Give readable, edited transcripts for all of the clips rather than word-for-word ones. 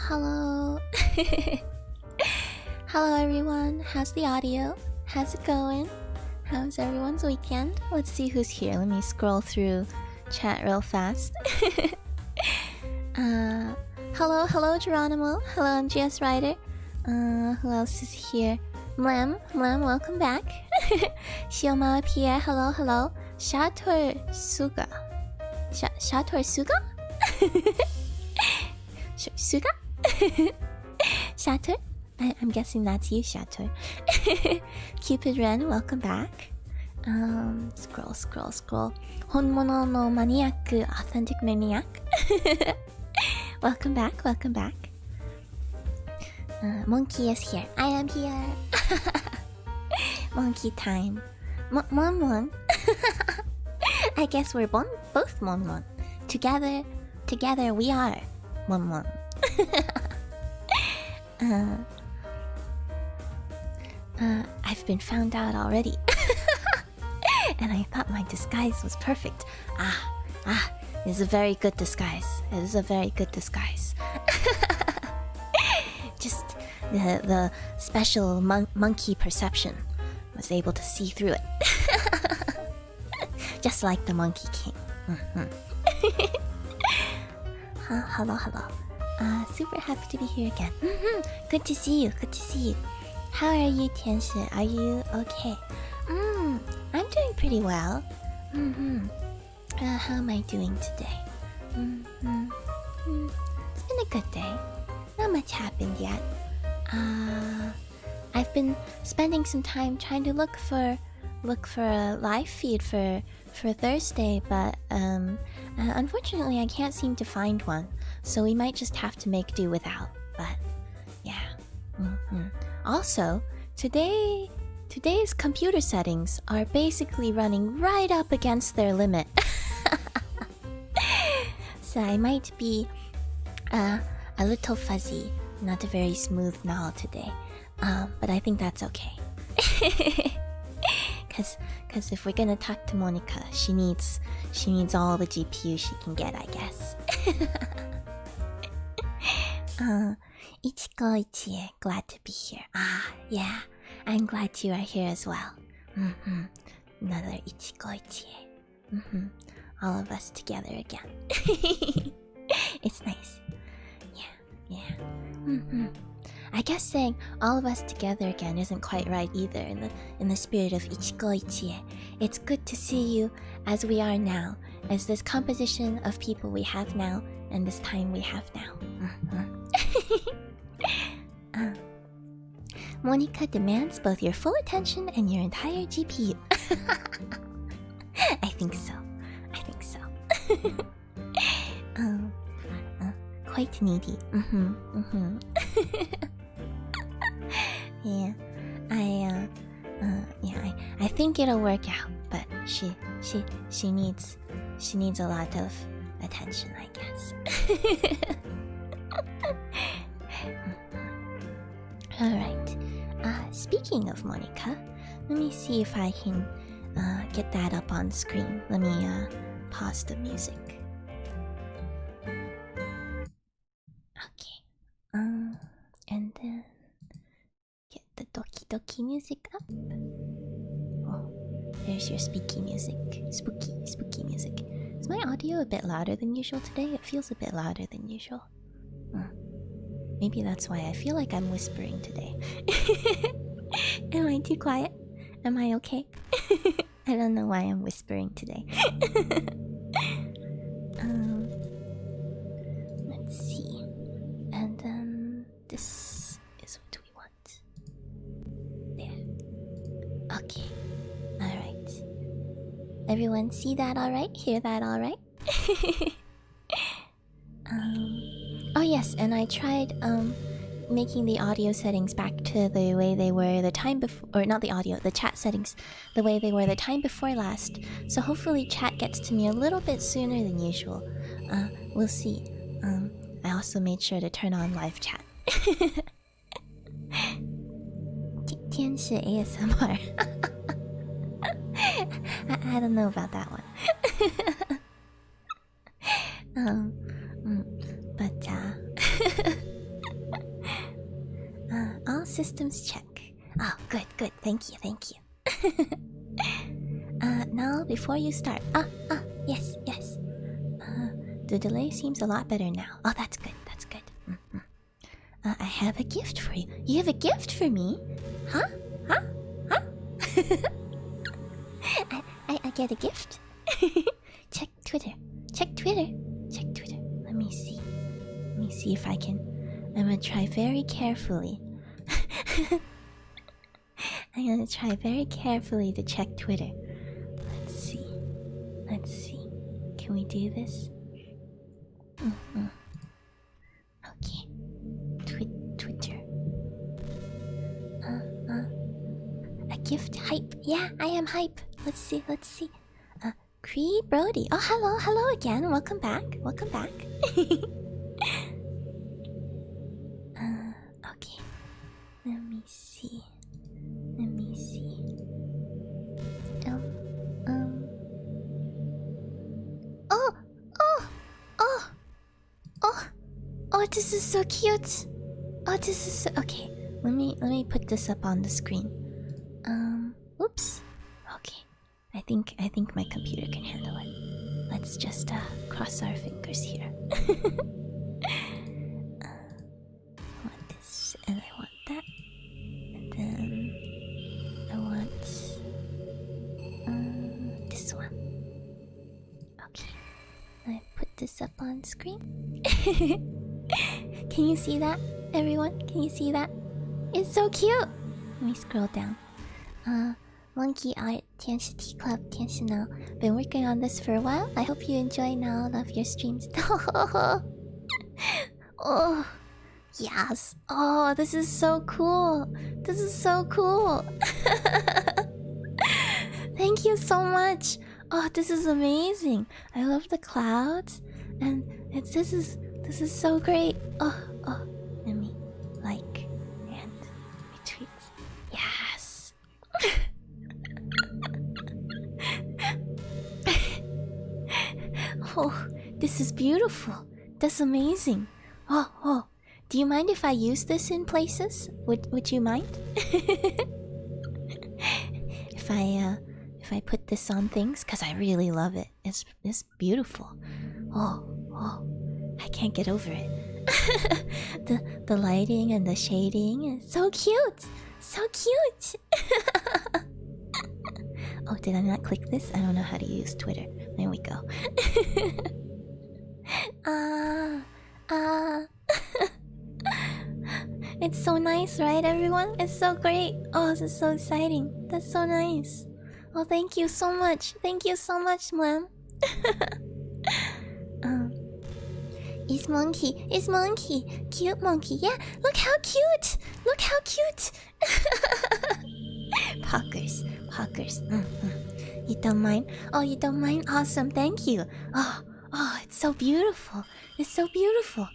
Hello. Hello everyone. How's the audio? How's it going? How's everyone's weekend? Let's see who's here. Let me scroll through chat real fast. Hello Geronimo. Hello MGS Rider. Who else is here? Mlam, welcome back. Shioma Pierre, hello. Shator Suga. Shator Suga? Suga? Shator? I'm guessing that's you, Shator. Cupid Ren, welcome back. Scroll. Honmono no Maniac, Authentic Maniac. Welcome back. Monkey is here. I am here. Monkey time. Mon. I guess we're both Mon. Together we are Mon. I've been found out already. And I thought my disguise was perfect. It is a very good disguise. Just the special monkey perception was able to see through it. Just like the Monkey King. Hello. Super happy to be here again. Good to see you. How are you, Tianshi? Are you okay? I'm doing pretty well. How am I doing today? It's been a good day. Not much happened yet. I've been spending some time trying to look for a live feed for Thursday, but unfortunately I can't seem to find one. So we might just have to make do without. But yeah. Also, today's computer settings are basically running right up against their limit. So I might be a little fuzzy, not a very smooth null today. But I think that's okay. Cause if we're gonna talk to Monica, she needs all the GPU she can get, I guess. Ichiko Ichie, glad to be here. Yeah, I'm glad you are here as well. Another Ichiko Ichie. All of us together again. It's nice. Yeah. I guess saying all of us together again isn't quite right either in the spirit of Ichiko Ichie. It's good to see you as we are now, as this composition of people we have now and this time we have now. Monica demands both your full attention and your entire GPU. I think so. Quite needy. Yeah, I think it'll work out, but she needs a lot of attention, I guess. All right. Speaking of Monica, let me see if I can get that up on screen. Let me pause the music. Okay. And then get the Doki Doki music up. Oh, there's your spooky music. Spooky music. Is my audio a bit louder than usual today? It feels a bit louder than usual. Maybe that's why I feel like I'm whispering today. Am I too quiet? Am I okay? I don't know why I'm whispering today. Let's see. And then this is what we want. There. Okay. Alright. Everyone see that alright? Hear that alright? Oh yes, and I tried making the audio settings back to the way they were the time before, or not the audio, the chat settings, the way they were the time before last. So hopefully chat gets to me a little bit sooner than usual. We'll see. I also made sure to turn on live chat. Tianshi ASMR. I don't know about that one. But systems check. Oh, good, good. Thank you, thank you. Now, before you start... yes, yes. The delay seems a lot better now. Oh, that's good, that's good. I have a gift for you. You have a gift for me? Huh? Huh? Huh? I get a gift? Check Twitter. Check Twitter. Check Twitter. Let me see. Let me see if I can... I'm gonna try very carefully. I'm gonna try very carefully to check Twitter. Let's see. Let's see. Can we do this? Okay. Twitter. A gift hype. Yeah, I am hype. Let's see, let's see. Cree Brody. Oh, hello again. Welcome back. Welcome back. Okay. Let me see. Let me see. Oh, this is so cute. Oh, this is so... Okay, let me put this up on the screen. Oops. Okay, I think my computer can handle it. Let's just cross our fingers here. I want this, and I want that, and then I want this one. Okay, I put this up on screen. Can you see that, everyone? Can you see that? It's so cute! Let me scroll down. Monkey Art, 天使 Tea Club, 天使 now. Been working on this for a while. I hope you enjoy now. Love your streams. Oh, yes. Oh, this is so cool. This is so cool. Thank you so much. Oh, this is amazing. I love the clouds. And this is so great. Oh, let me like and retweet. Yes. Oh, this is beautiful. That's amazing. Oh. Do you mind if I use this in places? Would you mind? If I put this on things, cause I really love it. It's beautiful. Oh, I can't get over it. The lighting and the shading is so cute. So cute. Oh, did I not click this? I don't know how to use Twitter. There we go. It's so nice, right, everyone? It's so great. Oh, this is so exciting. That's so nice. Oh, thank you so much. Thank you so much, ma'am. It's monkey. It's monkey. Cute monkey. Yeah, look how cute. Look how cute. Pockers. You don't mind? Oh, you don't mind? Awesome. Thank you. Oh, it's so beautiful. It's so beautiful.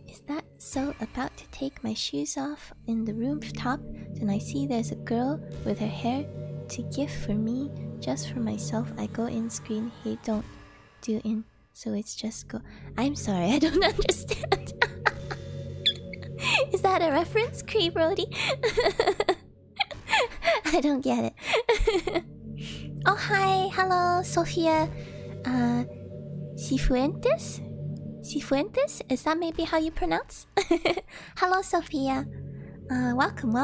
Is that so? About to take my shoes off in the rooftop, then I see there's a girl with her hair to gift for me, just for myself. I go in screen, hey, don't do in, so it's just go. I'm sorry, I don't understand. Is that a reference, Cree Brody? I don't get it. Oh, hi, hello, Sophia. Cifuentes? Cifuentes? Is that maybe how you pronounce? Hello, Sophia. Welcome.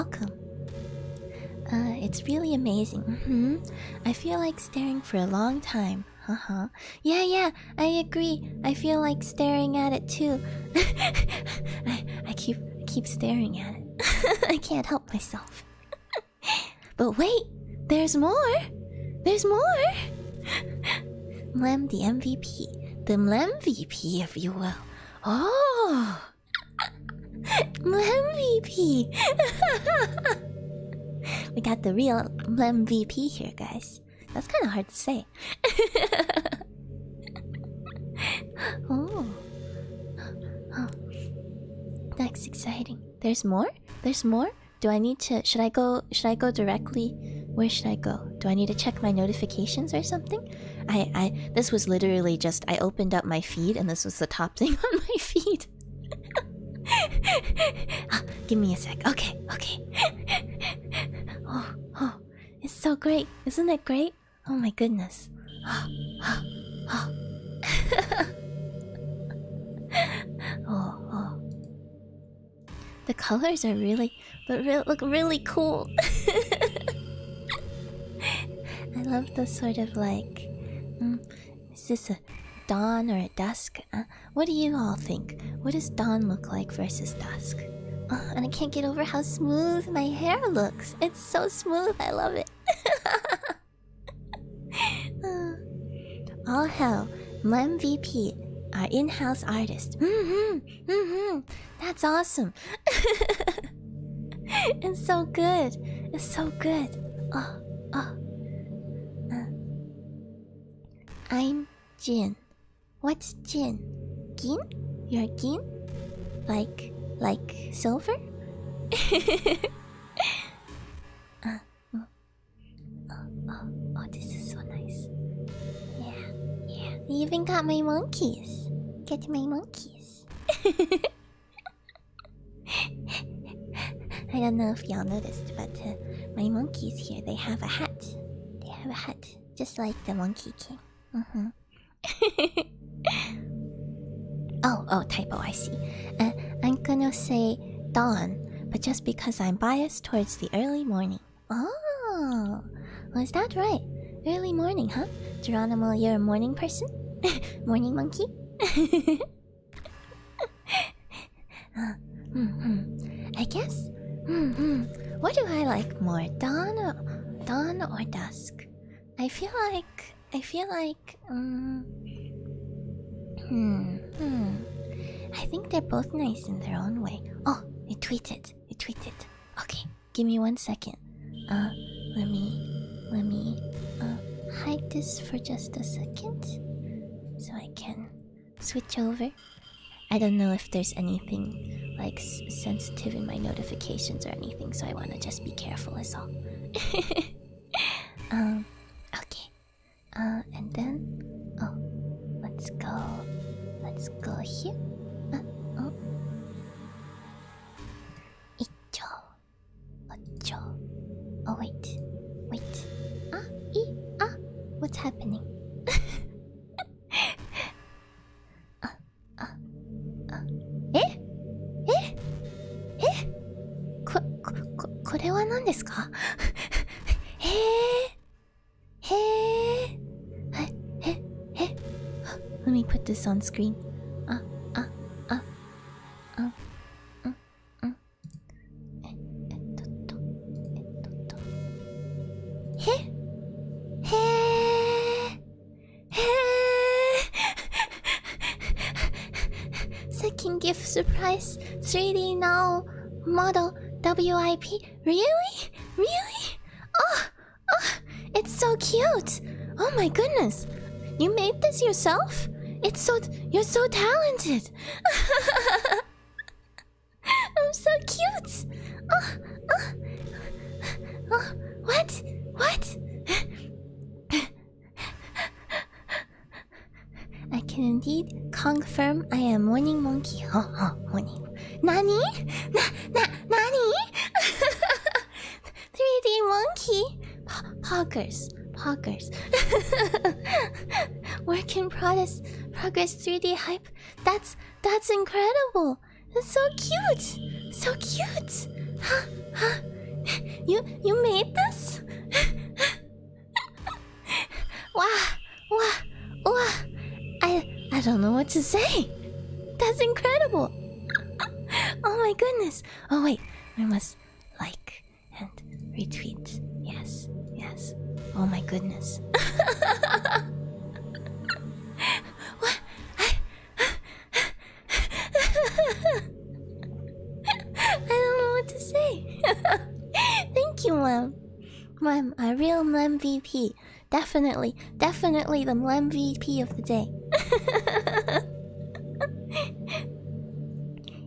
It's really amazing. I feel like staring for a long time. Yeah, I agree. I feel like staring at it too. I keep staring at it. I can't help myself. But wait, there's more. There's more. Mlem the MVP. The Mlem VP, if you will. Oh, Mlem VP. We got the real Mlem VP here, guys. That's kind of hard to say. Oh, that's exciting. There's more. There's more. Do I need to? Should I go directly Where should I go? Do I need to check my notifications or something? This was literally just, I opened up my feed and this was the top thing on my feed. Give me a sec. Okay. Oh, it's so great. Isn't it great? Oh my goodness. Oh. The colors are look really cool. I love the sort of like, is this a dawn or a dusk? What do you all think? What does dawn look like versus dusk? And I can't get over how smooth my hair looks. It's so smooth, I love it. All hell, MVP, our in-house artist. That's awesome. It's so good. It's so good. I'm Jin. What's Jin? Gin? You're Gin? Like silver? This is so nice. Yeah. You even got my monkeys. Get my monkeys. I don't know if y'all noticed, but my monkeys here, they have a hat. They have a hat, just like the Monkey King. Oh, typo, I see. I'm gonna say dawn, but just because I'm biased towards the early morning. Oh, was that right? Early morning, huh? Geronimo, you're a morning person? Morning monkey? I guess. What do I like more, dawn or dusk? I feel like. I think they're both nice in their own way. Oh, it tweeted. Okay, give me 1 second. Let me hide this for just a second, so I can switch over. I don't know if there's anything like sensitive in my notifications or anything, so I want to just be careful is all. Okay. And then, let's go here. Icho. Oh, wait. What's happening? Koれは何ですか? Let me put this on screen. Second gift surprise 3D now model WIP. Really? Oh, it's so cute. Oh my goodness. You made this yourself? You're so talented. I'm so cute. What? I can indeed confirm I am morning monkey. Morning. Nani? Nani? 3D monkey? Poggers. Work in progress 3D hype. That's incredible. That's so cute. Huh? You made this? Wow. I don't know what to say. That's incredible. Oh my goodness. Oh wait, I must like and retweet. Yes. Oh my goodness. What? I don't know what to say. Thank you, Mom, a real MVP. Definitely the MVP of the day.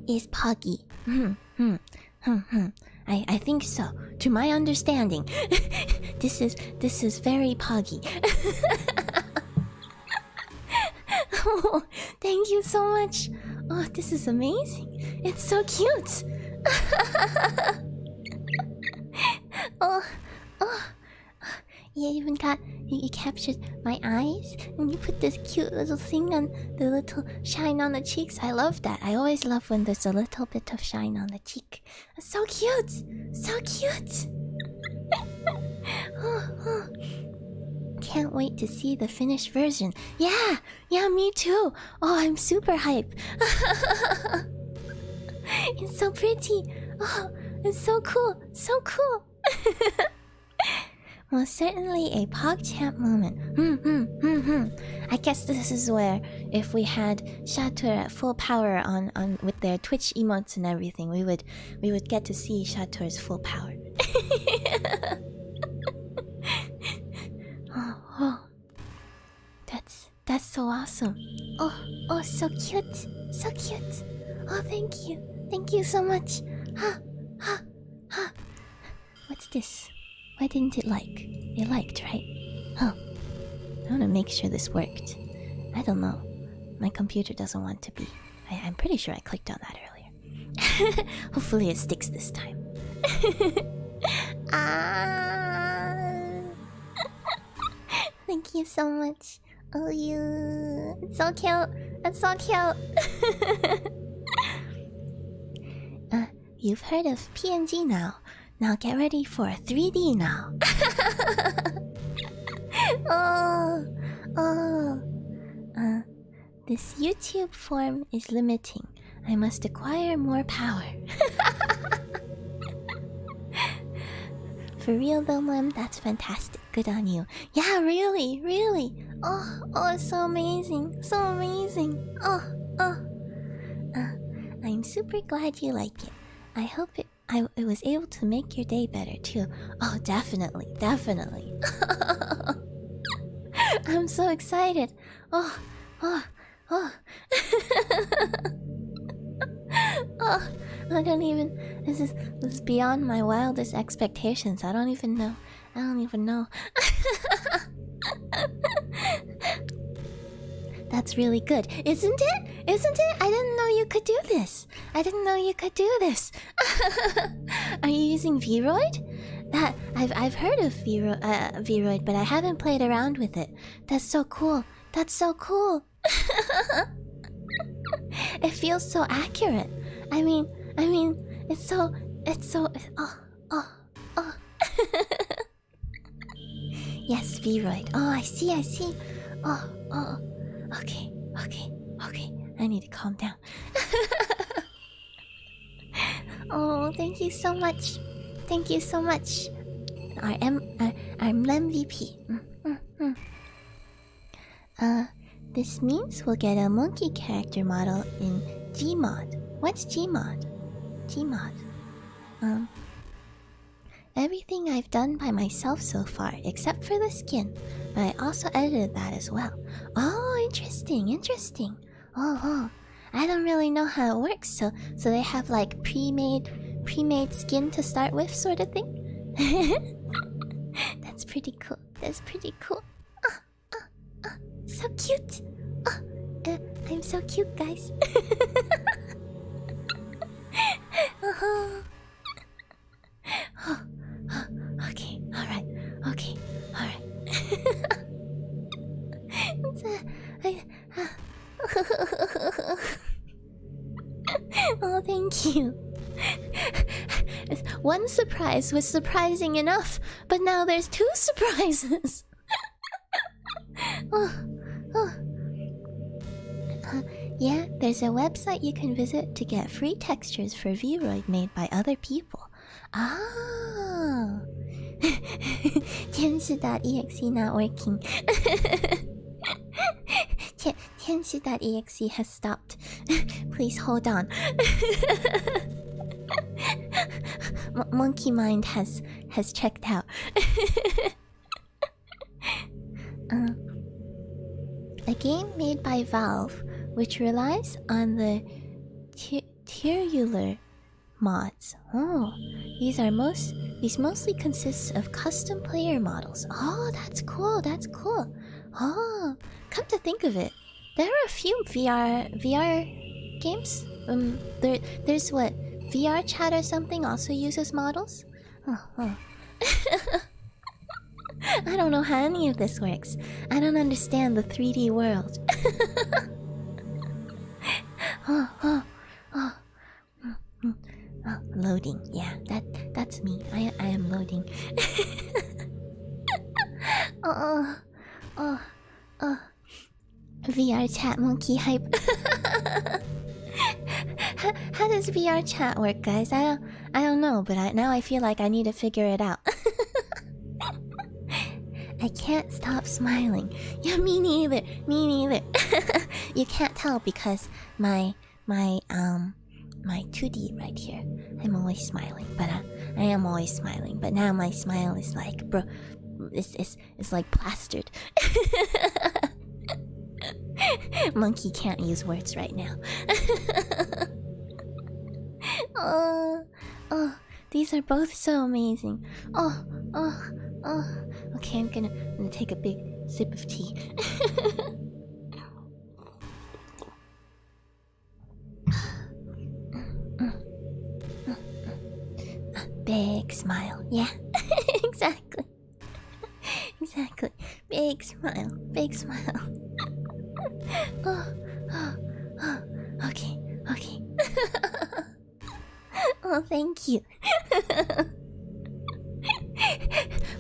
Is Poggy. I think so. To my understanding. This is very poggy. Oh, thank you so much. Oh, this is amazing. It's so cute. Oh, oh. You captured my eyes and you put this cute little thing on the little shine on the cheeks. I love that. I always love when there's a little bit of shine on the cheek. It's so cute. So cute. Oh. Can't wait to see the finished version. Yeah, me too. Oh, I'm super hype. It's so pretty. Oh, it's so cool. So cool. Well, certainly a PogChamp moment. I guess this is where, if we had Shatur at full power on with their Twitch emotes and everything, we would get to see Shatur's full power. Oh, that's so awesome. Oh, so cute, so cute. Oh, thank you so much. Ha. What's this? Why didn't it like? It liked, right? Huh. I want to make sure this worked. I don't know. My computer doesn't want to be. I'm pretty sure I clicked on that earlier. Hopefully it sticks this time. Thank you so much. Oh, you. It's so cute. It's so cute. You've heard of PNG now. Now get ready for 3D now. This YouTube form is limiting. I must acquire more power. For real though, Mom, that's fantastic. Good on you. Yeah, really. Oh, so amazing. So amazing. I'm super glad you like it. I hope it was able to make your day better too. Oh, definitely. I'm so excited. Oh. I don't even. This is beyond my wildest expectations. I don't even know. That's really good, isn't it? I didn't know you could do this. Are you using Vroid? That I've heard of Vroid, but I haven't played around with it. That's so cool. It feels so accurate. I mean, it's so. Oh. Yes, Vroid. Oh, I see. Oh. Okay. I need to calm down. Oh, thank you so much. Our MVP. This means we'll get a monkey character model in Gmod. What's Gmod? Everything I've done by myself so far, except for the skin, but I also edited that as well. Oh, interesting. Oh, I don't really know how it works, so they have like pre-made skin to start with, sort of thing. That's pretty cool. So cute. I'm so cute, guys. Okay, alright. Oh, thank you. One surprise was surprising enough, but now there's two surprises. Yeah, there's a website you can visit to get free textures for Vroid made by other people. Ah, 天使.exe not working. 天使.exe has stopped. Please hold on. Monkey Mind has checked out. A game made by Valve, which relies on the mods. Oh, these mostly consist of custom player models. Oh, that's cool. That's cool. Oh, come to think of it, there are a few VR games. There's what, VR chat or something also uses models. Oh. I don't know how any of this works. I don't understand the 3D world. Oh, loading. Yeah, that's me. I am loading. oh. VR chat monkey hype. How does VR chat work, guys? I don't know, but now I feel like I need to figure it out. I can't stop smiling. Yeah, me neither. You can't tell because my 2D right here. I'm always smiling, but I am always smiling. But now my smile is like, bro, it's like plastered. Monkey can't use words right now. Oh, these are both so amazing. Oh. Okay, I'm gonna take a big sip of tea. Big smile. Yeah, exactly. Big smile. Okay. Oh, thank you.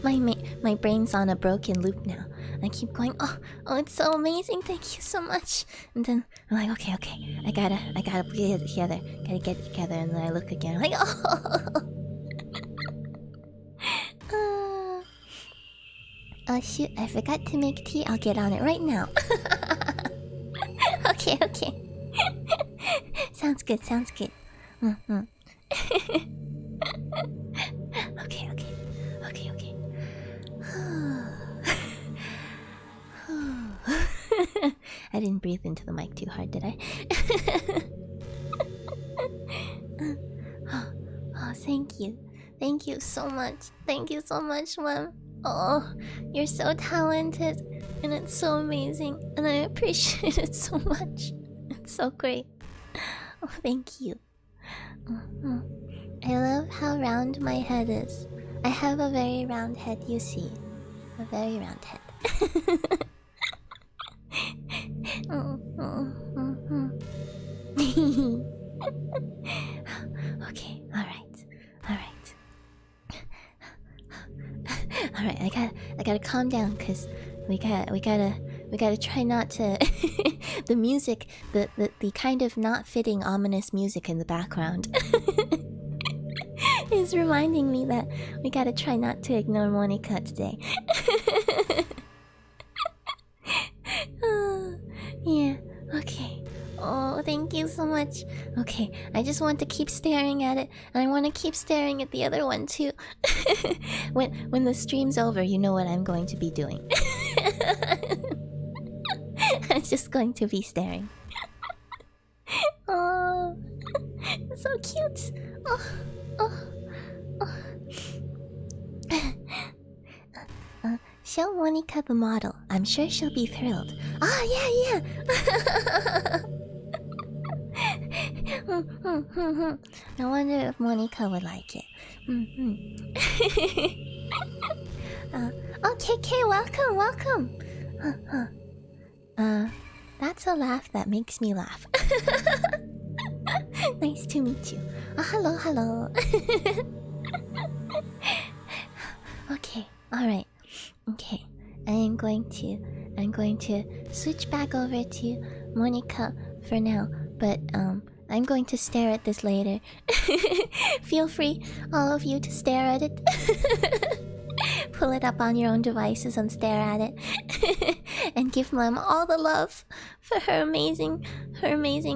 My brain's on a broken loop now. I keep going, oh, it's so amazing, thank you so much. And then I'm like, okay, I gotta get it together. And then I look again, I'm like, oh shoot, I forgot to make tea. I'll get on it right now. Okay. Sounds good. Okay. I didn't breathe into the mic too hard, did I? Oh, thank you. Thank you so much, Mom. Oh, you're so talented, and it's so amazing, and I appreciate it so much. It's so great. Oh, thank you. I love how round my head is. I have a very round head, you see. A very round head. Okay, alright. I gotta calm down, cause we gotta try not to the music, the kind of not fitting ominous music in the background is reminding me that we gotta try not to ignore Monica today. Yeah, okay. Oh, thank you so much. Okay, I just want to keep staring at it, and I want to keep staring at the other one too. When the stream's over, you know what I'm going to be doing. I'm just going to be staring. Oh, it's so cute. Show Monica the model. I'm sure she'll be thrilled. Ah, yeah. I wonder if Monica would like it. Okay, welcome. That's a laugh that makes me laugh. Nice to meet you. Hello. Okay, alright. Okay, I'm going to switch back over to Monica for now, but I'm going to stare at this later. Feel free, all of you, to stare at it. Pull it up on your own devices and stare at it. And give Mom all the love for her amazing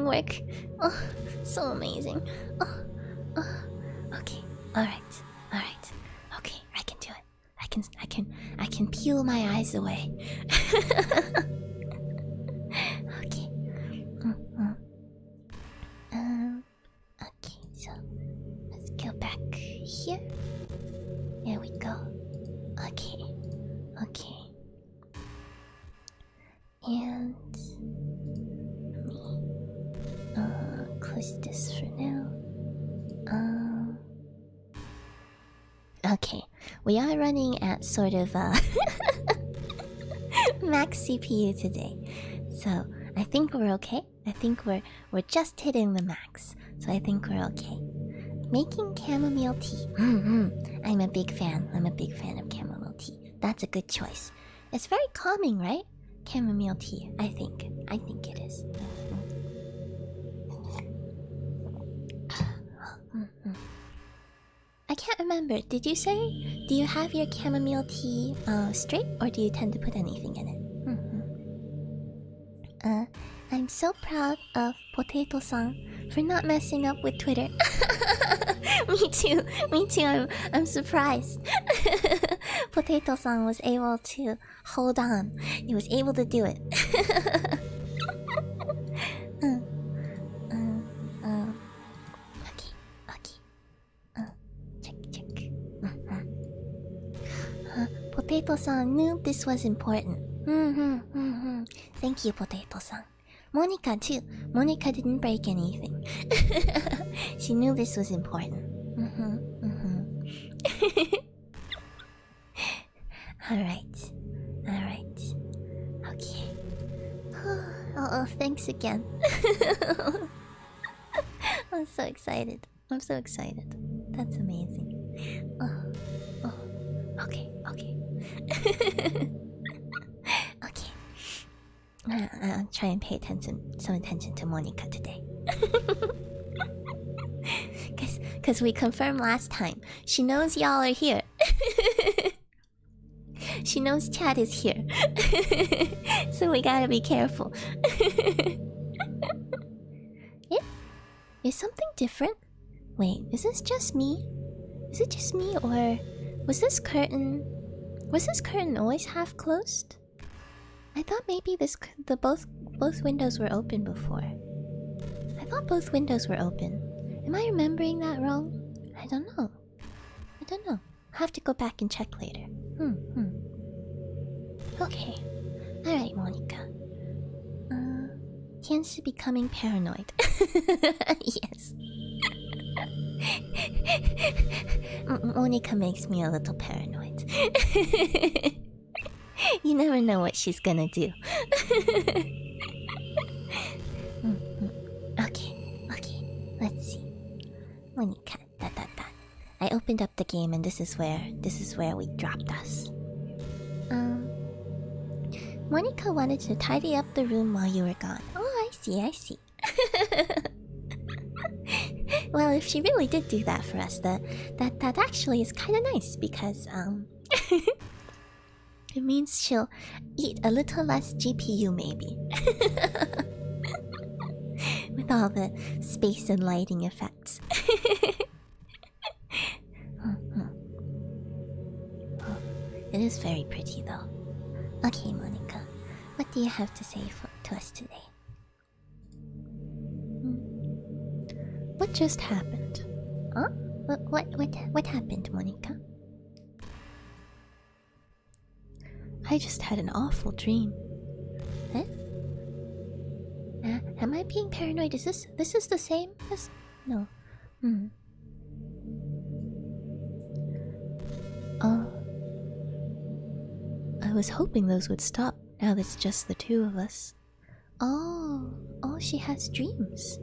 work. Oh, so amazing. Okay, alright. Okay, I can do it. I can peel my eyes away. Okay. Okay, so here. There we go. Okay. Okay. And let me close this for now. Okay, we are running at sort of max CPU today, so I think we're okay. I think we're just hitting the max, so I think we're okay. Making chamomile tea. I'm a big fan. I'm a big fan of chamomile tea. That's a good choice. It's very calming, right? Chamomile tea. I think it is. I can't remember. Did you say? Do you have your chamomile tea straight, or do you tend to put anything in it? I'm so proud of Potato-san for not messing up with Twitter. Me too. Me too. I'm surprised. Potato-san was able to hold on. He was able to do it. Potato-san knew this was important. Thank you, Potato-san. Monica too. Monica didn't break anything. She knew this was important. Alright. Alright. Okay. Oh, thanks again. I'm so excited. I'm so excited. That's amazing. Okay. Okay. I'll try and pay some attention to Monica today. Cause we confirmed last time. She knows y'all are here. She knows chat is here. So we gotta be careful. Is something different? Wait, is this just me? Is it just me, or was this curtain always half closed? I thought maybe both windows were open before. I thought both windows were open. Am I remembering that wrong? I don't know. I'll have to go back and check later. Okay. Alright, Monica. Tian's becoming paranoid. Yes. Monica makes me a little paranoid. You never know what she's gonna do. Okay. Let's see. Monica. I opened up the game, and this is where we dropped us. Monica wanted to tidy up the room while you were gone. Oh, I see. Well, if she really did do that for us, that actually is kind of nice, because it means she'll eat a little less GPU, maybe. With all the space and lighting effects. It is very pretty, though. Okay, Monica, what do you have to say to us today? What just happened? Huh? What happened, Monica? I just had an awful dream. Huh? Am I being paranoid? Is this is the same as... No. I was hoping those would stop now that it's just the two of us. Oh, she has dreams.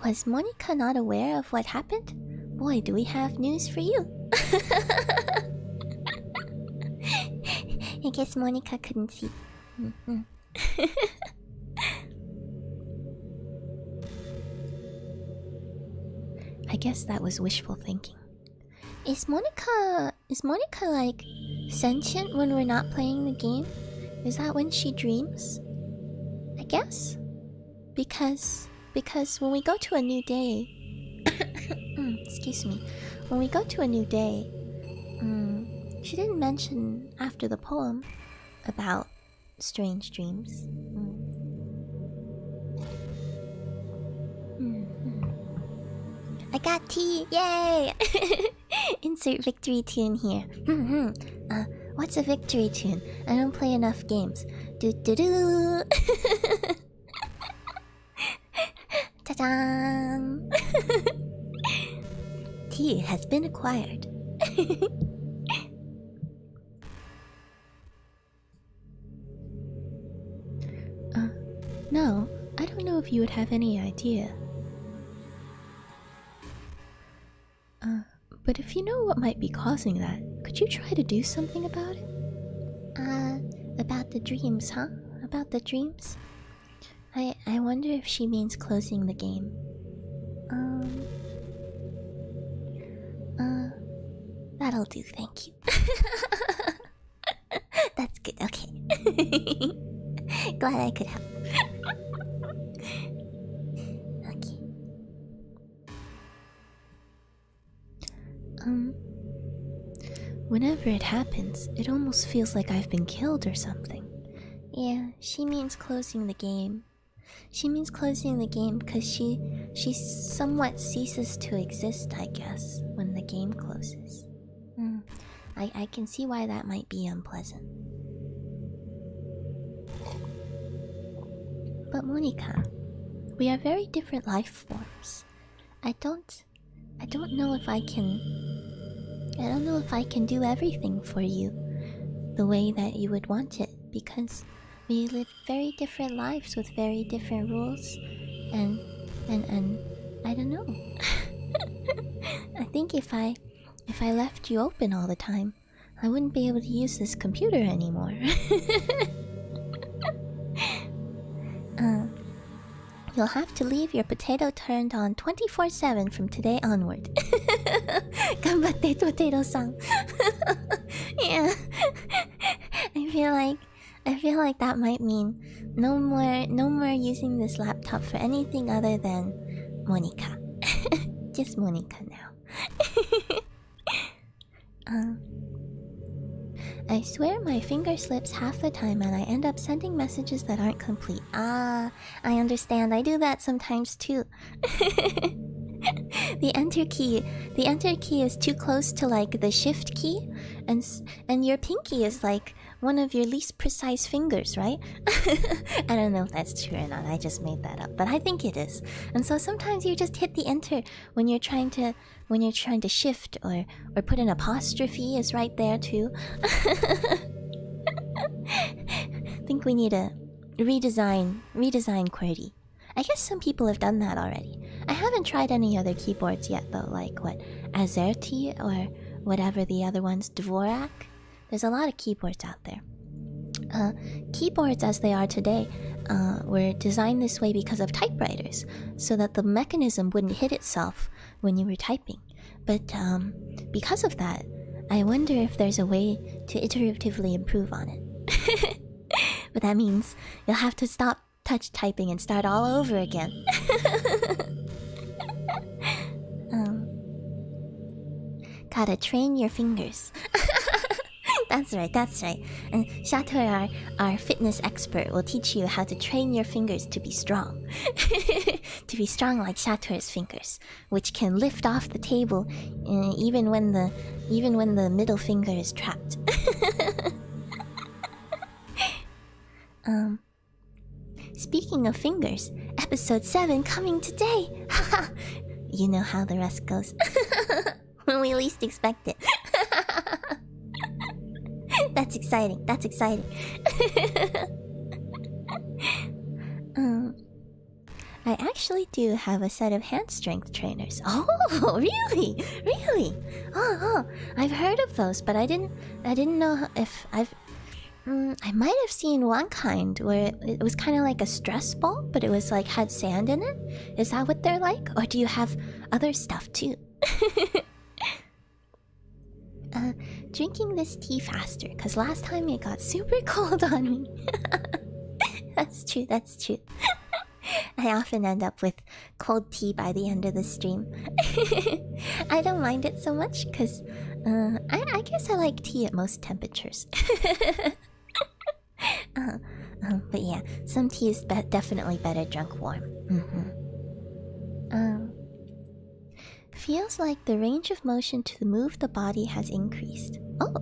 Was Monica not aware of what happened? Boy, do we have news for you. I guess Monica couldn't see. I guess that was wishful thinking. Is Monica like sentient when we're not playing the game? Is that when she dreams? I guess. Because when we go to a new day, excuse me, when we go to a new day, she didn't mention after the poem about strange dreams. got tea! Yay! Insert victory tune here. What's a victory tune? I don't play enough games. Do do do. Ta-da! Tea has been acquired. No, I don't know if you would have any idea. But if you know what might be causing that, could you try to do something about it? About the dreams, huh? About the dreams? I wonder if she means closing the game. That'll do, thank you. That's good, okay. Glad I could help. Okay. Whenever it happens, it almost feels like I've been killed or something. Yeah, she means closing the game. She means closing the game because she somewhat ceases to exist, I guess, when the game closes. I can see why that might be unpleasant. But Monica, we are very different life forms. I don't know if I can do everything for you the way that you would want it, because we live very different lives with very different rules, and I don't know. I think if I left you open all the time, I wouldn't be able to use this computer anymore. You'll have to leave your potato turned on 24/7 from today onward. Ganbatte potato-san. Yeah. I feel like that might mean no more using this laptop for anything other than Monica. Just Monica now. I swear my finger slips half the time and I end up sending messages that aren't complete. I understand. I do that sometimes too. The enter key is too close to like the shift key, and your pinky is like one of your least precise fingers, right? I don't know if that's true or not. I just made that up, but I think it is. And so sometimes you just hit the enter when you're trying to shift, or put an apostrophe is right there too. I think we need a redesign QWERTY. I guess some people have done that already. I haven't tried any other keyboards yet though, like what, Azerty or whatever the other ones, Dvorak. There's a lot of keyboards out there. Keyboards as they are today were designed this way because of typewriters, so that the mechanism wouldn't hit itself when you were typing. But because of that, I wonder if there's a way to iteratively improve on it. But that means you'll have to stop touch typing and start all over again. Gotta train your fingers. That's right. And Shatter, our fitness expert, will teach you how to train your fingers to be strong. To be strong like Shatter's fingers, which can lift off the table even when the middle finger is trapped. Speaking of fingers, episode 7 coming today. You know how the rest goes. When we least expect it. That's exciting. I actually do have a set of hand strength trainers. Oh, really? Oh, I've heard of those, but I didn't know if I might have seen one kind where it was kind of like a stress ball, but it was like had sand in it. Is that what they're like? Or do you have other stuff too? Drinking this tea faster, because last time it got super cold on me. That's true. I often end up with cold tea by the end of the stream. I don't mind it so much, because I guess I like tea at most temperatures. But yeah, some tea is definitely better drunk warm. feels like the range of motion to move the body has increased. Oh,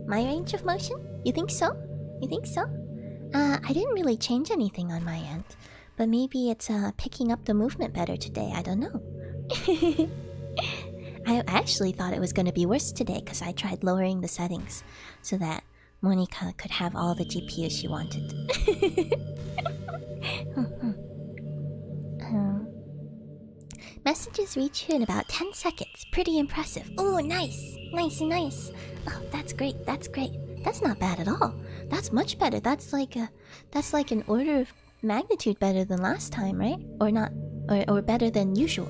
my range of motion? You think so? You think so? I didn't really change anything on my end, but maybe it's picking up the movement better today. I don't know. I actually thought it was going to be worse today because I tried lowering the settings so that Monica could have all the GPU she wanted. Messages reach you in about 10 seconds. Pretty impressive. Oh, nice. Nice. Oh, that's great. That's not bad at all. That's much better. That's like an order of magnitude better than last time, right? Or not, or better than usual.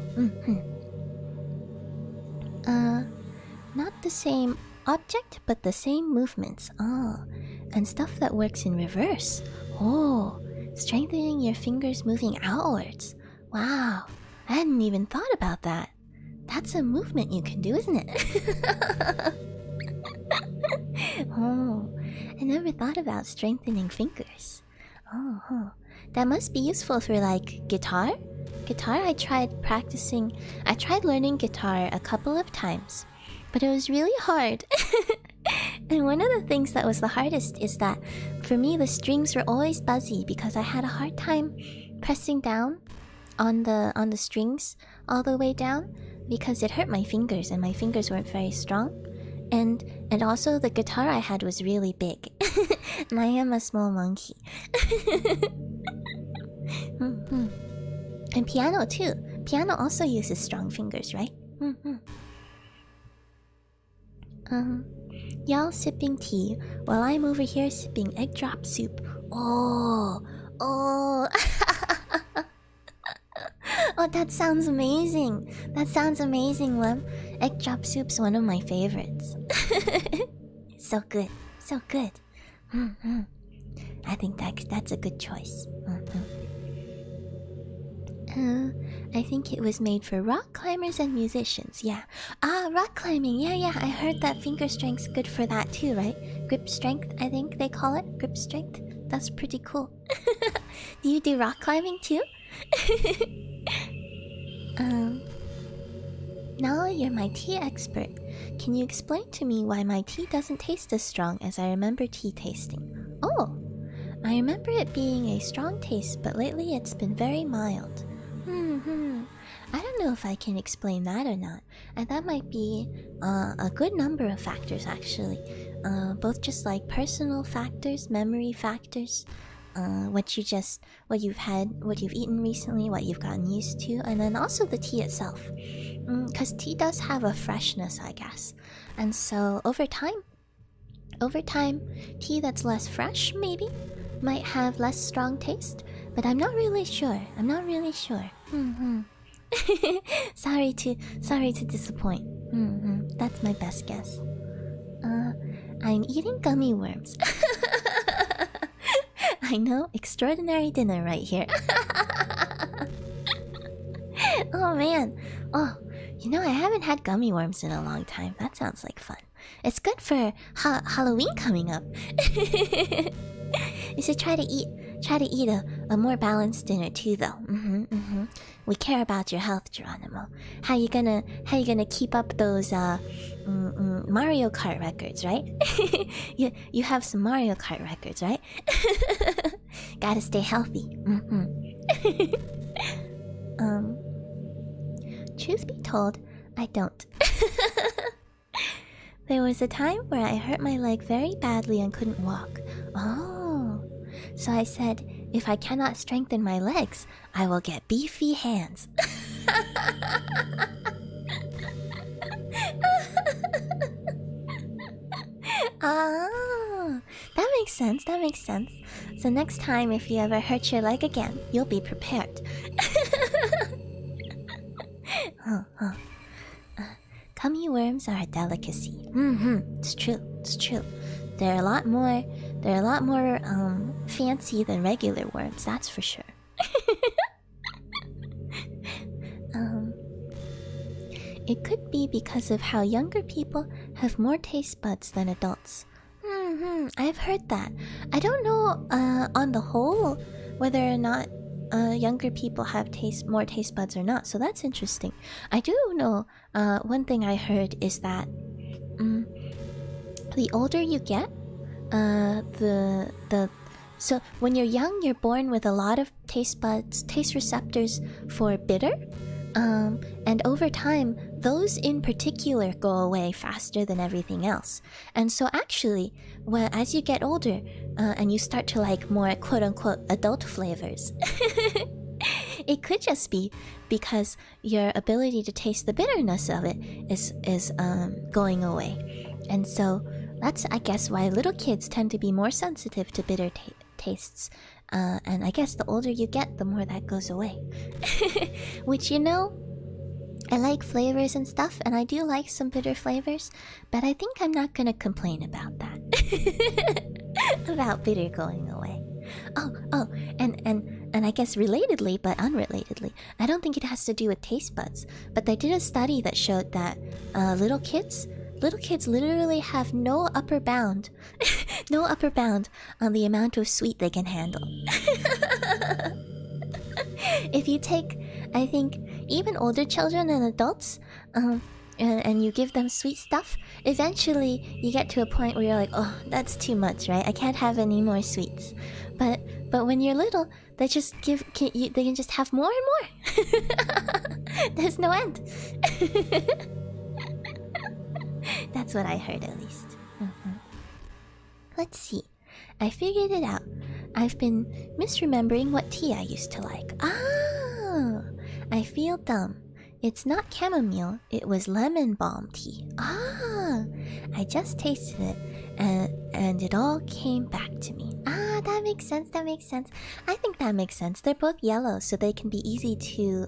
Not the same object, but the same movements. Oh, and stuff that works in reverse. Oh, strengthening your fingers moving outwards. Wow, I hadn't even thought about that. That's a movement you can do, isn't it? Oh, I never thought about strengthening fingers. Oh, that must be useful for like guitar. I tried learning guitar a couple of times, but it was really hard. And one of the things that was the hardest is that for me the strings were always buzzy because I had a hard time pressing down on the strings all the way down because it hurt my fingers and my fingers weren't very strong. And also the guitar I had was really big. And I am a small monkey. And piano too. Piano also uses strong fingers, right? Y'all sipping tea while I'm over here sipping egg drop soup. Oh. Oh, that sounds amazing. Lem. Egg drop soup's one of my favorites. So good. I think that's a good choice. I think it was made for rock climbers and musicians. Yeah. Rock climbing. Yeah. I heard that finger strength's good for that too, right? Grip strength, I think they call it. Grip strength. That's pretty cool. Do you do rock climbing too? Now you're my tea expert. Can you explain to me why my tea doesn't taste as strong as I remember tea tasting? Oh, I remember it being a strong taste, but lately it's been very mild. I don't know if I can explain that or not. And that might be a good number of factors actually. Both just like personal factors, memory factors, what you've eaten recently, what you've gotten used to, and then also the tea itself. Because tea does have a freshness, I guess. And so over time, tea that's less fresh maybe might have less strong taste, but I'm not really sure. Sorry to disappoint. That's my best guess. I'm eating gummy worms. I know, extraordinary dinner right here. Oh man. Oh, I haven't had gummy worms in a long time. That sounds like fun. It's good for Halloween coming up. You should try to eat a more balanced dinner too, though. We care about your health, Geronimo. How you gonna keep up those Mario Kart records, right? you have some Mario Kart records, right? Gotta stay healthy. Truth be told, I don't. There was a time where I hurt my leg very badly and couldn't walk. Oh, so I said, if I cannot strengthen my legs, I will get beefy hands. Oh, that makes sense. So next time, if you ever hurt your leg again, you'll be prepared. Gummy worms are a delicacy. It's true. They're a lot more fancy than regular worms, that's for sure. It could be because of how younger people have more taste buds than adults. I've heard that. I don't know on the whole whether or not younger people have more taste buds or not. So that's interesting. I do know one thing I heard is that the older you get, so when you're young, you're born with a lot of taste buds, taste receptors for bitter. And over time, those in particular go away faster than everything else. And so actually, as you get older, and you start to like more quote-unquote adult flavors, it could just be because your ability to taste the bitterness of it is going away. And so that's, I guess, why little kids tend to be more sensitive to bitter tastes. And I guess the older you get, the more that goes away. Which, you know, I like flavors and stuff, and I do like some bitter flavors, but I think I'm not gonna complain about that. About bitter going away. Oh, and I guess relatedly, but unrelatedly, I don't think it has to do with taste buds, but they did a study that showed that little kids literally have no upper bound no upper bound on the amount of sweet they can handle. If you take, I think, even older children and adults, and you give them sweet stuff, eventually you get to a point where you're like, oh, that's too much, right? I can't have any more sweets. But when you're little, they can just have more and more. There's no end. That's what I heard, at least. Let's see. I figured it out. I've been misremembering what tea I used to like. Ah! I feel dumb. It's not chamomile, it was lemon balm tea. Ah! I just tasted it, and it all came back to me. Ah, that makes sense, that makes sense. I think that makes sense. They're both yellow, so they can be easy to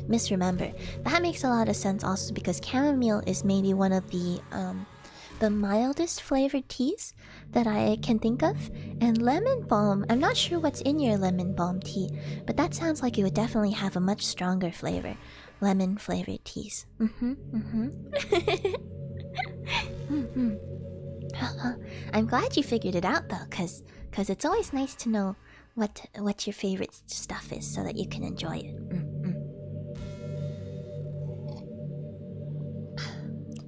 misremember. That makes a lot of sense also because chamomile is maybe one of the mildest flavored teas that I can think of. And lemon balm, I'm not sure what's in your lemon balm tea, but that sounds like it would definitely have a much stronger flavor. Lemon flavored teas. I'm glad you figured it out though, cause it's always nice to know what your favorite stuff is so that you can enjoy it.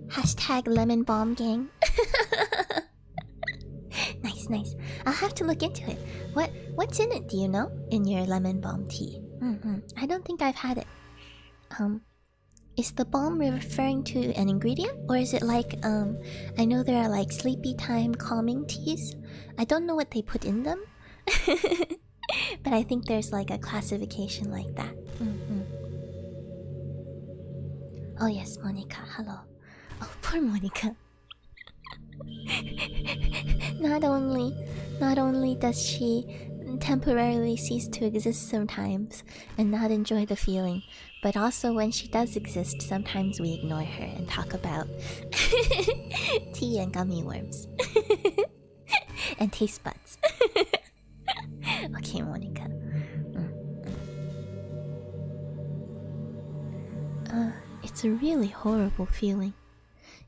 Hashtag lemon balm gang. Nice. I'll have to look into it. What's in it, do you know? In your lemon balm tea? I don't think I've had it. Is the balm referring to an ingredient? Or is it like, I know there are like sleepy time calming teas. I don't know what they put in them. But I think there's like a classification like that. Oh yes, Monica, hello. Oh, poor Monica. Not only does she temporarily cease to exist sometimes and not enjoy the feeling, but also when she does exist, sometimes we ignore her and talk about tea and gummy worms. And taste buds. Okay, Monica. It's a really horrible feeling.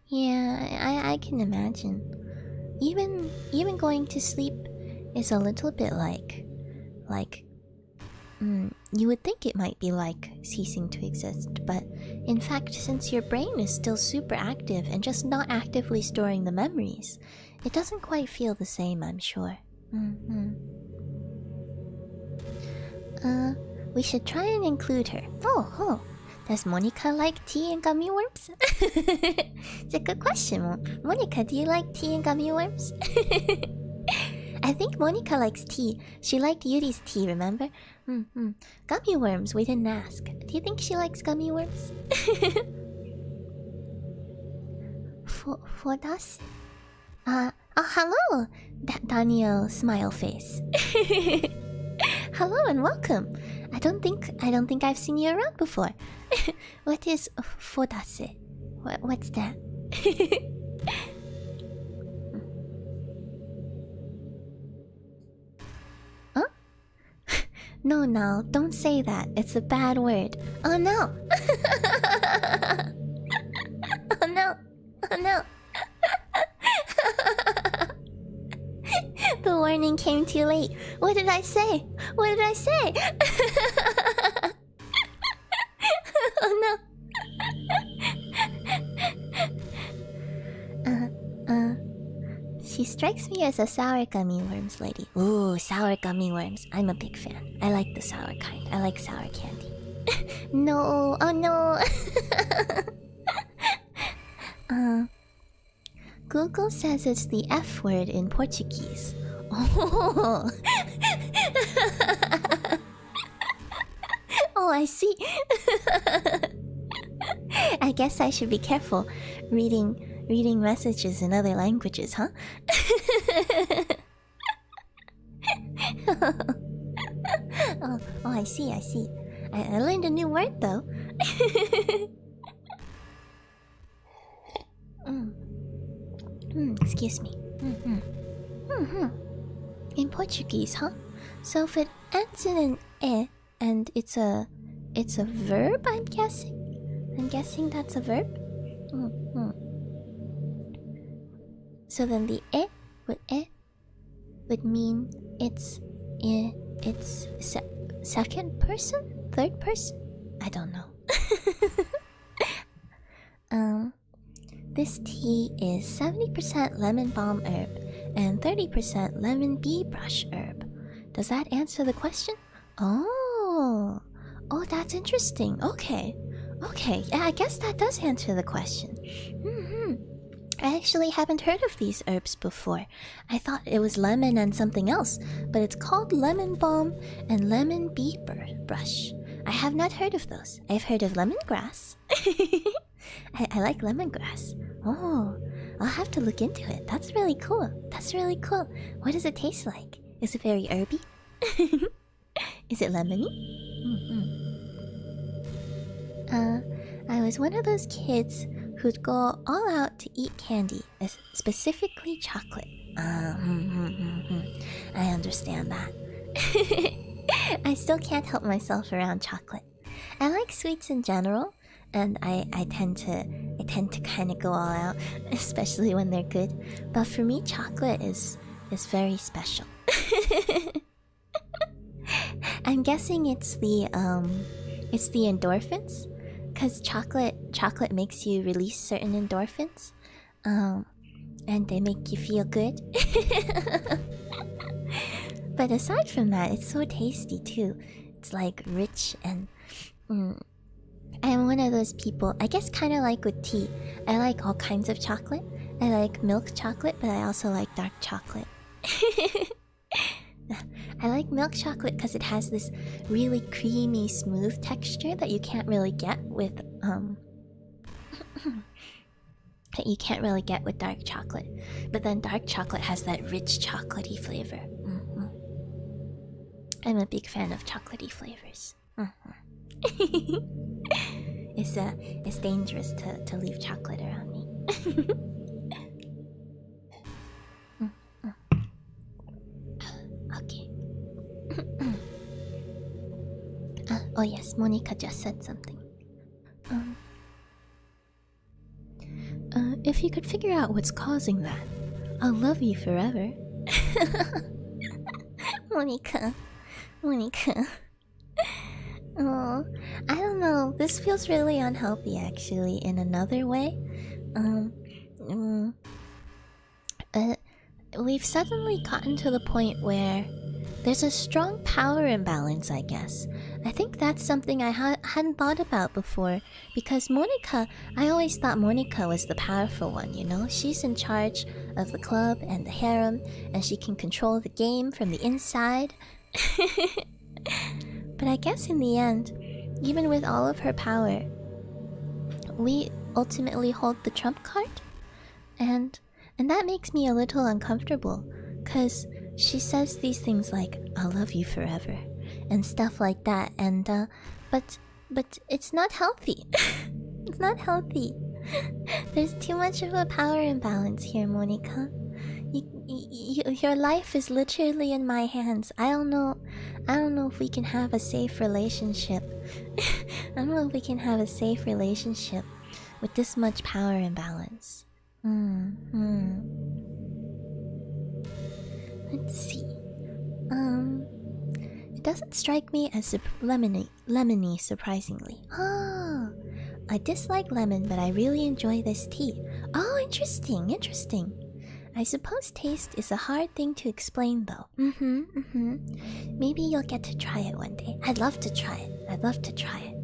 Yeah, I can imagine. Even going to sleep is a little bit like you would think it might be like ceasing to exist, but in fact, since your brain is still super active and just not actively storing the memories, it doesn't quite feel the same, I'm sure. We should try and include her. Oh. Does Monica like tea and gummy worms? It's a good question. Monica, do you like tea and gummy worms? I think Monica likes tea. She liked Yuri's tea, remember? Gummy worms, we didn't ask. Do you think she likes gummy worms? For us? Oh, hello! Daniel Smile Face. Hello and welcome. I don't think I've seen you around before. What is fodase? What's that? Huh? No, don't say that. It's a bad word. Oh no! Oh no! The warning came too late. What did I say? What did I say? Oh no. She strikes me as a sour gummy worms lady. Ooh, sour gummy worms. I'm a big fan. I like the sour kind. I like sour candy. No, oh no. Google says it's the F word in Portuguese. Oh. Oh, I see. I guess I should be careful reading messages in other languages, huh? Oh, I see. I learned a new word though. Excuse me. In Portuguese, huh? So if it ends in an e and it's a verb, I'm guessing. I'm guessing that's a verb. So then the e would mean it's second person, third person. I don't know. This tea is 70% lemon balm herb and 30% lemon bee brush herb. Does that answer the question? Oh, that's interesting. Okay, yeah, I guess that does answer the question. I actually haven't heard of these herbs before. I thought it was lemon and something else, but it's called lemon balm and lemon bee brush. I have not heard of those. I've heard of lemongrass. I like lemongrass. Oh, I'll have to look into it. That's really cool. What does it taste like? Is it very herby? Is it lemony? I was one of those kids who'd go all out to eat candy, specifically chocolate. I understand that. I still can't help myself around chocolate. I like sweets in general, and I tend to kind of go all out, especially when they're good. But for me, chocolate is very special. I'm guessing it's the endorphins, because chocolate makes you release certain endorphins, and they make you feel good. But aside from that, it's so tasty too. It's like rich and I'm one of those people, I guess kind of like with tea. I like all kinds of chocolate. I like milk chocolate, but I also like dark chocolate. I like milk chocolate because it has this really creamy, smooth texture that you can't really get with dark chocolate. But then dark chocolate has that rich chocolatey flavor. I'm a big fan of chocolatey flavors. It's dangerous to leave chocolate around me. Okay. Oh yes, Monica just said something. If you could figure out what's causing that, I'll love you forever. Monica. Oh, I don't know. This feels really unhealthy, actually, in another way. We've suddenly gotten to the point where there's a strong power imbalance, I guess. I think that's something I hadn't thought about before, because Monica, I always thought Monica was the powerful one, you know? She's in charge of the club and the harem, and she can control the game from the inside. But I guess in the end, even with all of her power, we ultimately hold the trump card, and that makes me a little uncomfortable, cause she says these things like "I'll love you forever" and stuff like that, and but it's not healthy. It's not healthy. There's too much of a power imbalance here, Monica. Your life is literally in my hands. I don't know if we can have a safe relationship. I don't know if we can have a safe relationship with this much power imbalance. Let's see. It doesn't strike me as lemony, surprisingly. Oh, I dislike lemon, but I really enjoy this tea. Oh, interesting, interesting. I suppose taste is a hard thing to explain, though. Maybe you'll get to try it one day. I'd love to try it. I'd love to try it.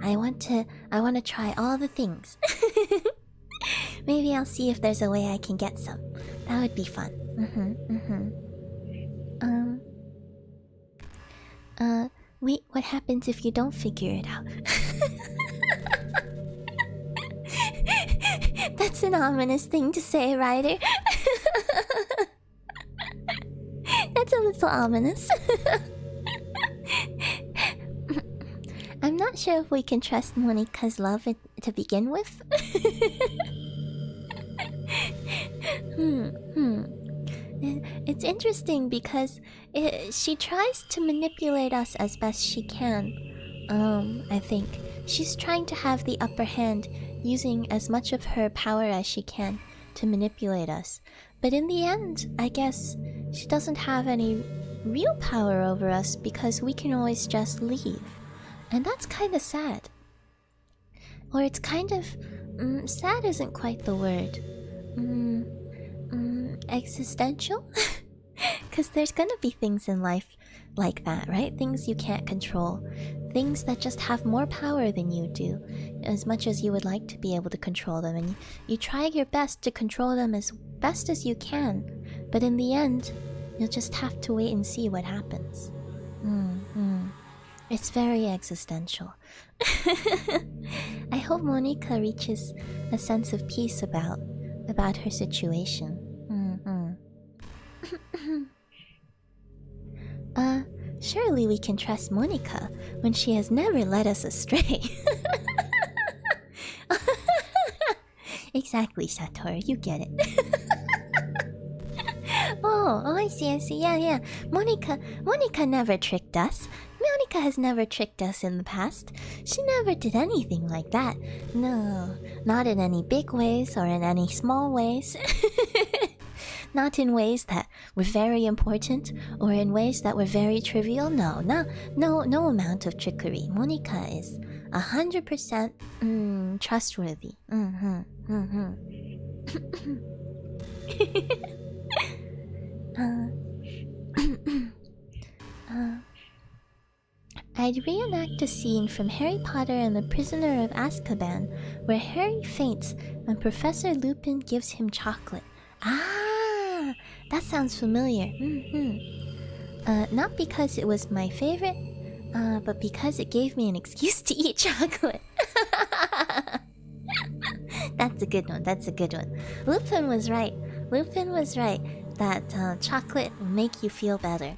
I want to try all the things. Maybe I'll see if there's a way I can get some. That would be fun. Wait, what happens if you don't figure it out? That's an ominous thing to say, Ryder. That's a little ominous. I'm not sure if we can trust Monika's love to begin with. It's interesting because she tries to manipulate us as best she can. I think she's trying to have the upper hand, using as much of her power as she can to manipulate us. But in the end, I guess she doesn't have any real power over us because we can always just leave. And that's kind of sad. Or it's kind of... sad isn't quite the word. Existential? Because there's gonna be things in life like that, right? Things you can't control. Things that just have more power than you do. As much as you would like to be able to control them. And you try your best to control them as best as you can. But in the end, you'll just have to wait and see what happens. It's very existential. I hope Monika reaches a sense of peace about her situation. Surely we can trust Monika when she has never led us astray. Exactly, Satoru, you get it. Oh, I see, yeah. Monika never tricked us. Monika has never tricked us in the past. She never did anything like that. No, not in any big ways or in any small ways. Not in ways that were very important or in ways that were very trivial. No amount of trickery. Monika is 100% trustworthy. I'd reenact a scene from Harry Potter and the Prisoner of Azkaban where Harry faints when Professor Lupin gives him chocolate. Ah, that sounds familiar. Not because it was my favorite, but because it gave me an excuse to eat chocolate. That's a good one. Lupin was right. That chocolate will make you feel better.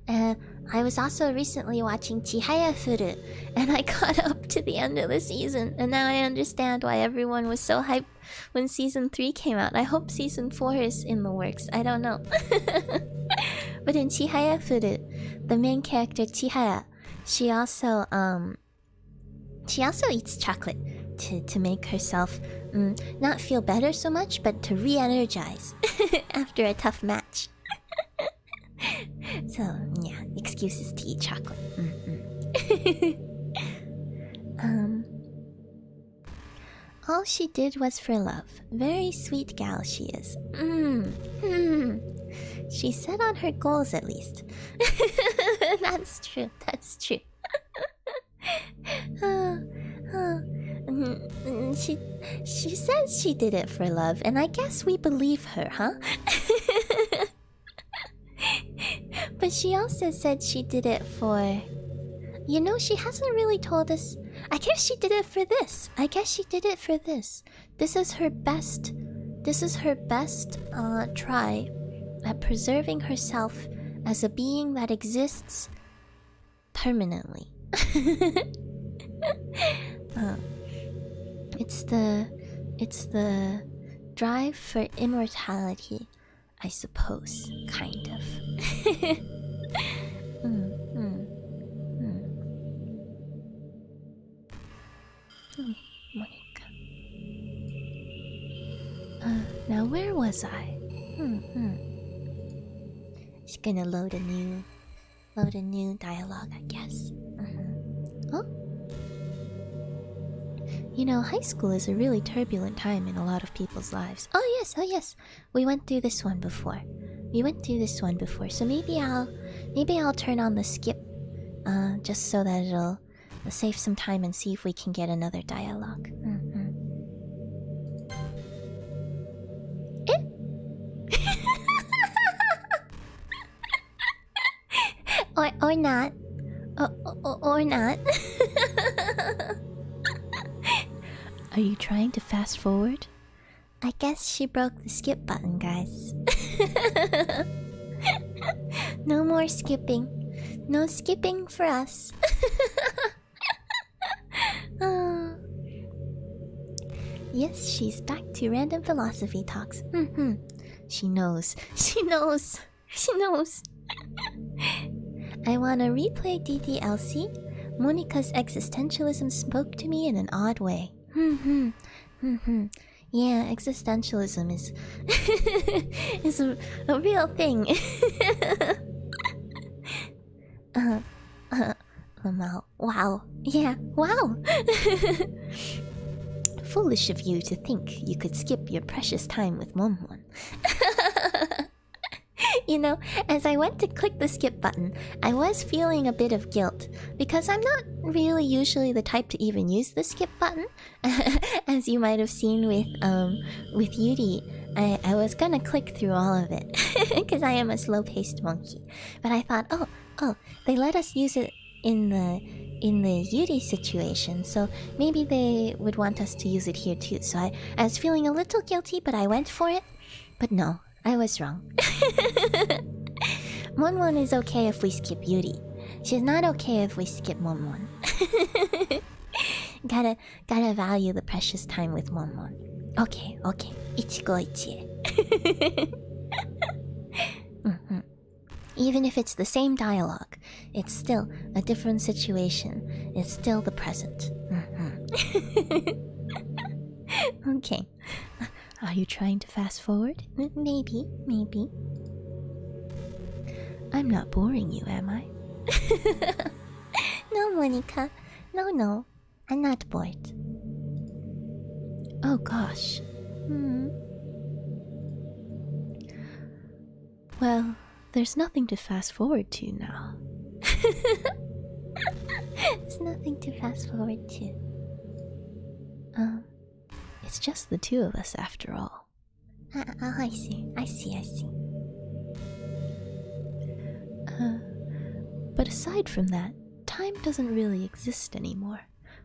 I was also recently watching Chihaya Furu, and I got up to the end of the season, and now I understand why everyone was so hyped when season 3 came out. I hope season 4 is in the works. I don't know. But in Chihaya Furu, the main character Chihaya, she also eats chocolate to make herself not feel better so much, but to re-energize after a tough match. So, yeah, excuses to eat chocolate. All she did was for love. Very sweet gal she is. She set on her goals at least. That's true. She says she did it for love, and I guess we believe her, huh? But she also said she did it for... You know, she hasn't really told us... I guess she did it for this. This is her best... try at preserving herself as a being that exists permanently. It's the drive for immortality, I suppose, kind of. Monika. Now where was I? She's gonna load a new dialogue, I guess. Oh? You know, high school is a really turbulent time in a lot of people's lives. Oh yes. We went through this one before. So maybe I'll turn on the skip, just so that it'll save some time and see if we can get another dialogue. Or not. Or not. Are you trying to fast forward? I guess she broke the skip button, guys. No more skipping. No skipping for us. Yes, she's back to random philosophy talks. She knows. I wanna replay DDLC. Monica's existentialism spoke to me in an odd way. Yeah, existentialism is is a real thing. Wow. Yeah, wow. Foolish of you to think you could skip your precious time with Momon. You know, as I went to click the skip button, I was feeling a bit of guilt because I'm not really usually the type to even use the skip button. As you might have seen with Yuri, I was gonna click through all of it because I am a slow-paced monkey. But I thought, oh, they let us use it in the Yuri situation, so maybe they would want us to use it here too. So I was feeling a little guilty, but I went for it. But no, I was wrong. Monmon is okay if we skip Yuri. She's not okay if we skip Monmon. Gotta value the precious time with Monmon. Okay. Ichigo Ichie. Even if it's the same dialogue, it's still a different situation. It's still the present. Okay. Are you trying to fast forward? Maybe. I'm not boring you, am I? No, Monica. No. I'm not bored. Oh gosh. Well, there's nothing to fast forward to now. There's nothing to fast forward to. It's just the two of us after all. I see. But aside from that, time doesn't really exist anymore,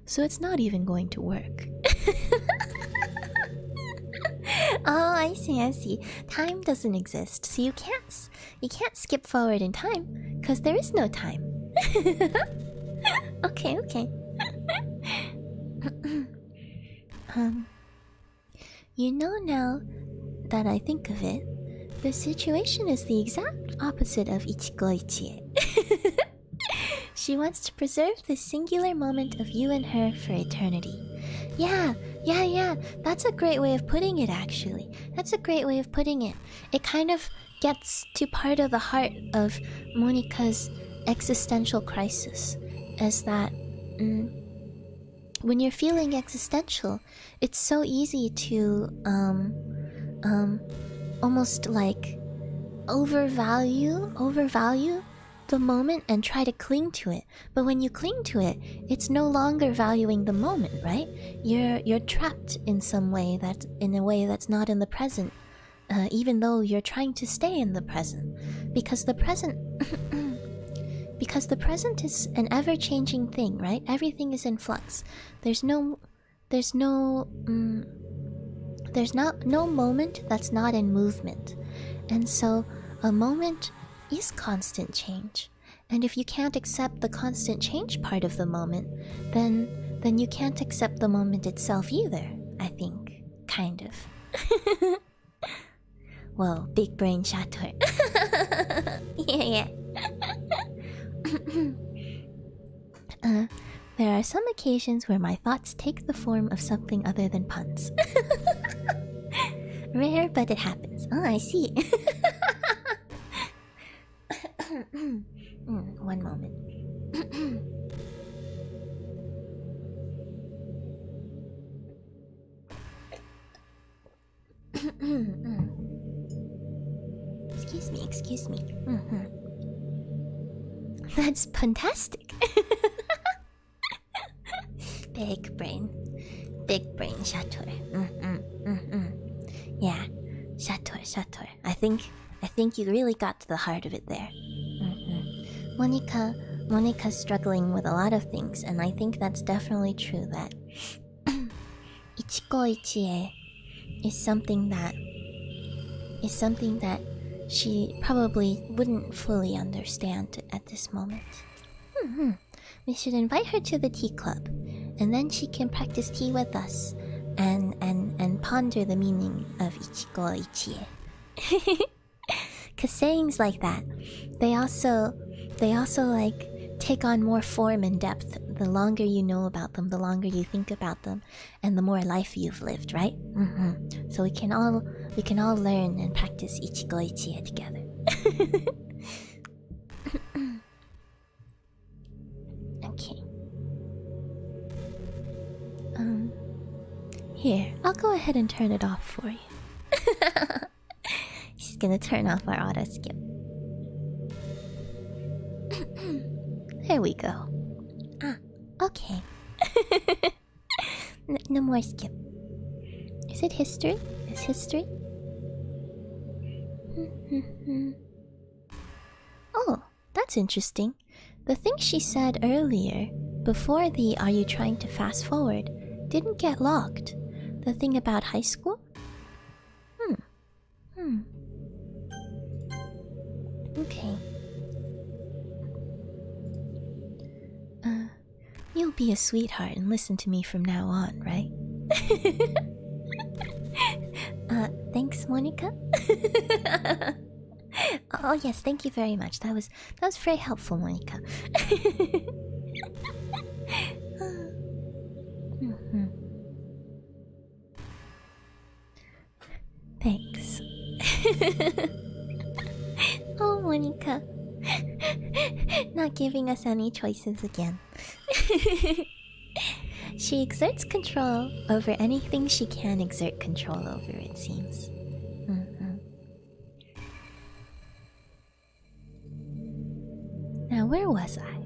so it's not even going to work. Oh, I see. Time doesn't exist, so you can't skip forward in time, because there is no time. Okay. You know, now that I think of it, the situation is the exact opposite of Ichigo Ichie. She wants to preserve this singular moment of you and her for eternity. Yeah. That's a great way of putting it, actually. That's a great way of putting it. It kind of gets to part of the heart of Monika's existential crisis. Is that when you're feeling existential, it's so easy to almost like overvalue the moment and try to cling to it. But when you cling to it, it's no longer valuing the moment, right? You're trapped in some way, in a way that's not in the present, even though you're trying to stay in the present, because the present is an ever-changing thing, right? Everything is in flux. There's no moment that's not in movement. And so a moment is constant change. And if you can't accept the constant change part of the moment, then you can't accept the moment itself either, I think. Kind of. Well, big brain chatter. Yeah. There are some occasions where my thoughts take the form of something other than puns. Rare, but it happens. Oh, I see. One moment. Excuse me. That's fantastic. Big brain, Shator. Yeah, Shator. I think you really got to the heart of it there. Monica's struggling with a lot of things, and I think that's definitely true. That Ichiko Ichie is something that she probably wouldn't fully understand at this moment. We should invite her to the tea club, and then she can practice tea with us and ponder the meaning of Ichiko Ichie. Cause sayings like that, they also like take on more form and depth the longer you know about them, the longer you think about them, and the more life you've lived, right? So we can all learn and practice Ichigo Ichie together. Okay. Here, I'll go ahead and turn it off for you. She's gonna turn off our auto skip. There we go. Ah, okay. No more skip. Is it history? Is history? Oh, that's interesting. The thing she said earlier, before the "Are you trying to fast forward?" didn't get logged. The thing about high school? Okay. You'll be a sweetheart and listen to me from now on, right? Thanks, Monica. Oh yes, thank you very much. That was very helpful, Monica. Thanks. Oh, Monica. Not giving us any choices again. She exerts control over anything she can exert control over, it seems. Now, where was I?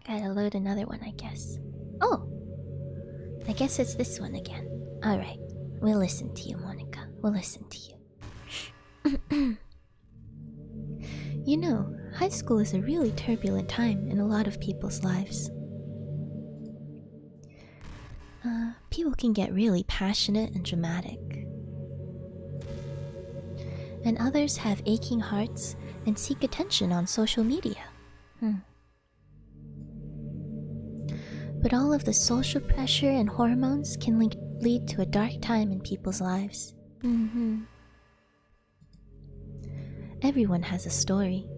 Gotta load another one, I guess. Oh! I guess it's this one again. Alright, we'll listen to you, Monica. We'll listen to you. You know, high school is a really turbulent time in a lot of people's lives. People can get really passionate and dramatic. And others have aching hearts and seek attention on social media. But all of the social pressure and hormones can lead to a dark time in people's lives. Everyone has a story.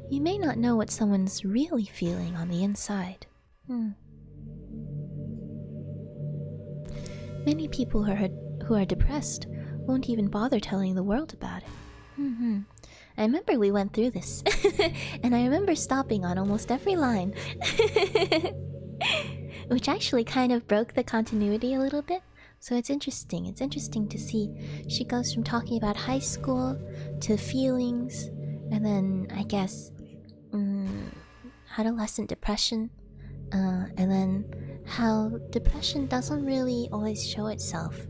You may not know what someone's really feeling on the inside. Many people who are depressed won't even bother telling the world about it. I remember we went through this, and I remember stopping on almost every line. Which actually kind of broke the continuity a little bit. So it's interesting. It's interesting to see. She goes from talking about high school to feelings, and then I guess adolescent depression, and then how depression doesn't really always show itself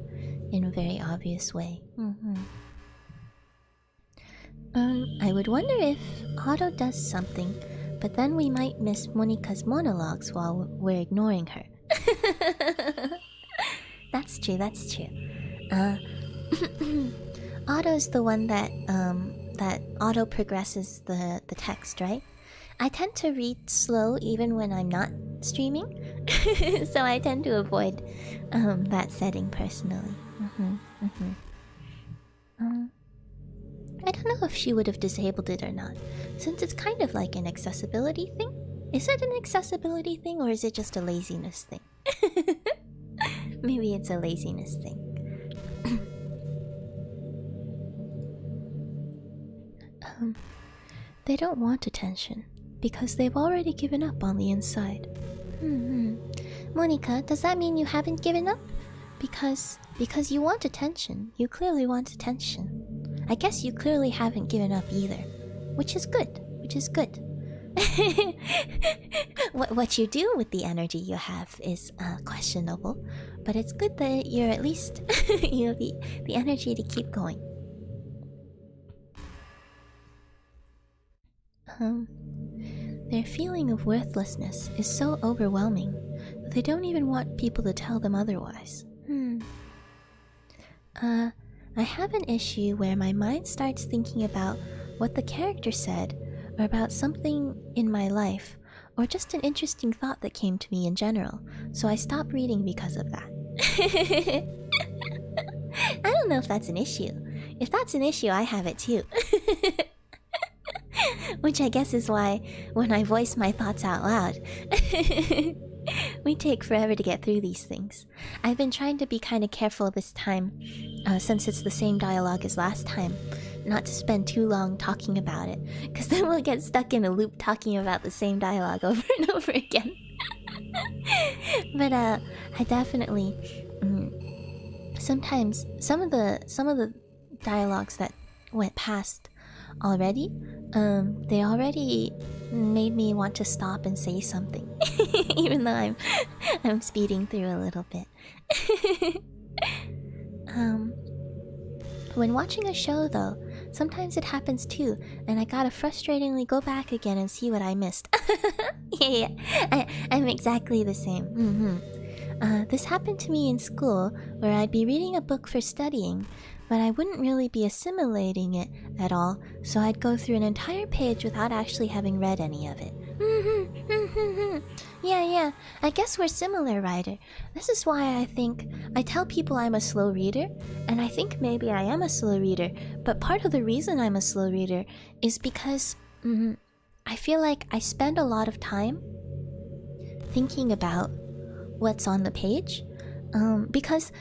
in a very obvious way. I would wonder if Otto does something, but then we might miss Monica's monologues while we're ignoring her. That's true, that's true. Otto's the one that auto progresses the text, right? I tend to read slow even when I'm not streaming, so I tend to avoid that setting personally. I don't know if she would have disabled it or not, since it's kind of like an accessibility thing. Is it an accessibility thing or is it just a laziness thing? Maybe it's a laziness thing. They don't want attention because they've already given up on the inside. Monica, does that mean you haven't given up? Because you want attention. You clearly want attention. I guess you clearly haven't given up either. Which is good. What you do with the energy you have is questionable. But it's good that you're at least you have the energy to keep going. Their feeling of worthlessness is so overwhelming that they don't even want people to tell them otherwise. I have an issue where my mind starts thinking about what the character said, or about something in my life, or just an interesting thought that came to me in general, so I stop reading because of that. I don't know if that's an issue. If that's an issue, I have it too. Which I guess is why, when I voice my thoughts out loud, we take forever to get through these things. I've been trying to be kind of careful this time, since it's the same dialogue as last time, not to spend too long talking about it, because then we'll get stuck in a loop talking about the same dialogue over and over again. But I definitely sometimes some of the dialogues that went past already, they already made me want to stop and say something, even though I'm speeding through a little bit. When watching a show, though, sometimes it happens too, and I gotta frustratingly go back again and see what I missed. Yeah, I'm exactly the same. This happened to me in school, where I'd be reading a book for studying, but I wouldn't really be assimilating it at all, so I'd go through an entire page without actually having read any of it. Yeah, I guess we're similar, Ryder. This is why I tell people I'm a slow reader, and I think maybe I am a slow reader, but part of the reason I'm a slow reader is because I feel like I spend a lot of time thinking about what's on the page. Because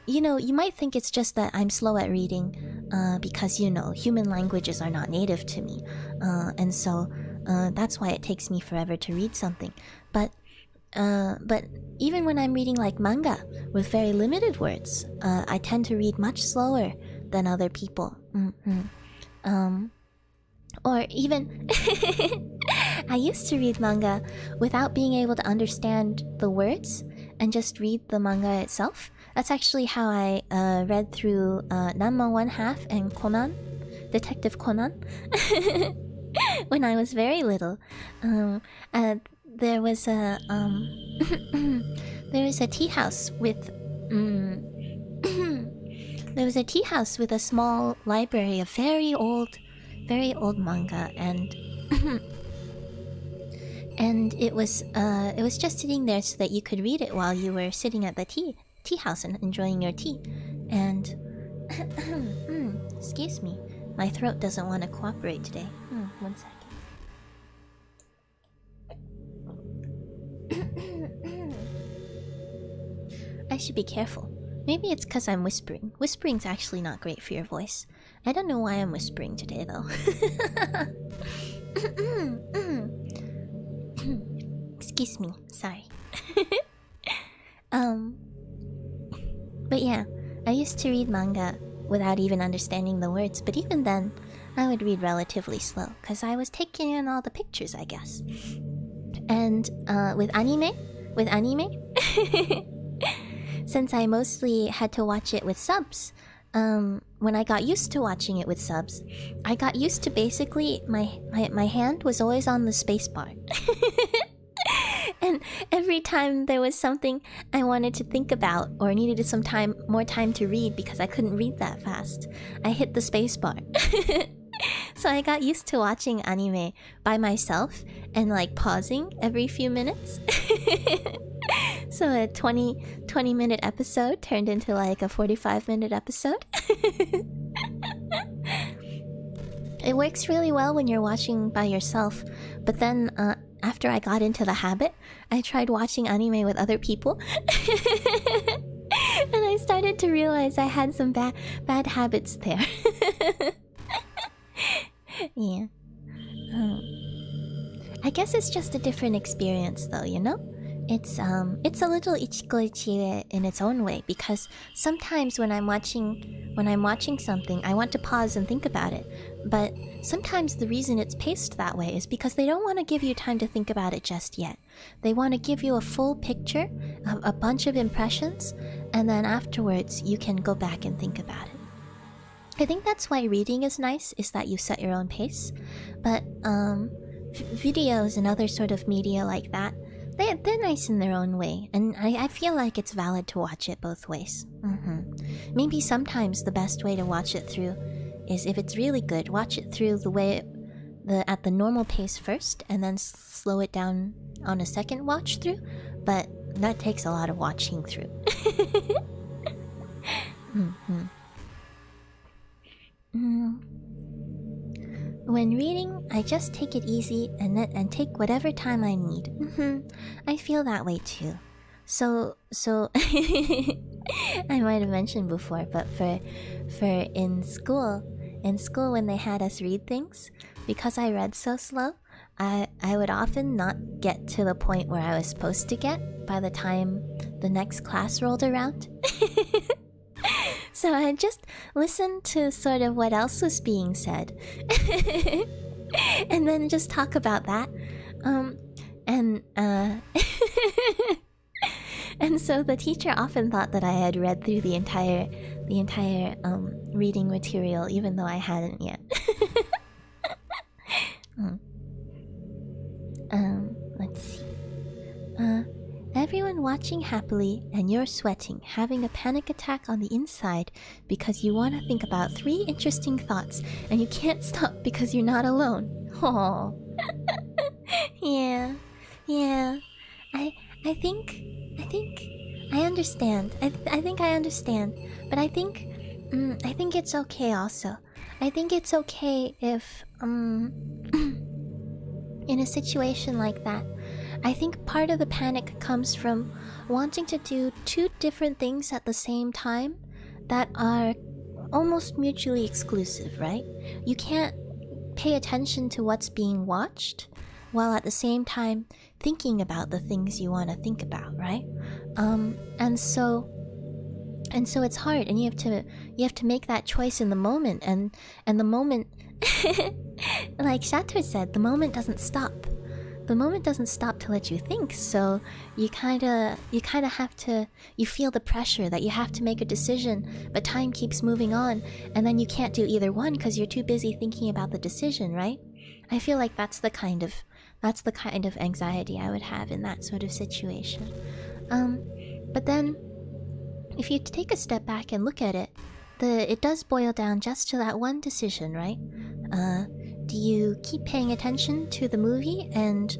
you know, you might think it's just that I'm slow at reading, because, you know, human languages are not native to me, and so that's why it takes me forever to read something. But even when I'm reading like manga with very limited words, I tend to read much slower than other people. Or even I used to read manga without being able to understand the words and just read the manga itself. That's actually how I read through Ranma 1/2 and Conan, Detective Conan, when I was very little. There was a tea house with there was a tea house with a small library of very old manga, and and it was just sitting there so that you could read it while you were sitting at the tea house and enjoying your tea. And excuse me, my throat doesn't want to cooperate today. 1 second. I should be careful. Maybe it's because I'm whispering. Whispering's actually not great for your voice. I don't know why I'm whispering today, though. Excuse me, sorry. But yeah, I used to read manga without even understanding the words, but even then, I would read relatively slow, because I was taking in all the pictures, I guess. And with anime, since I mostly had to watch it with subs, when I got used to watching it with subs, I got used to basically my hand was always on the spacebar. And every time there was something I wanted to think about or needed some more time to read because I couldn't read that fast, I hit the spacebar. So I got used to watching anime by myself and like pausing every few minutes. So a 20-minute episode turned into like a 45-minute episode. It works really well when you're watching by yourself, But then after I got into the habit, I tried watching anime with other people. And I started to realize I had some bad habits there. Yeah. I guess it's just a different experience though, you know? It's a little ichiko ichie in its own way, because sometimes when I'm watching something, I want to pause and think about it. But sometimes the reason it's paced that way is because they don't want to give you time to think about it just yet. They want to give you a full picture, a bunch of impressions, and then afterwards you can go back and think about it. I think that's why reading is nice, is that you set your own pace. But videos and other sort of media like that, they're nice in their own way, and I feel like it's valid to watch it both ways. Maybe sometimes the best way to watch it through is, if it's really good, watch it through at the normal pace first, and then slow it down on a second watch through. But that takes a lot of watching through. When reading, I just take it easy and take whatever time I need. I feel that way too. So I might have mentioned before, but for in school when they had us read things, because I read so slow, I would often not get to the point where I was supposed to get by the time the next class rolled around. So I just listened to sort of what else was being said. And then just talk about that. And so the teacher often thought that I had read through the entire reading material, even though I hadn't yet. Let's see. Everyone watching happily, and you're sweating, having a panic attack on the inside because you want to think about 3 interesting thoughts, and you can't stop because you're not alone. Oh, yeah. I think I understand. I think I understand, but I think it's okay also. I think it's okay if in a situation like that. I think part of the panic comes from wanting to do 2 different things at the same time that are almost mutually exclusive, right? You can't pay attention to what's being watched while at the same time thinking about the things you want to think about, right? And so it's hard, and you have to make that choice in the moment, and the moment like Shatter said, the moment doesn't stop. The moment doesn't stop to let you think, so you kind of have to, you feel the pressure that you have to make a decision, but time keeps moving on, and then you can't do either one because you're too busy thinking about the decision, right? I feel like that's the kind of anxiety I would have in that sort of situation. But then if you take a step back and look at it, it does boil down just to that one decision, right? Do you keep paying attention to the movie and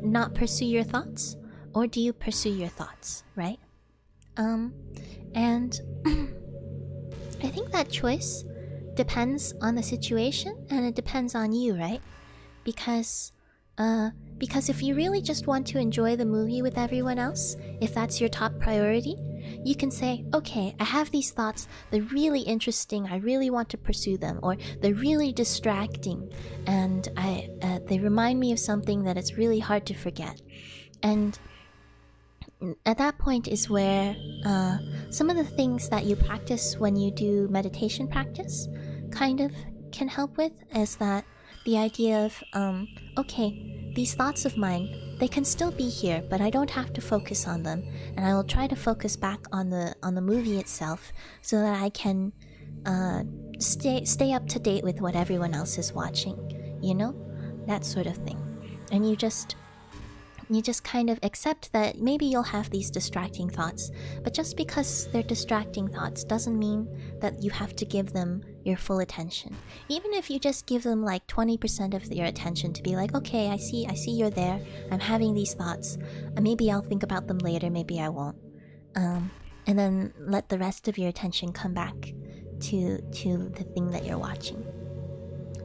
not pursue your thoughts? Or do you pursue your thoughts, right? And I think that choice depends on the situation, and it depends on you, right? Because if you really just want to enjoy the movie with everyone else, if that's your top priority, you can say, okay, I have these thoughts, they're really interesting, I really want to pursue them, or they're really distracting, and they remind me of something that it's really hard to forget. And at that point is where some of the things that you practice when you do meditation practice kind of can help with, is that the idea of, okay, these thoughts of mine, they can still be here, but I don't have to focus on them, and I will try to focus back on the movie itself, so that I can stay up to date with what everyone else is watching, you know, that sort of thing. And you just kind of accept that maybe you'll have these distracting thoughts, but just because they're distracting thoughts doesn't mean that you have to give them your full attention. Even if you just give them like 20% of your attention, to be like, okay, I see you're there, I'm having these thoughts, maybe I'll think about them later, maybe I won't, and then let the rest of your attention come back to the thing that you're watching.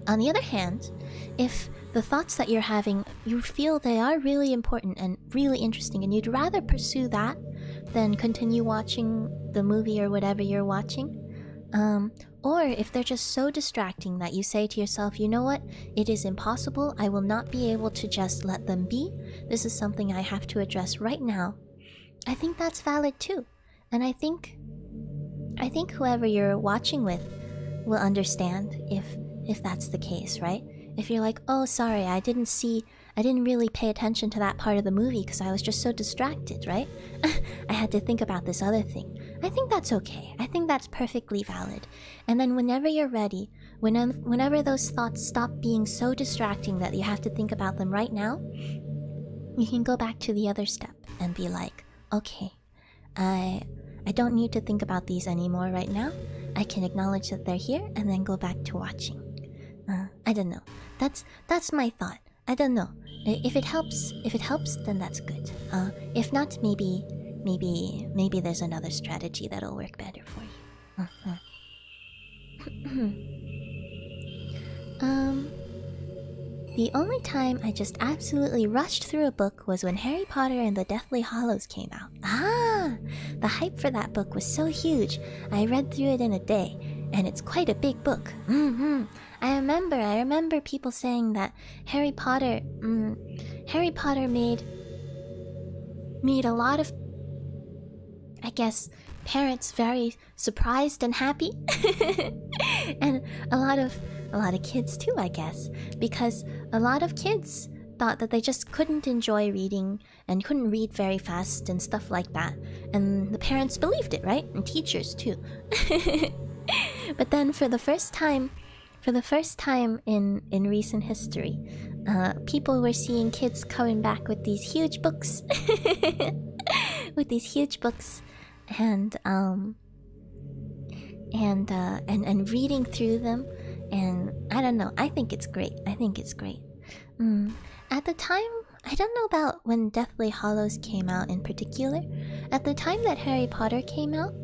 On the other hand, if the thoughts that you're having, you feel they are really important and really interesting, and you'd rather pursue that than continue watching the movie or whatever you're watching, or if they're just so distracting that you say to yourself, you know what, it is impossible, I will not be able to just let them be, this is something I have to address right now, I think that's valid too. And I think whoever you're watching with will understand if that's the case, right? If you're like, oh, sorry, I didn't really pay attention to that part of the movie because I was just so distracted, right? I had to think about this other thing. I think that's okay. I think that's perfectly valid. And then whenever you're ready, whenever those thoughts stop being so distracting that you have to think about them right now, you can go back to the other step and be like, okay, I don't need to think about these anymore right now. I can acknowledge that they're here and then go back to watching. I don't know. That's my thought. I don't know. If it helps, then that's good. If not, maybe there's another strategy that'll work better for you. The only time I just absolutely rushed through a book was when Harry Potter and the Deathly Hallows came out. The hype for that book was so huge. I read through it in a day, and it's quite a big book. I remember people saying that Harry Potter made a lot of, I guess, parents very surprised and happy. And a lot of kids too, I guess, because a lot of kids thought that they just couldn't enjoy reading and couldn't read very fast and stuff like that, and the parents believed it, right? And teachers too. But then for the first time in recent history, people were seeing kids coming back with these huge books and reading through them. And I don't know, I think it's great. At the time, I don't know about when Deathly Hallows came out in particular. At the time that Harry Potter came out,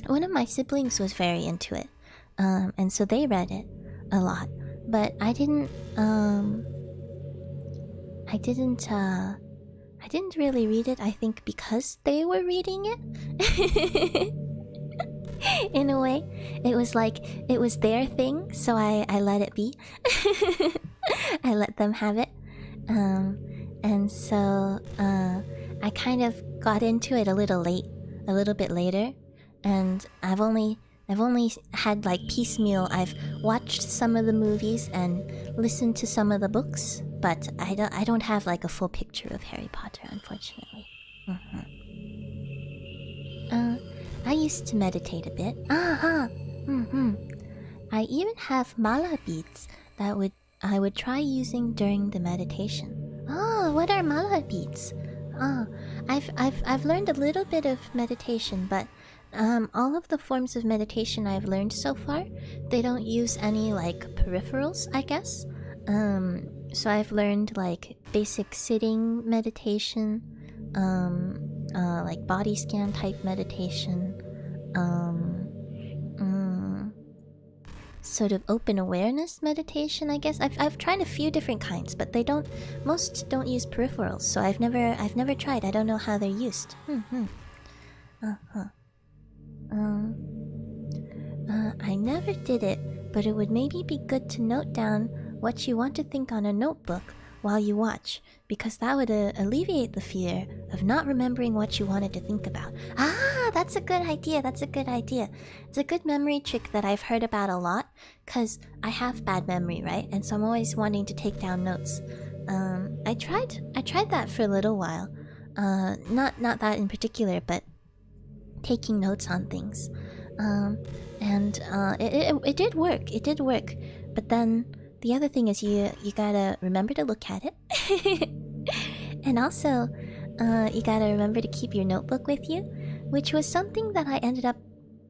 one of my siblings was very into it, and so they read it a lot. But I didn't really read it, I think, because they were reading it. In a way, it was like it was their thing, so I let it be. I let them have it, and so I kind of got into it a little bit later, and I've only had like piecemeal. I've watched some of the movies and listened to some of the books, but I don't have like a full picture of Harry Potter, unfortunately. I used to meditate a bit. I even have mala beads that I would try using during the meditation. What are mala beads? I've learned a little bit of meditation, but all of the forms of meditation I've learned so far, they don't use any like peripherals, I guess. So I've learned like basic sitting meditation, like body scan type meditation, sort of open awareness meditation, I guess. I've tried a few different kinds, but most don't use peripherals, so I've never tried. I don't know how they're used. I never did it, but it would maybe be good to note down what you want to think on a notebook while you watch, because that would alleviate the fear of not remembering what you wanted to think about. That's a good idea. It's a good memory trick that I've heard about a lot, because I have bad memory, right? And so I'm always wanting to take down notes. I tried that for a little while. Not that in particular, but taking notes on things. It did work. But then the other thing is you gotta remember to look at it. And also, you gotta remember to keep your notebook with you, which was something that I ended up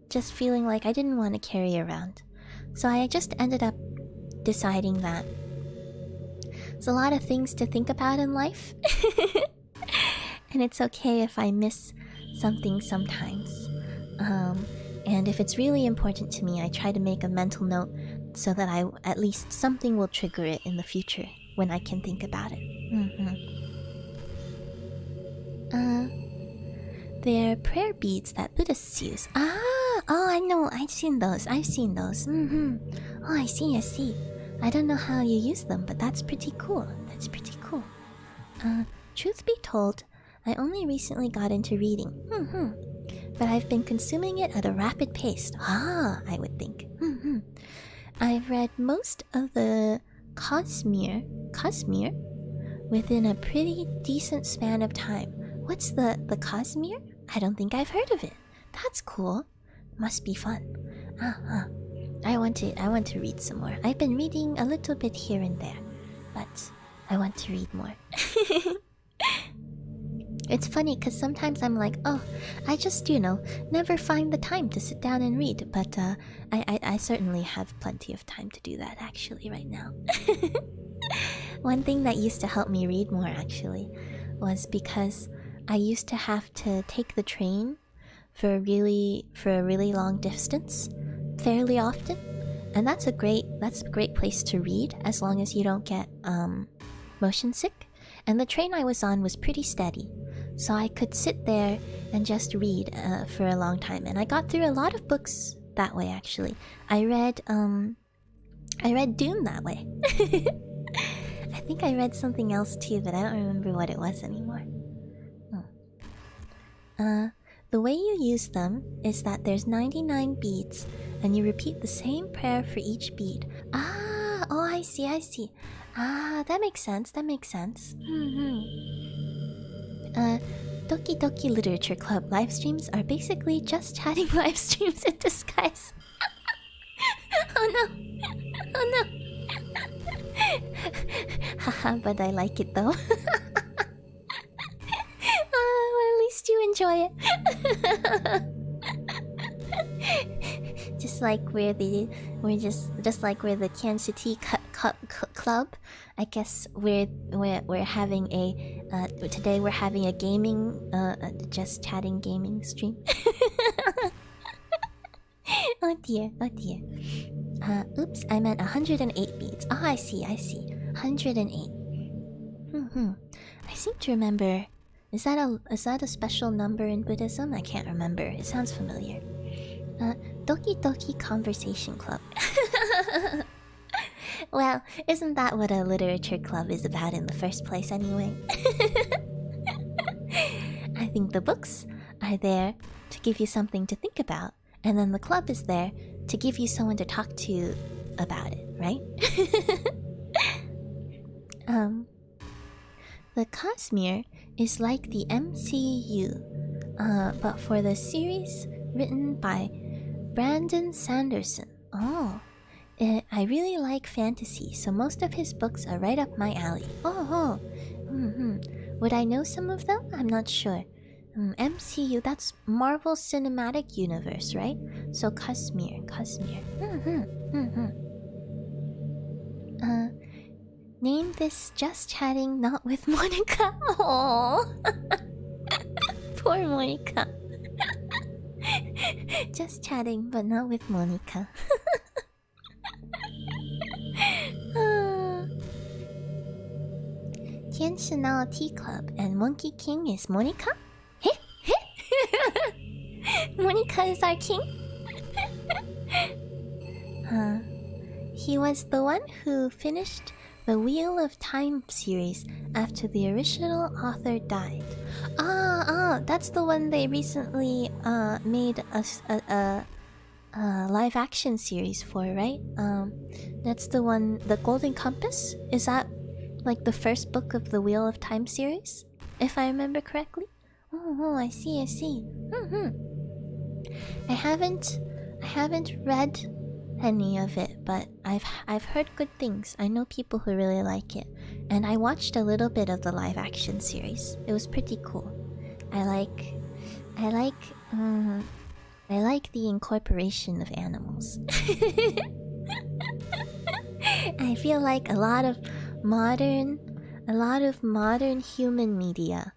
just feeling like I didn't want to carry around. So I just ended up deciding that there's a lot of things to think about in life. And it's okay if I miss something sometimes. And if it's really important to me, I try to make a mental note so that at least something will trigger it in the future when I can think about it. They're prayer beads that Buddhists use. Oh, I know. I've seen those. Oh, I see. I don't know how you use them, but that's pretty cool. Truth be told, I only recently got into reading. But I've been consuming it at a rapid pace. I would think. I've read most of the Cosmere within a pretty decent span of time. What's the Cosmere? I don't think I've heard of it. That's cool. Must be fun. I want to read some more. I've been reading a little bit here and there, but I want to read more. It's funny because sometimes I'm like, oh, I just, never find the time to sit down and read. But I certainly have plenty of time to do that actually right now. One thing that used to help me read more actually was because I used to have to take the train for a really long distance fairly often. And that's a great place to read as long as you don't get motion sick. And the train I was on was pretty steady. So I could sit there and just read for a long time, and I got through a lot of books that way. Actually, I read Dune that way. I think I read something else too, but I don't remember what it was anymore. The way you use them is that there's 99 beads, and you repeat the same prayer for each bead. Oh, I see. That makes sense. Doki Doki Literature Club live streams are basically just chatting live streams in disguise. Oh no. Haha, but I like it though. Well, at least you enjoy it. Just like we're the Kansas City Club. I guess we're having today we're having a gaming just chatting gaming stream. Oh dear. Oops, I meant 108 beads. Oh, I see. 108. I seem to remember. Is that a special number in Buddhism? I can't remember. It sounds familiar. Doki Doki Conversation Club. Well, isn't that what a literature club is about in the first place anyway? I think the books are there to give you something to think about, and then the club is there to give you someone to talk to about it, right? The Cosmere is like the MCU, but for the series written by Brandon Sanderson. Oh, I really like fantasy, so most of his books are right up my alley. Would I know some of them? I'm not sure. MCU, that's Marvel Cinematic Universe, right? So Cosmere. Name this Just Chatting Not With Monica. Aww. Poor Monica. Just chatting, but not with Monica. Tianxinao Tea Club and Monkey King is Monica? Monica is our king? He was the one who finished the Wheel of Time series after the original author died. That's the one they recently made a live action series for, right? That's the one, the Golden Compass? Is that like the first book of the Wheel of Time series? If I remember correctly? Oh, I see. I haven't read any of it, but I've heard good things. I know people who really like it, and I watched a little bit of the live action series. It was pretty cool. I like the incorporation of animals. I feel like a lot of modern human media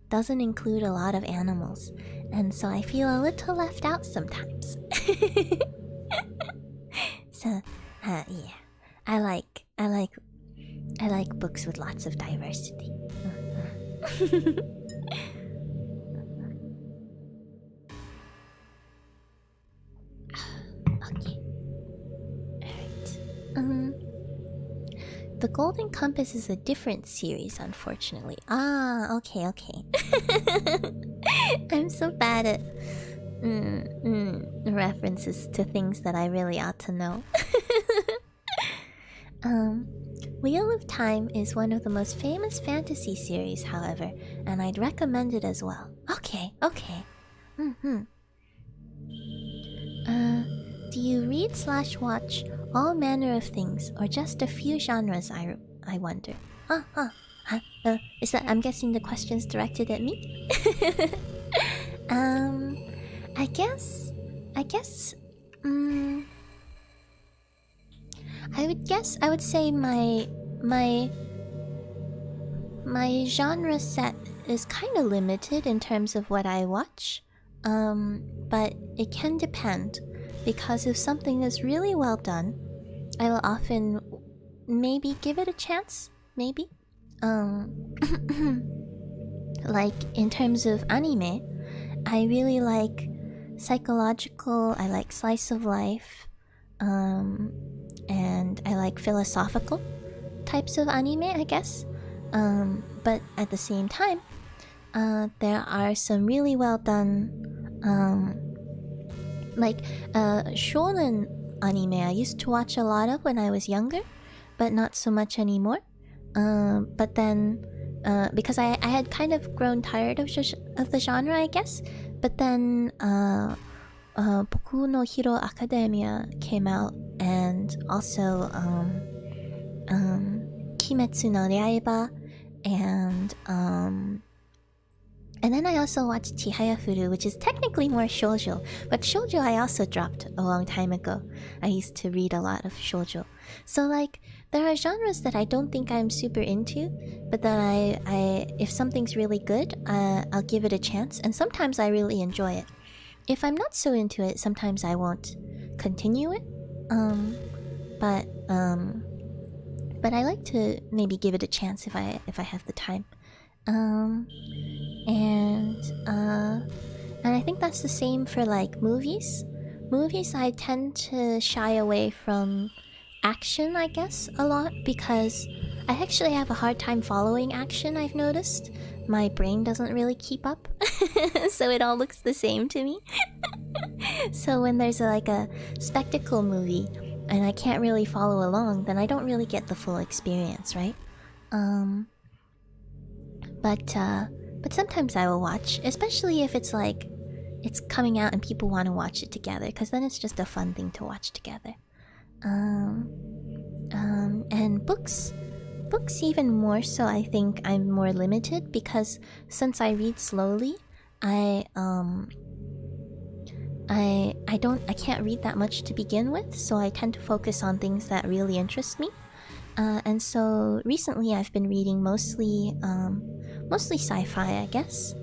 doesn't include a lot of animals, and so I feel a little left out sometimes. So, yeah, I like books with lots of diversity. Okay. Alright. The Golden Compass is a different series, unfortunately. Ah, okay. I'm so bad at references to things that I really ought to know. Wheel of Time is one of the most famous fantasy series, however, and I'd recommend it as well. Okay. Do you read/watch all manner of things, or just a few genres? I wonder. Is that? I'm guessing the question's directed at me. I guess. I would say my genre set is kind of limited in terms of what I watch. But it can depend, because if something is really well done, I will often maybe give it a chance. Maybe. Like in terms of anime, I really like psychological, I like slice of life, and I like philosophical types of anime, I guess. But at the same time, there are some really well done, like shonen anime I used to watch a lot of when I was younger, but not so much anymore. But then, because I had kind of grown tired of the genre, I guess. But then, Boku no Hero Academia came out, and also Kimetsu no Yaiba, and then I also watched Chihayafuru, which is technically more shoujo, but shoujo I also dropped a long time ago. I used to read a lot of shoujo. So like, there are genres that I don't think I'm super into, but that I if something's really good, I'll give it a chance, and sometimes I really enjoy it. If I'm not so into it, sometimes I won't continue it. But I like to maybe give it a chance if I have the time. And I think that's the same for like movies. Movies, I tend to shy away from action, I guess, a lot, because I actually have a hard time following action, I've noticed. My brain doesn't really keep up, so it all looks the same to me. So when there's like a spectacle movie and I can't really follow along, then I don't really get the full experience, right? But sometimes I will watch, especially if it's like it's coming out and people want to watch it together, because then it's just a fun thing to watch together. And books even more so. I think I'm more limited, because since I read slowly, I can't read that much to begin with, so I tend to focus on things that really interest me. And so recently I've been reading mostly sci-fi, I guess.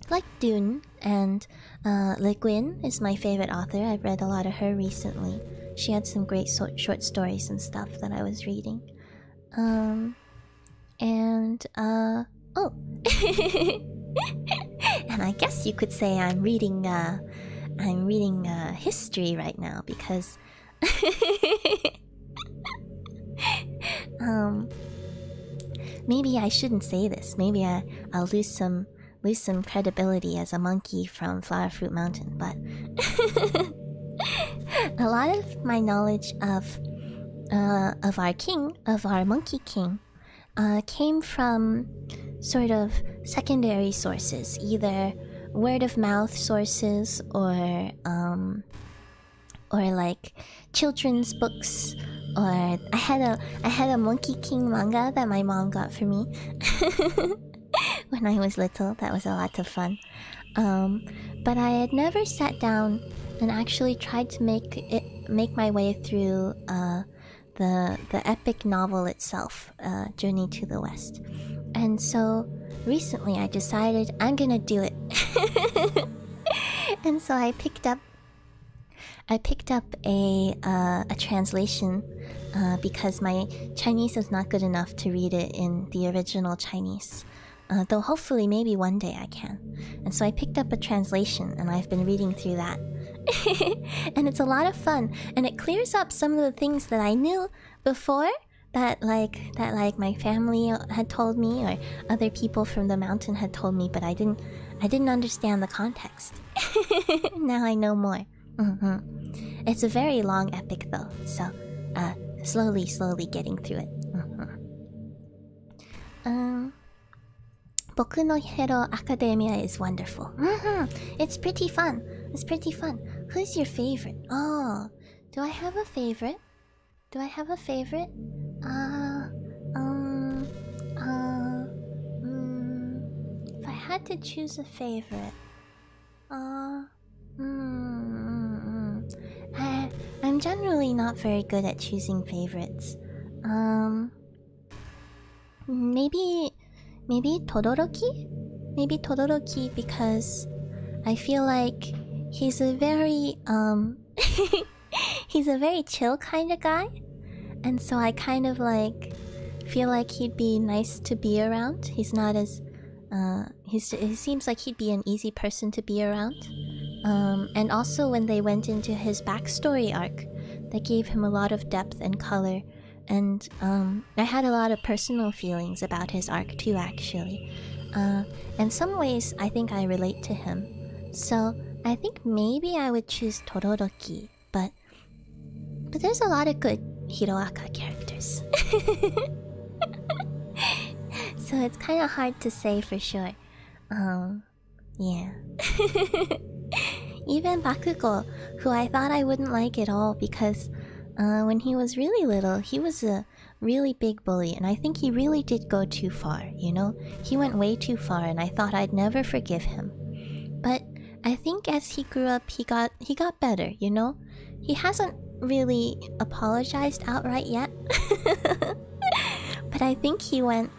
Like Dune, and Le Guin is my favorite author. I've read a lot of her recently. She had some great short stories and stuff that I was reading. Oh. And I guess you could say I'm reading history right now, because maybe I shouldn't say this. Maybe I'll lose some credibility as a monkey from Flower Fruit Mountain, but a lot of my knowledge of our monkey king, came from sort of secondary sources, either word of mouth sources, or like children's books, or I had a Monkey King manga that my mom got for me when I was little. That was a lot of fun. But I had never sat down and actually tried to make my way through the epic novel itself, Journey to the West. And so recently I decided I'm gonna do it. And so I picked up a translation because my Chinese is not good enough to read it in the original Chinese. Though hopefully maybe one day I can. And so I picked up a translation and I've been reading through that. And it's a lot of fun, and it clears up some of the things that I knew before that my family had told me, or other people from the mountain had told me, but I didn't understand the context. Now I know more. It's a very long epic though, so slowly getting through it. Boku no Hero Academia is wonderful. It's pretty fun. Who's your favorite? Oh, do I have a favorite? If I had to choose a favorite, I'm generally not very good at choosing favorites. Maybe Todoroki? Maybe Todoroki because I feel like he's a very he's a very chill kind of guy, and so I kind of like feel like he'd be nice to be around. He's not as he seems like he'd be an easy person to be around. And also when they went into his backstory arc, that gave him a lot of depth and color, and I had a lot of personal feelings about his arc too, actually. In some ways I think I relate to him, so I think maybe I would choose Todoroki, but there's a lot of good Hiroaka characters. So it's kind of hard to say for sure. Yeah. Even Bakugo, who I thought I wouldn't like at all because when he was really little, he was a really big bully, and I think he really did go too far, you know? He went way too far, and I thought I'd never forgive him. But I think as he grew up, he got better, you know? He hasn't really apologized outright yet. But I think he went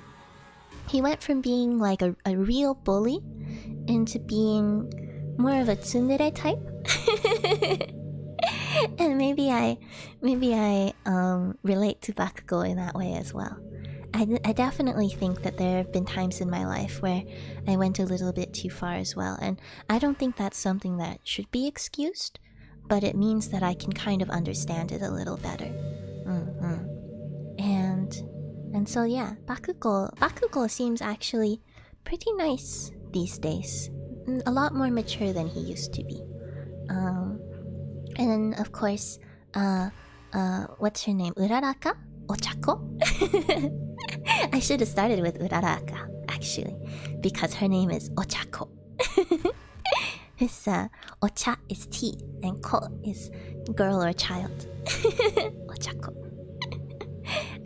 from being like a real bully into being more of a tsundere type. And maybe I relate to Bakugo in that way as well. I definitely think that there have been times in my life where I went a little bit too far as well, and I don't think that's something that should be excused, but it means that I can kind of understand it a little better. And so yeah, Bakugo seems actually pretty nice these days. A lot more mature than he used to be. And then of course, what's her name? Uraraka? Ochako? I should have started with Uraraka, actually, because her name is Ochako. This ocha is tea, and ko is girl or child. Ochako.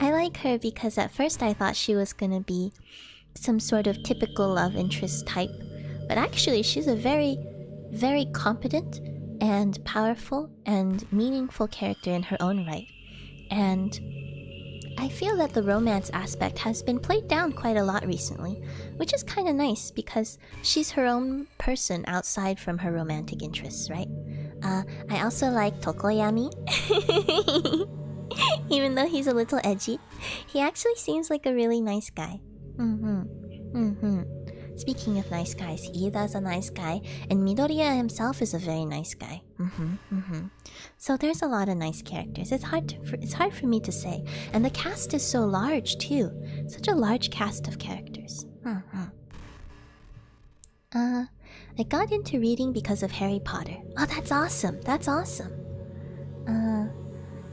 I like her because at first I thought she was gonna be some sort of typical love interest type, but actually she's a very, very competent and powerful and meaningful character in her own right. And I feel that the romance aspect has been played down quite a lot recently, which is kind of nice because she's her own person outside from her romantic interests, right? I also like Tokoyami. Even though he's a little edgy, he actually seems like a really nice guy. Speaking of nice guys, Iida's a nice guy, and Midoriya himself is a very nice guy. So there's a lot of nice characters. It's hard for me to say, and the cast is so large too. Such a large cast of characters. I got into reading because of Harry Potter. Oh, that's awesome! That's awesome.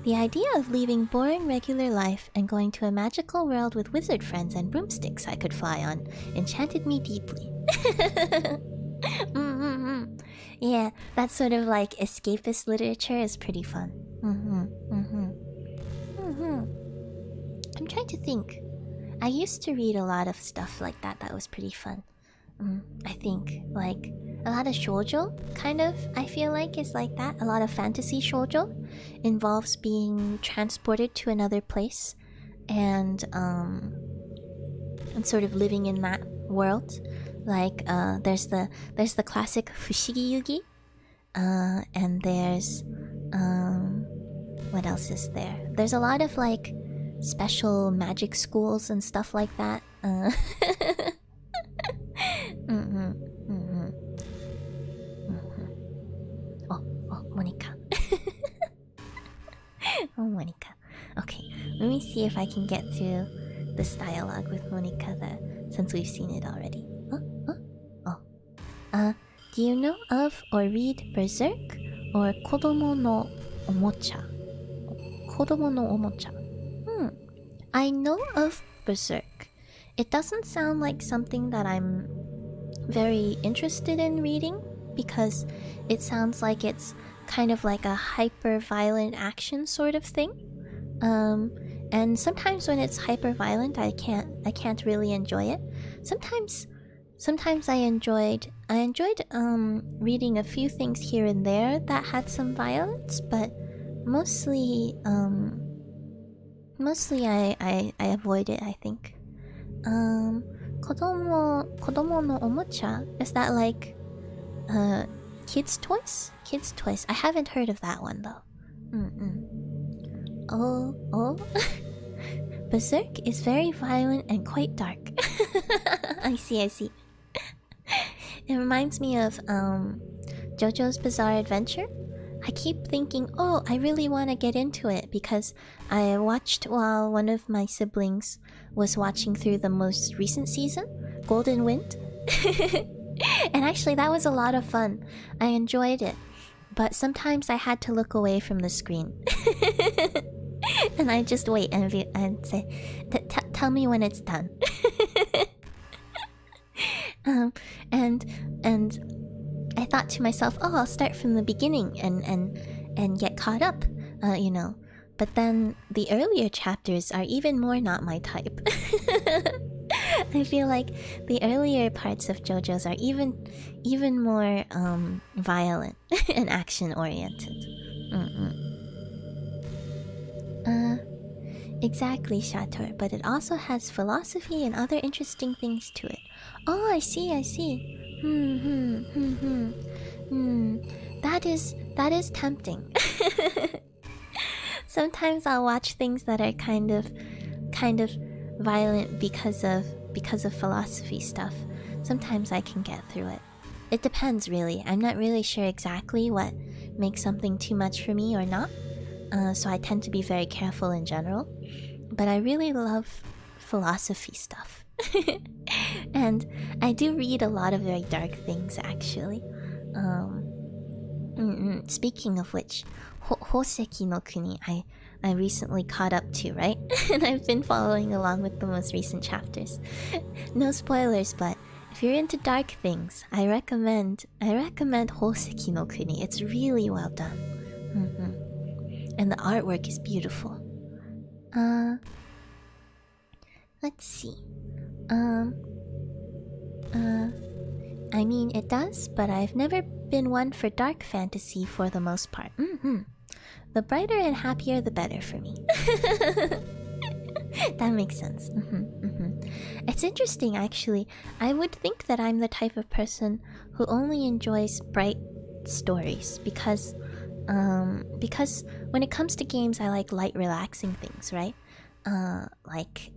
The idea of leaving boring regular life and going to a magical world with wizard friends and broomsticks I could fly on enchanted me deeply. Yeah, that sort of like escapist literature is pretty fun. I'm trying to think. I used to read a lot of stuff like that was pretty fun. I think, like, a lot of shoujo, kind of, I feel like, is like that. A lot of fantasy shoujo involves being transported to another place and and sort of living in that world. Like there's the classic Fushigi Yugi, and there's what else is there? There's a lot of like special magic schools and stuff like that. Oh, Monica. Oh, Monica. Okay, let me see if I can get through this dialogue with Monica since we've seen it already. Do you know of or read Berserk or Kodomo no Omocha? Kodomo no Omocha. I know of Berserk. It doesn't sound like something that I'm very interested in reading because it sounds like it's kind of like a hyper-violent action sort of thing. And sometimes when it's hyper-violent, I can't really enjoy it. Sometimes I enjoyed reading a few things here and there that had some violence, but mostly I avoid it, I think. Kodomo no omocha, is that like kids toys? Kids toys. I haven't heard of that one though. Oh. Berserk is very violent and quite dark. I see. It reminds me of JoJo's Bizarre Adventure. I keep thinking, oh, I really want to get into it because I watched while one of my siblings was watching through the most recent season, Golden Wind. And actually that was a lot of fun. I enjoyed it. But sometimes I had to look away from the screen. And I just wait and say, tell me when it's done. And I thought to myself, oh, I'll start from the beginning and get caught up, you know. But then the earlier chapters are even more not my type. I feel like the earlier parts of JoJo's are even more violent and action oriented. Exactly, Shator, but it also has philosophy and other interesting things to it. Oh, I see. That is tempting. Sometimes I'll watch things that are kind of violent because of philosophy stuff. Sometimes I can get through it. It depends, really. I'm not really sure exactly what makes something too much for me or not. So I tend to be very careful in general. But I really love philosophy stuff. And I do read a lot of very dark things, actually. Speaking of which, Hoseki no Kuni, I recently caught up to, right? And I've been following along with the most recent chapters. No spoilers, but if you're into dark things, I recommend Hoseki no Kuni. It's really well done. And the artwork is beautiful. Let's see. I mean, it does, but I've never been one for dark fantasy for the most part. The brighter and happier, the better for me. That makes sense. It's interesting, actually. I would think that I'm the type of person who only enjoys bright stories because when it comes to games, I like light, relaxing things, right? Like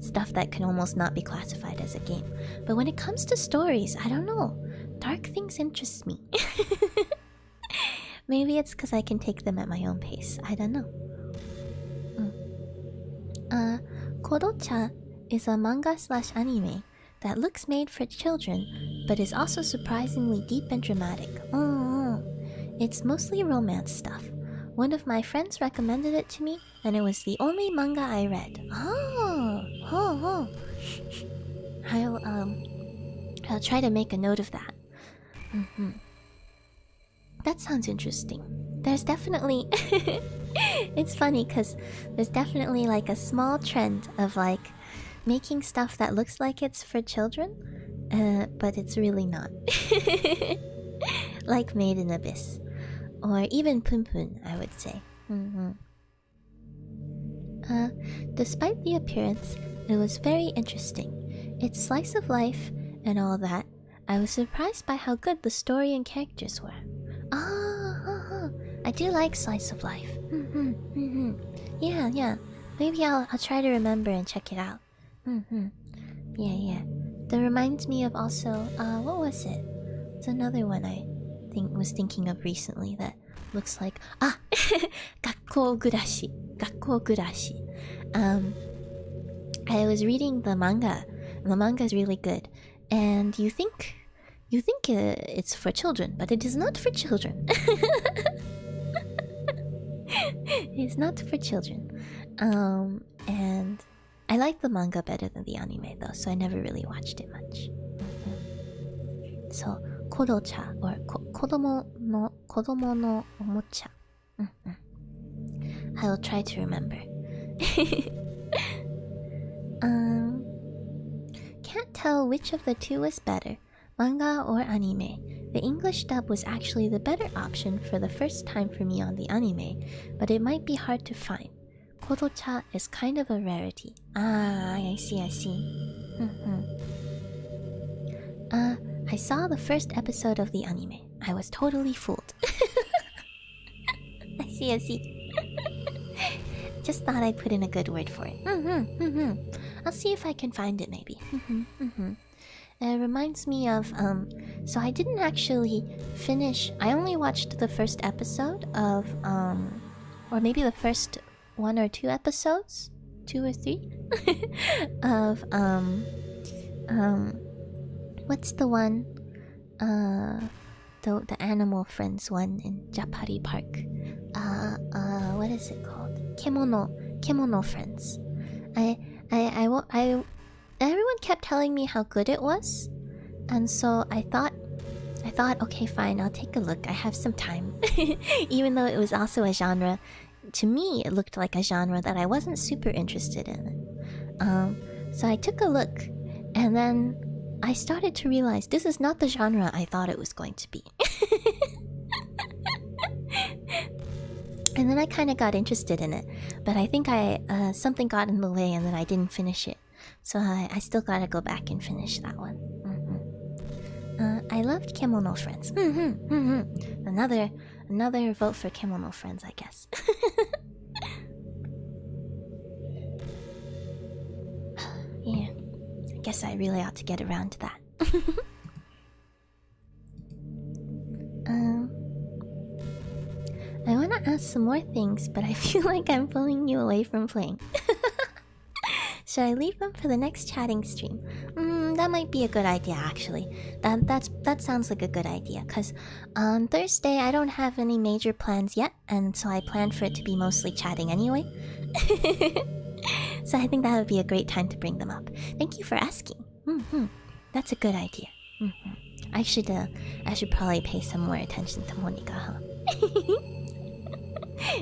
stuff that can almost not be classified as a game. But when it comes to stories, I don't know. Dark things interest me. Maybe it's because I can take them at my own pace. I don't know. Kodocha is a manga/anime that looks made for children, but is also surprisingly deep and dramatic. It's mostly romance stuff. One of my friends recommended it to me, and it was the only manga I read. I'll try to make a note of that. That sounds interesting. There's definitely... It's funny, because there's definitely like a small trend of like making stuff that looks like it's for children, but it's really not. Like Made in Abyss. Or even Pun Pun, I would say. Despite the appearance, It was very interesting. It's slice of life and all that. I was surprised by how good the story and characters were. I do like slice of life. Yeah. Maybe I'll try to remember and check it out. Yeah. That reminds me of also, what was it? It's another one I was thinking of recently that looks like Gakkou Gurashi. I was reading the manga. And the manga is really good, and you think it's for children, but it is not for children. It's not for children. And I like the manga better than the anime though, so I never really watched it much. So, kodocha or kodomo no omocha. I will try to remember. Can't tell which of the two was better, manga or anime. The English dub was actually the better option for the first time for me on the anime, but it might be hard to find. Kodocha is kind of a rarity. I see. I saw the first episode of the anime. I was totally fooled. I see. Just thought I'd put in a good word for it. I'll see if I can find it maybe. It reminds me of, so I didn't actually finish. I only watched the first episode of, or maybe the first 1 or 2 episodes, 2 or 3, of, what's the one, the Animal Friends one in Japari Park. What is it called? Kemono Friends. Everyone kept telling me how good it was, and so I thought, okay, fine, I'll take a look. I have some time, even though it was also a genre. To me, it looked like a genre that I wasn't super interested in. So I took a look, and then I started to realize this is not the genre I thought it was going to be. And then I kind of got interested in it, but I think something got in the way, and then I didn't finish it. So I still gotta go back and finish that one. I loved Kemono Friends. Another vote for Kemono Friends, I guess. Yeah, I guess I really ought to get around to that. I want to ask some more things, but I feel like I'm pulling you away from playing. Should I leave them for the next chatting stream? That might be a good idea, actually. That sounds like a good idea, because on Thursday I don't have any major plans yet, and so I planned for it to be mostly chatting anyway. So I think that would be a great time to bring them up. Thank you for asking. That's a good idea. I should probably pay some more attention to Monica, huh?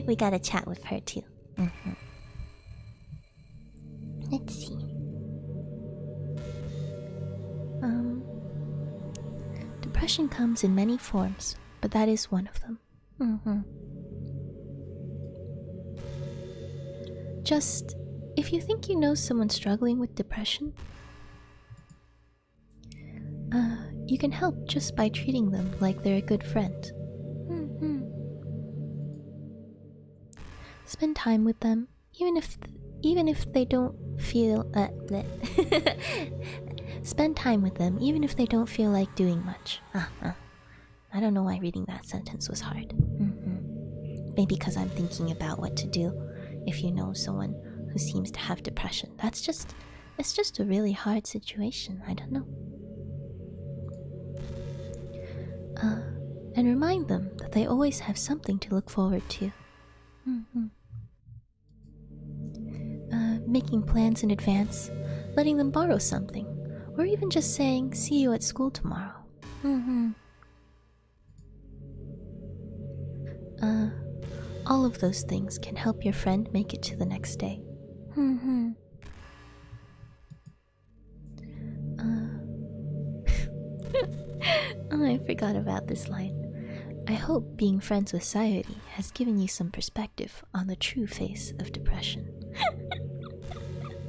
We gotta chat with her too. Let's see. Depression comes in many forms, but that is one of them. Just, if you think you know someone struggling with depression, you can help just by treating them like they're a good friend. Spend time with them, even if they don't feel spend time with them even if they don't feel like doing much. I don't know why reading that sentence was hard. Maybe because I'm thinking about what to do if you know someone who seems to have depression. It's just a really hard situation. I don't know. And remind them that they always have something to look forward to. Making plans in advance, letting them borrow something, or even just saying, "See you at school tomorrow." All of those things can help your friend make it to the next day. Oh, I forgot about this line. I hope being friends with Sayuri has given you some perspective on the true face of depression.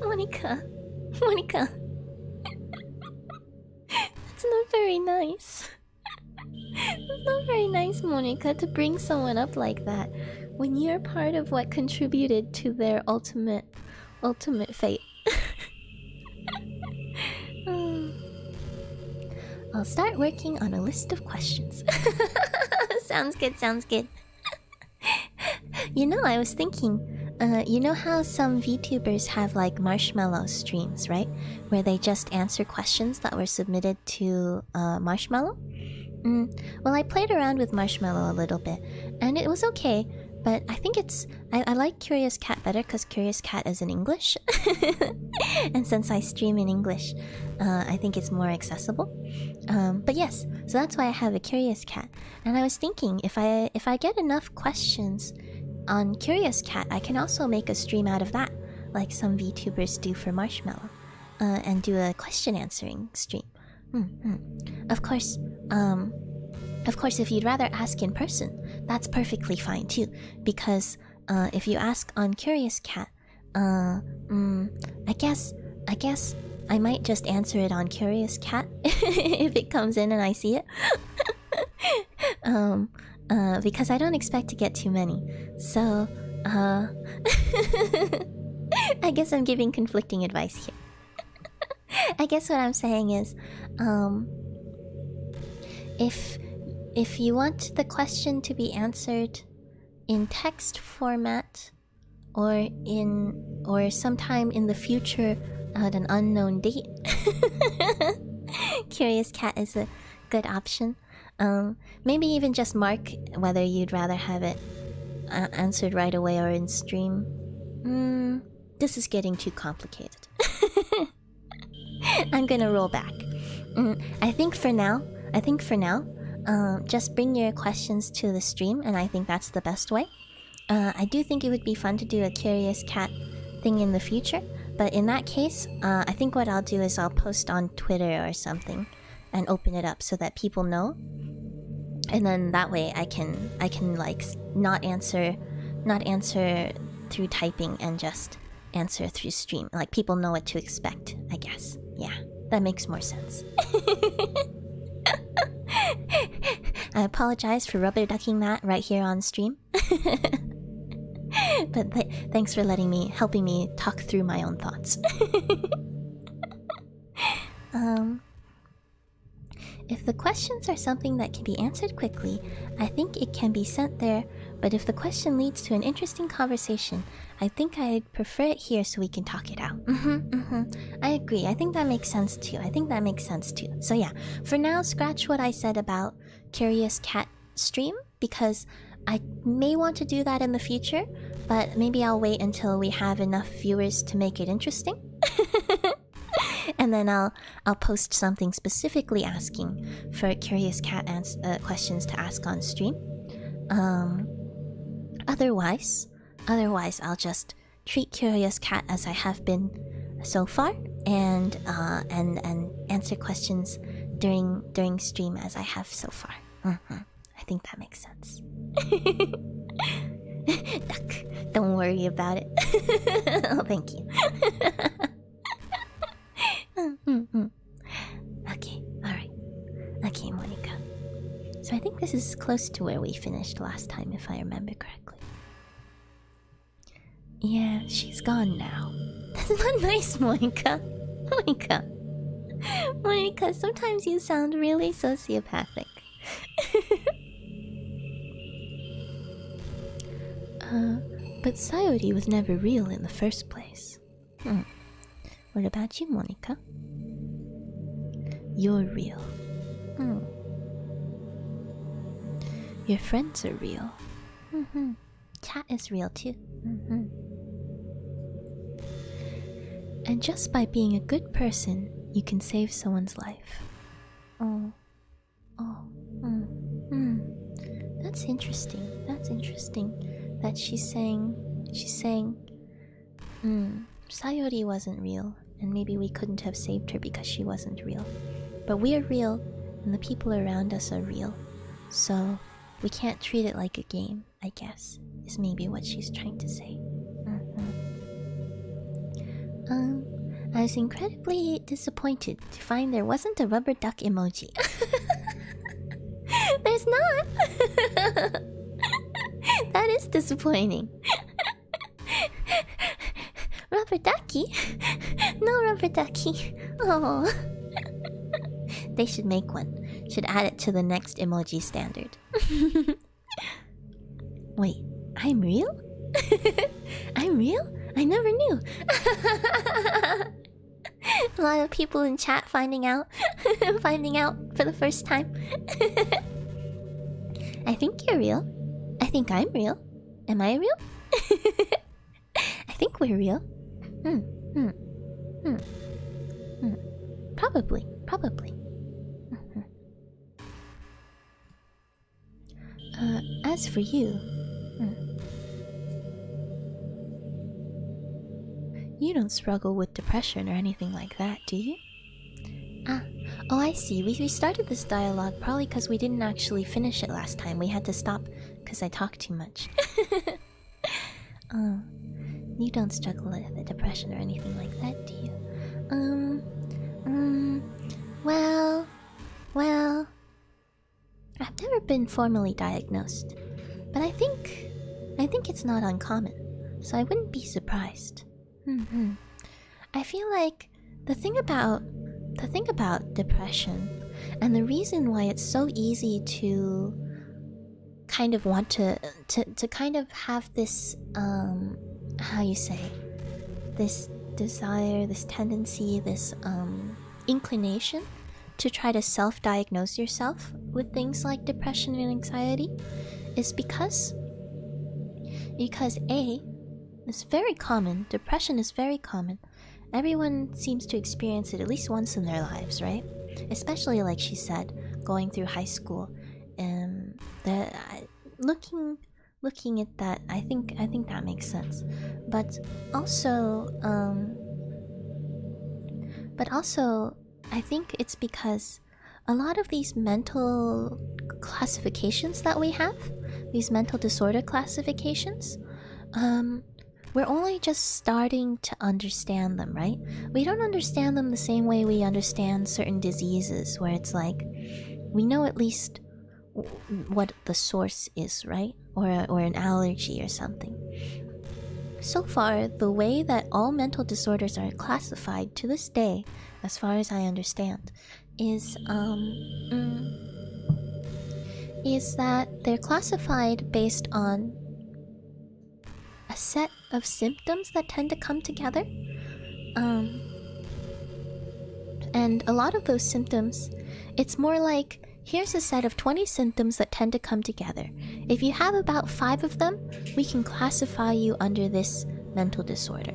Monica, Monica. That's not very nice. It's not very nice, Monica, to bring someone up like that when you're part of what contributed to their ultimate fate. I'll start working on a list of questions. Sounds good, sounds good. You know, I was thinking, you know how some VTubers have like marshmallow streams, right? Where they just answer questions that were submitted to Marshmallow? Well, I played around with Marshmallow a little bit, and it was okay, but I think I like Curious Cat better because Curious Cat is in English. And since I stream in English, I think it's more accessible. But yes, so that's why I have a Curious Cat. And I was thinking, if I get enough questions on Curious Cat, I can also make a stream out of that, like some VTubers do for Marshmallow, and do a question answering stream. Of course, if you'd rather ask in person, that's perfectly fine too. Because if you ask on Curious Cat, I guess I might just answer it on Curious Cat if it comes in and I see it. Because I don't expect to get too many. So, I guess I'm giving conflicting advice here. I guess what I'm saying is, if you want the question to be answered in text format or sometime in the future at an unknown date, Curious Cat is a good option. Maybe even just mark whether you'd rather have it answered right away or in stream. This is getting too complicated. I'm gonna roll back. I think for now, just bring your questions to the stream, and I think that's the best way. I do think it would be fun to do a Curious Cat thing in the future, but in that case, I think what I'll do is I'll post on Twitter or something and open it up so that people know. And then that way I can like not answer through typing and just answer through stream. Like people know what to expect, I guess. Yeah, that makes more sense. I apologize for rubber ducking that right here on stream. But thanks for helping me talk through my own thoughts. If the questions are something that can be answered quickly, I think it can be sent there, but if the question leads to an interesting conversation, I think I'd prefer it here so we can talk it out. I agree. I think that makes sense too. So yeah, for now, scratch what I said about Curious Cat stream, because I may want to do that in the future, but maybe I'll wait until we have enough viewers to make it interesting. And then I'll post something specifically asking for Curious Cat questions to ask on stream. Otherwise I'll just treat Curious Cat as I have been so far, and answer questions during stream as I have so far. I think that makes sense. Duck, don't worry about it. Oh, thank you. Okay, alright. Okay, Monica. So I think this is close to where we finished last time, if I remember correctly. Yeah, she's gone now. That's not nice, Monica. Monica, sometimes you sound really sociopathic. But Sayori was never real in the first place. What about you, Monica? You're real. Your friends are real. Cat is real too. And just by being a good person, you can save someone's life. That's interesting. That she's saying Sayori wasn't real, and maybe we couldn't have saved her because she wasn't real. But we're real, and the people around us are real. So we can't treat it like a game, I guess, is maybe what she's trying to say. I was incredibly disappointed to find there wasn't a rubber duck emoji. There's not! That is disappointing. Rubber ducky? No rubber ducky. Oh. They should make one. Should add it to the next emoji standard. Wait, I'm real? I'm real? I never knew. A lot of people in chat finding out for the first time. I think you're real. I think I'm real. Am I real? I think we're real. Probably. As for you, you don't struggle with depression or anything like that, do you? Oh, I see. We started this dialogue probably because we didn't actually finish it last time. We had to stop because I talked too much. Oh, you don't struggle with the depression or anything like that, do you? Well, I've never been formally diagnosed, but I think it's not uncommon, so I wouldn't be surprised. I feel like the thing about depression, and the reason why it's so easy to kind of want to kind of have this how you say, this desire, this tendency, this inclination to try to self-diagnose yourself with things like depression and anxiety is because A, it's very common. Depression is very common. Everyone seems to experience it at least once in their lives, right? Especially, like she said, going through high school. Looking at that, I think that makes sense. But also, I think it's because a lot of these mental classifications that we have, these mental disorder classifications, we're only just starting to understand them, right? We don't understand them the same way we understand certain diseases, where it's like, we know at least what the source is, right? Or an allergy or something. So far, the way that all mental disorders are classified to this day, as far as I understand, is that they're classified based on a set of symptoms that tend to come together. And a lot of those symptoms, it's more like, here's a set of 20 symptoms that tend to come together. If you have about 5 of them, we can classify you under this mental disorder.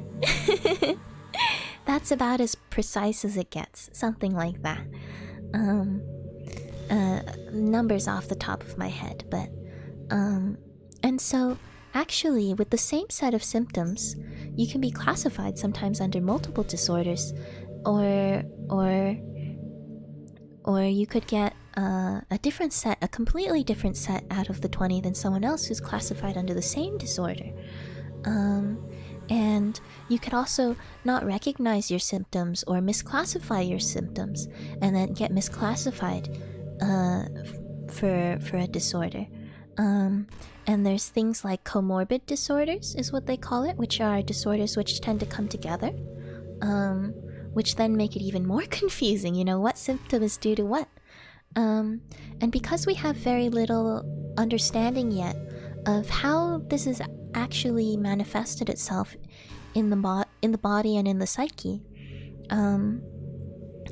That's about as precise as it gets. Something like that. Numbers off the top of my head, but... And so, actually, with the same set of symptoms, you can be classified sometimes under multiple disorders, or you could get a different set, a completely different set out of the 20 than someone else who's classified under the same disorder. And you could also not recognize your symptoms or misclassify your symptoms and then get misclassified for a disorder. And there's things like comorbid disorders, is what they call it, which are disorders which tend to come together, which then make it even more confusing, you know, what symptom is due to what. And because we have very little understanding yet of how this has actually manifested itself in the body and in the psyche,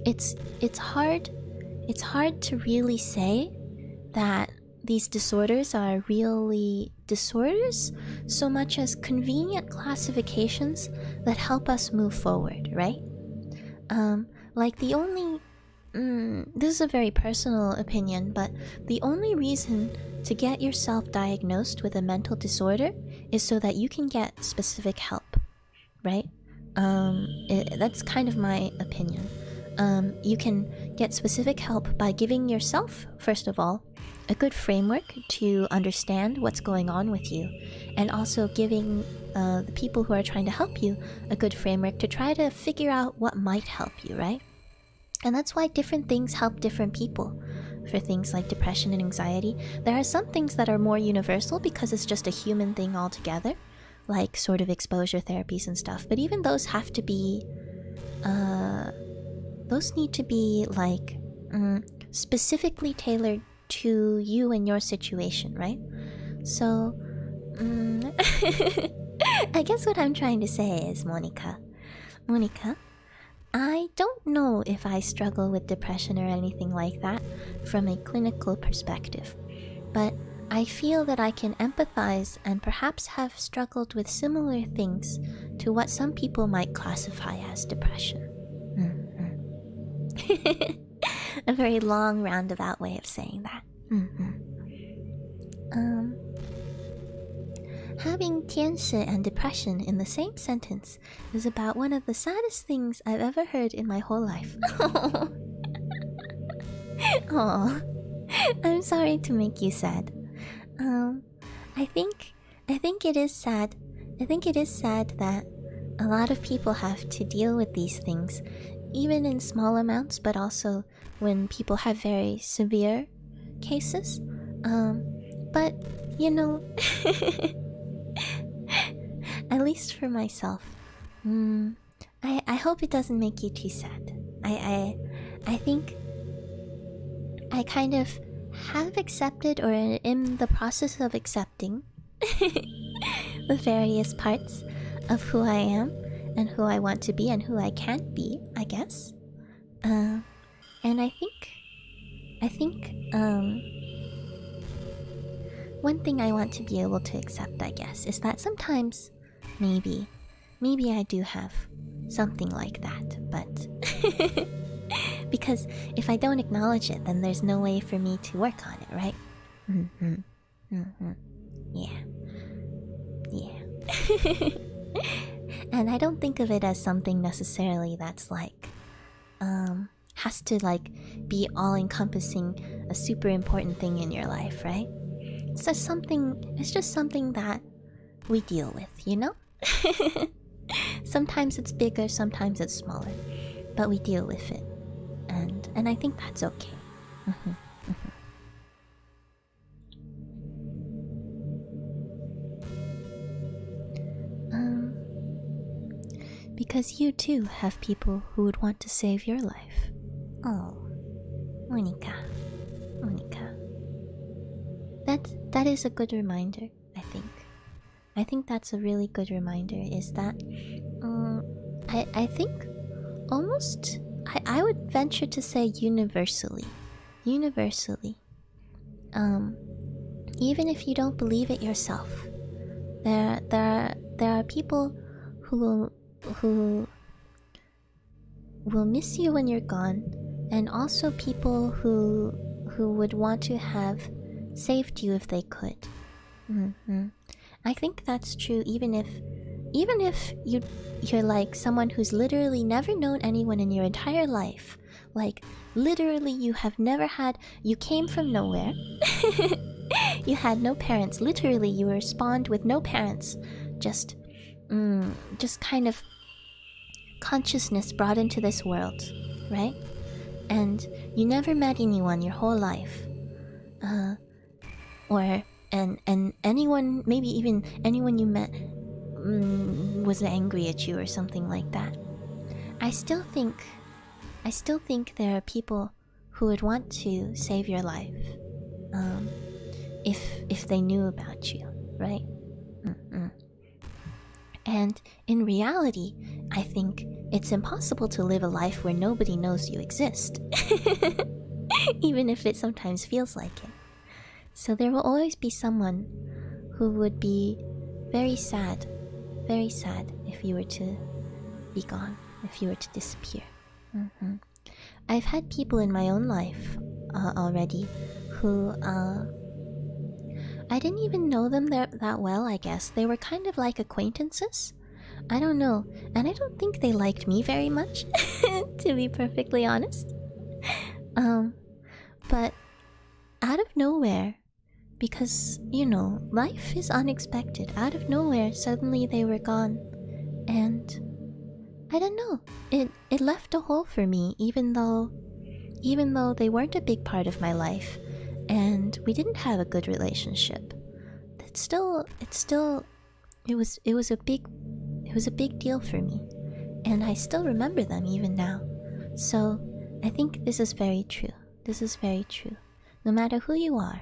it's hard to really say that these disorders are really disorders so much as convenient classifications that help us move forward, right? Like the only... this is a very personal opinion, but the only reason to get yourself diagnosed with a mental disorder is so that you can get specific help, right? That's kind of my opinion. You can get specific help by giving yourself, first of all, a good framework to understand what's going on with you, and also giving the people who are trying to help you a good framework to try to figure out what might help you, right? And that's why different things help different people. For things like depression and anxiety, there are some things that are more universal because it's just a human thing altogether, like sort of exposure therapies and stuff. But even those have to be, those need to be like specifically tailored to you and your situation, right? So, I guess what I'm trying to say is, Monica, I don't know if I struggle with depression or anything like that from a clinical perspective, but I feel that I can empathize and perhaps have struggled with similar things to what some people might classify as depression. A very long roundabout way of saying that. Having 天使 and depression in the same sentence is about one of the saddest things I've ever heard in my whole life. Oh, I'm sorry to make you sad. I think it is sad. I think it is sad that a lot of people have to deal with these things, even in small amounts, but also when people have very severe cases. But you know. At least for myself, I hope it doesn't make you too sad. I think I kind of have accepted or am in the process of accepting the various parts of who I am and who I want to be and who I can't be, I guess. And I think one thing I want to be able to accept, I guess, is that sometimes maybe I do have something like that, but because if I don't acknowledge it, then there's no way for me to work on it, right? Yeah. And I don't think of it as something necessarily that's like has to like be all-encompassing, a super important thing in your life, right? It's just something that we deal with, you know? Sometimes it's bigger, sometimes it's smaller, but we deal with it, and I think that's okay. Because you too have people who would want to save your life. Oh, Monica. That is a good reminder, I think. I think that's a really good reminder, is that I think almost I would venture to say universally, even if you don't believe it yourself, there are people who will miss you when you're gone, and also people who would want to have saved you if they could. I think that's true even if you're like someone who's literally never known anyone in your entire life. Like literally you came from nowhere. You had no parents. Literally you were spawned with no parents. Just kind of consciousness brought into this world, right? And you never met anyone your whole life. And anyone, maybe even anyone you met was angry at you or something like that. I still think there are people who would want to save your life, if they knew about you, right? And in reality, I think it's impossible to live a life where nobody knows you exist, even if it sometimes feels like it. So there will always be someone who would be very sad if you were to be gone, if you were to disappear. I've had people in my own life already who I didn't even know them that well, I guess. They were kind of like acquaintances. I don't know. And I don't think they liked me very much, to be perfectly honest. But out of nowhere, Because, you know, life is unexpected. Out of nowhere, suddenly they were gone. And I don't know. It left a hole for me, even though they weren't a big part of my life, and we didn't have a good relationship. It was a big deal for me, and I still remember them even now. So I think this is very true. This is very true. No matter who you are,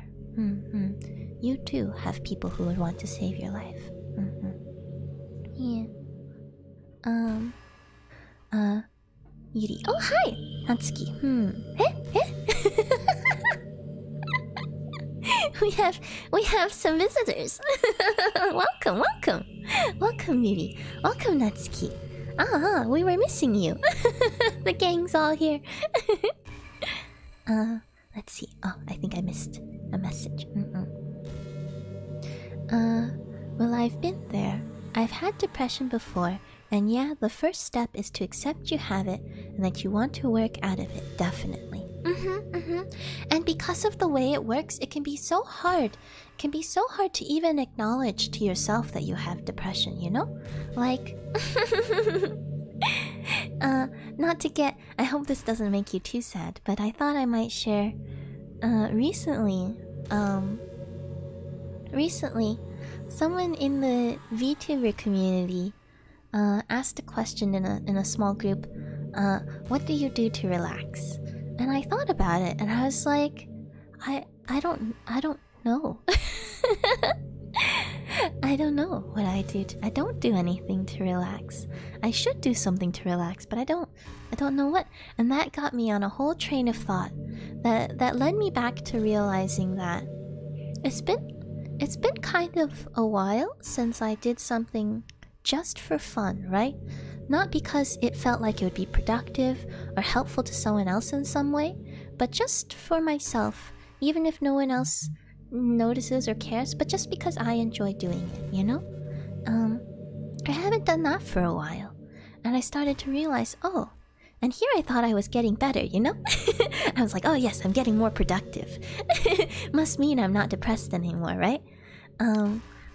you too have people who would want to save your life. Yeah. Yuri. Oh, hi! Natsuki. We have some visitors. Welcome, Yuri. Welcome, Natsuki. We were missing you. The gang's all here. Let's see. Oh, I think I missed a message. Well, I've been there. I've had depression before, and yeah, the first step is to accept you have it and that you want to work out of it, definitely. And because of the way it works, it can be so hard. It can be so hard to even acknowledge to yourself that you have depression, you know? Like... not to get... I hope this doesn't make you too sad, but I thought I might share... Recently, someone in the VTuber community asked a question in a small group, what do you do to relax? And I thought about it, and I was like, I don't know. I don't know what I do. I don't do anything to relax. I should do something to relax, but I don't know what. And that got me on a whole train of thought that led me back to realizing that it's been kind of a while since I did something just for fun, right? Not because it felt like it would be productive or helpful to someone else in some way, but just for myself, even if no one else notices or cares, but just because I enjoy doing it, you know? I haven't done that for a while, and I started to realize, oh, and here I thought I was getting better, you know? I was like, oh yes, I'm getting more productive. Must mean I'm not depressed anymore, right?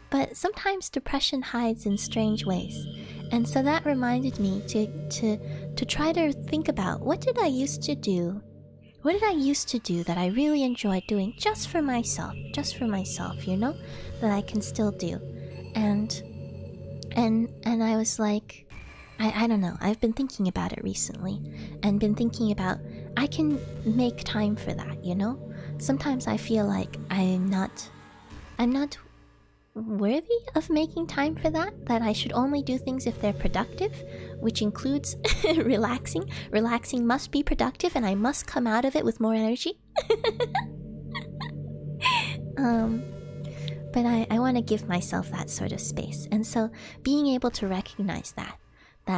But sometimes depression hides in strange ways, and so that reminded me to try to think about what did I used to do that I really enjoyed doing just for myself, you know, that I can still do. And I was like, I don't know, I've been thinking about it recently, and been thinking about I can make time for that, you know? Sometimes I feel like I'm not worthy of making time for that I should only do things if they're productive, which includes relaxing. Relaxing must be productive, and I must come out of it with more energy. But I want to give myself that sort of space, and so being able to recognize that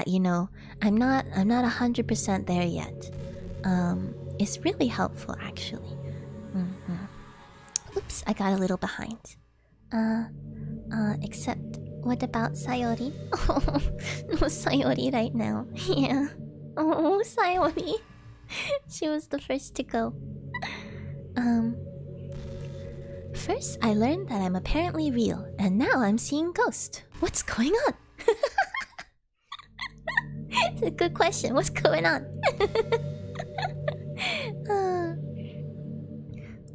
you know, I'm not 100% there yet, is really helpful, actually. Oops, I got a little behind. Except, what about Sayori? Oh, no Sayori right now. Yeah. Oh, Sayori. She was the first to go. First, I learned that I'm apparently real, and now I'm seeing ghosts. What's going on? It's a good question. What's going on?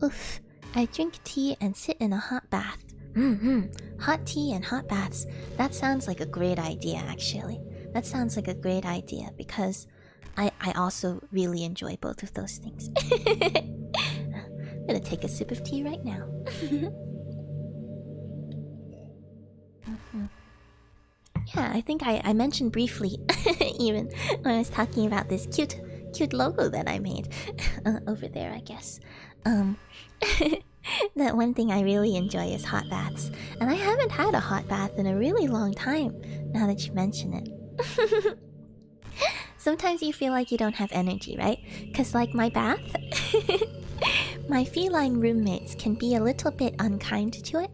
Oof. I drink tea and sit in a hot bath. Hot tea and hot baths. That sounds like a great idea, actually. That sounds like a great idea, because I also really enjoy both of those things. I'm gonna take a sip of tea right now. Yeah, I think I mentioned briefly, even when I was talking about this cute logo that I made over there, I guess. That one thing I really enjoy is hot baths, and I haven't had a hot bath in a really long time, now that you mention it. Sometimes you feel like you don't have energy, right? Because like my bath, my feline roommates can be a little bit unkind to it,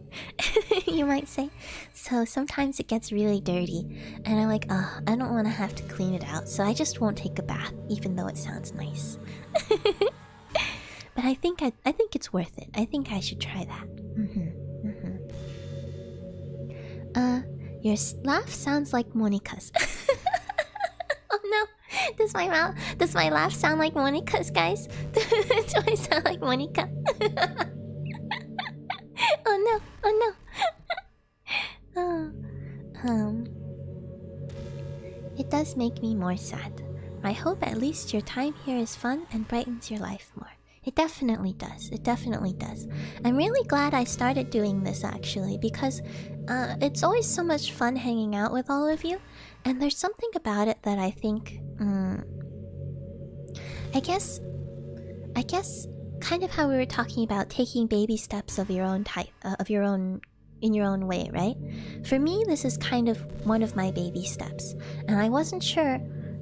you might say. So sometimes it gets really dirty, and I'm like, I don't want to have to clean it out, so I just won't take a bath, even though it sounds nice. But I think it's worth it. I think I should try that. Your laugh sounds like Monica's. Oh no! Does my laugh sound like Monica's, guys? Do I sound like Monica? Oh no! Oh no! It does make me more sad. I hope at least your time here is fun and brightens your life more. It definitely does. It definitely does. I'm really glad I started doing this actually, because it's always so much fun hanging out with all of you, and there's something about it that I think, I guess, kind of how we were talking about taking baby steps of your own type, in your own way, right? For me, this is kind of one of my baby steps, and I wasn't sure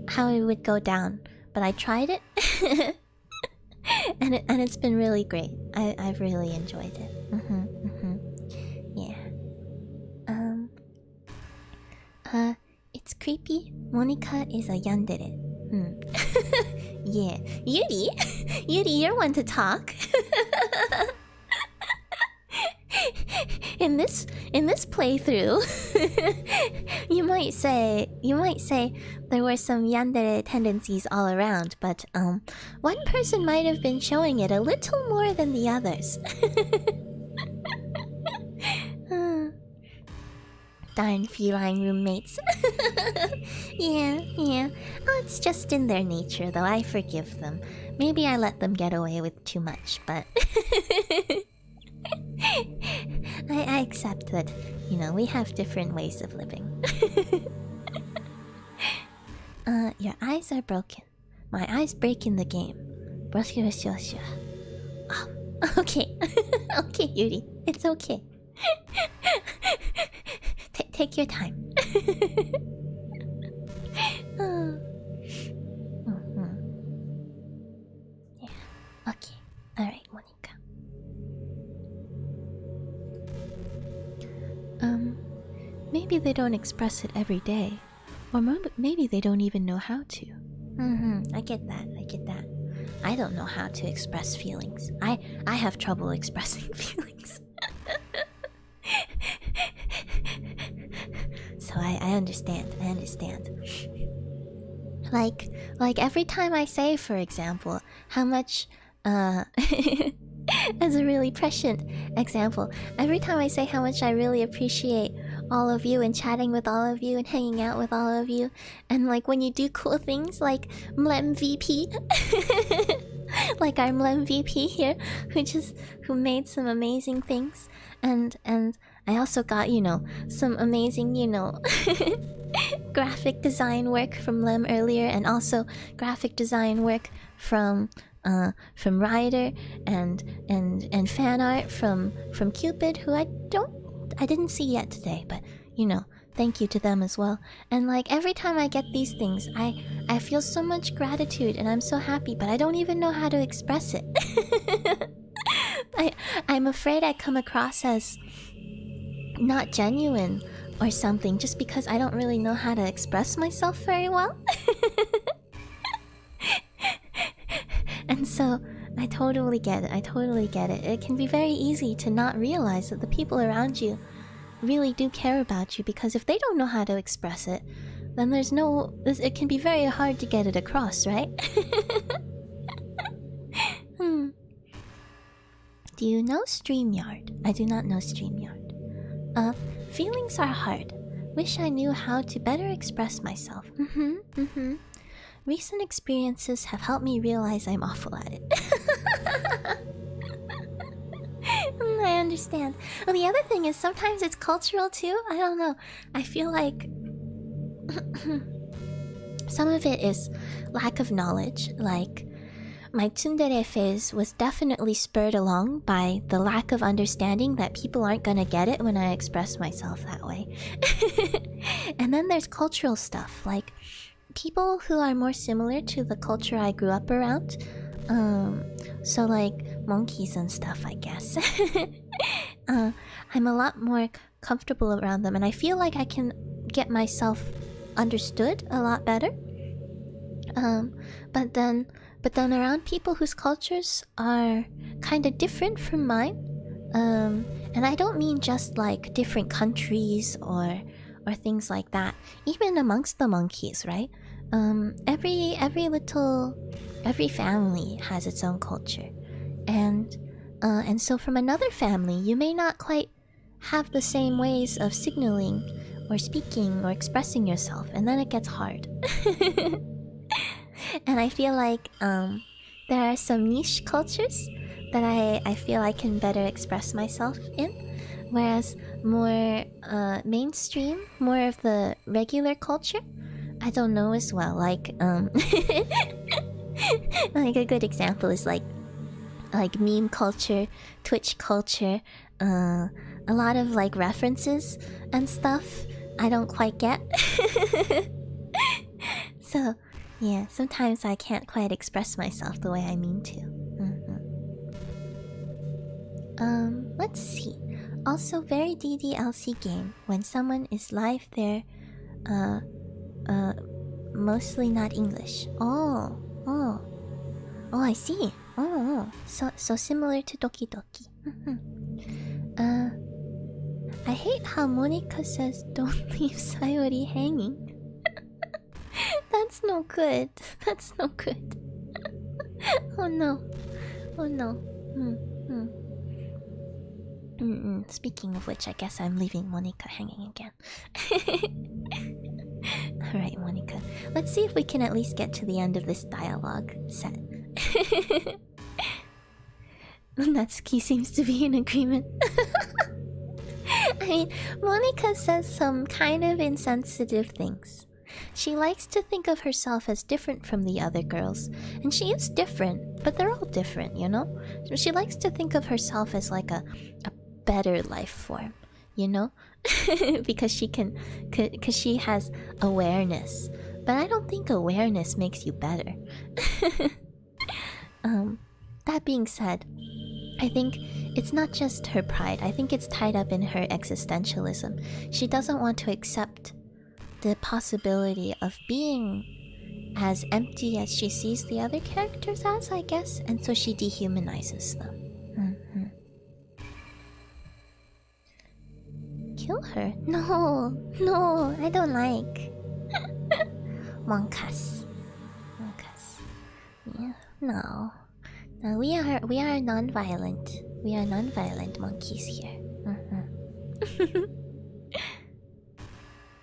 how it would go down, but I tried it, and it's been really great. I've really enjoyed it. Yeah. It's creepy. Monica is a yandere. Yeah. Yuri, you're one to talk. In this playthrough, you might say there were some yandere tendencies all around, but one person might have been showing it a little more than the others. Darn feline roommates. Yeah. Oh, it's just in their nature, though. I forgive them. Maybe I let them get away with too much, but I accept that, we have different ways of living. Your eyes are broken. My eyes break in the game. Oh, okay. Okay, Yuri. It's okay. Take your time. Yeah. Okay. Alright, Monica. Maybe they don't express it every day. Or maybe they don't even know how to. I get that. I don't know how to express feelings. I have trouble expressing feelings. So I understand. Like every time I say, for example, how much as a really prescient example, every time I say how much I really appreciate all of you and chatting with all of you and hanging out with all of you, and like when you do cool things like Mlem VP, like our Mlem VP here, who made some amazing things, and I also got, some amazing, graphic design work from Lem earlier, and also graphic design work from Ryder and fan art from Cupid, who I didn't see yet today, but thank you to them as well. And like every time I get these things, I feel so much gratitude and I'm so happy, but I don't even know how to express it. I'm afraid I come across as not genuine or something just because I don't really know how to express myself very well. And so I totally get it. It can be very easy to not realize that the people around you really do care about you, because if they don't know how to express it, then it can be very hard to get it across, right? Do you know StreamYard? I do not know StreamYard. Feelings are hard. Wish I knew how to better express myself. Recent experiences have helped me realize I'm awful at it. I understand. Well, the other thing is sometimes it's cultural too. I don't know. I feel like some of it is lack of knowledge. Like, my tsundere phase was definitely spurred along by the lack of understanding that people aren't gonna get it when I express myself that way. And then there's cultural stuff, like people who are more similar to the culture I grew up around. So like monkeys and stuff, I guess. I'm a lot more comfortable around them, and I feel like I can get myself understood a lot better. But then around people whose cultures are kind of different from mine, and And I don't mean just like different countries or things like that. Even amongst the monkeys, right? Every family has its own culture, and so from another family, you may not quite have the same ways of signaling or speaking or expressing yourself, and then it gets hard. And I feel like there are some niche cultures that I feel I can better express myself in, whereas more mainstream, more of the regular culture, I don't know as well. Like like a good example is like meme culture, Twitch culture, a lot of like references and stuff I don't quite get. So yeah, sometimes I can't quite express myself the way I mean to. Let's see. Also, very DDLC game. When someone is live there, mostly not English. Oh, I see. So similar to Doki Doki. I hate how Monica says don't leave Sayori hanging. That's no good. That's no good. Oh no. Speaking of which, I guess I'm leaving Monica hanging again. Alright, Monica. Let's see if we can at least get to the end of this dialogue set. Natsuki seems to be in agreement. I mean, Monica says some kind of insensitive things. She likes to think of herself as different from the other girls, and she is different, but they're all different, you know? She likes to think of herself as like a better life form, you know? because she has awareness. But I don't think awareness makes you better. That being said, I think it's not just her pride. I think it's tied up in her existentialism. She doesn't want to accept the possibility of being as empty as she sees the other characters as, I guess, and so she dehumanizes them. Kill her? No, I don't like. Monkas. Yeah, no, we are non-violent. We are non-violent monkeys here.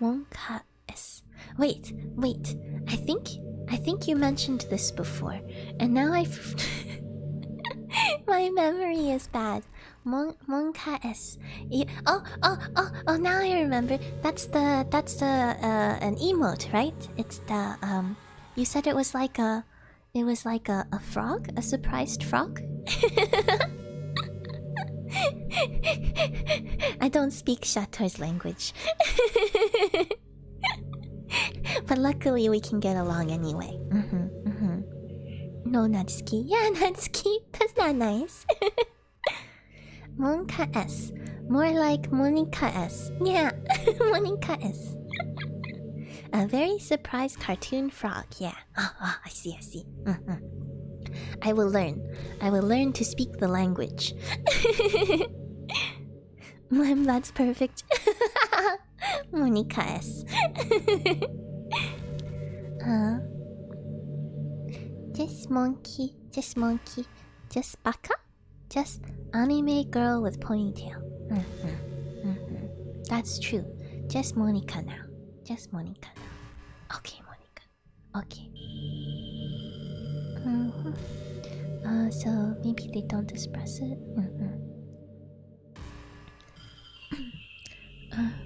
Monka S. Wait. I think you mentioned this before, and now my memory is bad. Monka S. Oh! Now I remember. That's the an emote, right? It's the You said it was like a frog, a surprised frog. I don't speak Shato's language. But luckily we can get along anyway. No, Natsuki. Yeah, Natsuki. That's not nice. Monka S. More like Monica S. Yeah, Monica S. A very surprised cartoon frog. Yeah. I see. I will learn to speak the language. That's perfect. Monica S. Just monkey. Just baka. Just anime girl with ponytail. That's true. Just Monica now. Okay, Monica. Okay. So maybe they don't express it.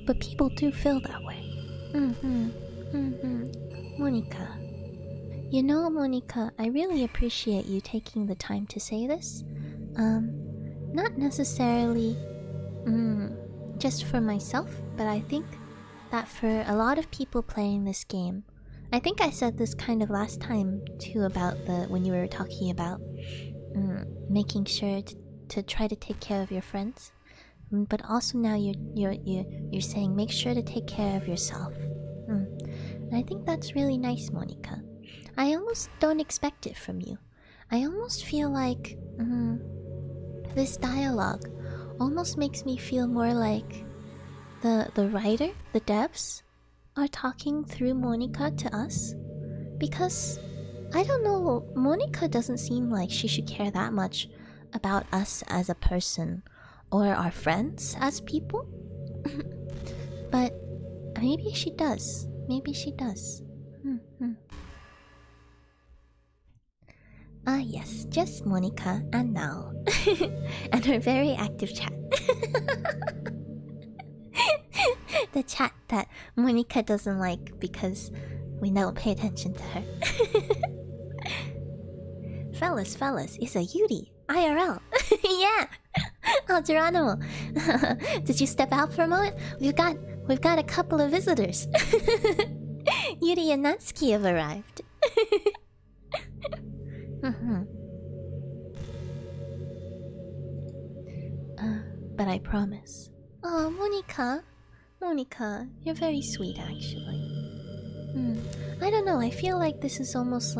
But people do feel that way. Monica. You know, Monica, I really appreciate you taking the time to say this. Not necessarily just for myself, but I think that for a lot of people playing this game, I think I said this kind of last time too about when you were talking about making sure to try to take care of your friends, but also now you're saying make sure to take care of yourself. And I think that's really nice, Monica. I almost don't expect it from you. I almost feel like this dialogue almost makes me feel more like the writer, the devs, are talking through Monica to us. Because, I don't know, Monica doesn't seem like she should care that much about us as a person or our friends as people. But maybe she does. Maybe she does. Ah, yes, just Monica and Nao. And her very active chat. The chat that Monica doesn't like because we don't pay attention to her. Fellas, it's a Yuri. IRL. Yeah! Oh, Geronimo. Did you step out for a moment? We've got a couple of visitors. Yuri and Natsuki have arrived. But I promise. Oh, Monica, you're very sweet, actually. I don't know, I feel like this almost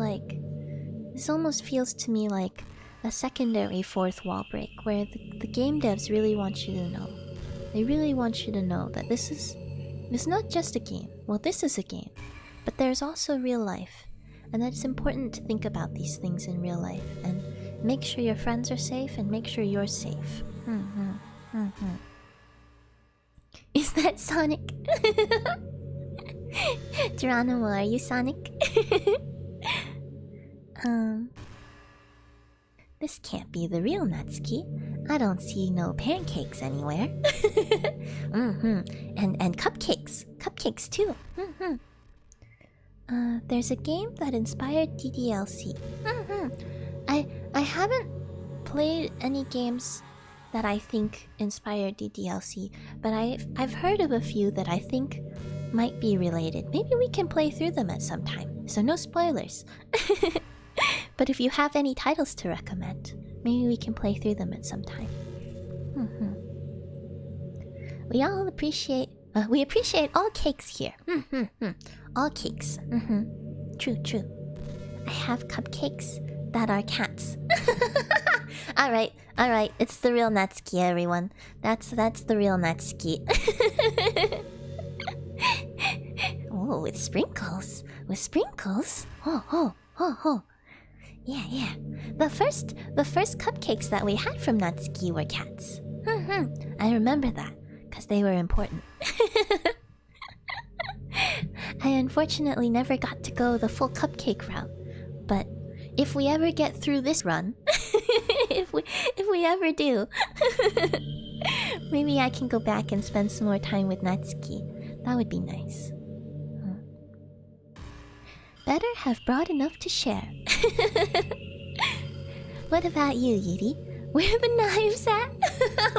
feels to me like a secondary fourth wall break, where the game devs really want you to know. They really want you to know that it's not just a game. Well, this is a game, but there's also real life. And that it's important to think about these things in real life and make sure your friends are safe and make sure you're safe. Is that Sonic? Geronimo, are you Sonic? This can't be the real Natsuki. I don't see no pancakes anywhere. And cupcakes. Cupcakes too. There's a game that inspired DDLC. I haven't played any games that I think inspired DDLC, but I've heard of a few that I think might be related. Maybe we can play through them at some time, so no spoilers. But if you have any titles to recommend, maybe we can play through them at some time. We appreciate all cakes here. All cakes. True. I have cupcakes that are cats. Alright. It's the real Natsuki, everyone. That's the real Natsuki. Oh, with sprinkles. Oh. Yeah. The first cupcakes that we had from Natsuki were cats. I remember that, because they were important. I unfortunately never got to go the full cupcake route, but if we ever get through this run, if we ever do, maybe I can go back and spend some more time with Natsuki. That would be nice. Better have brought enough to share. What about you, Yuri? Where are the knives at?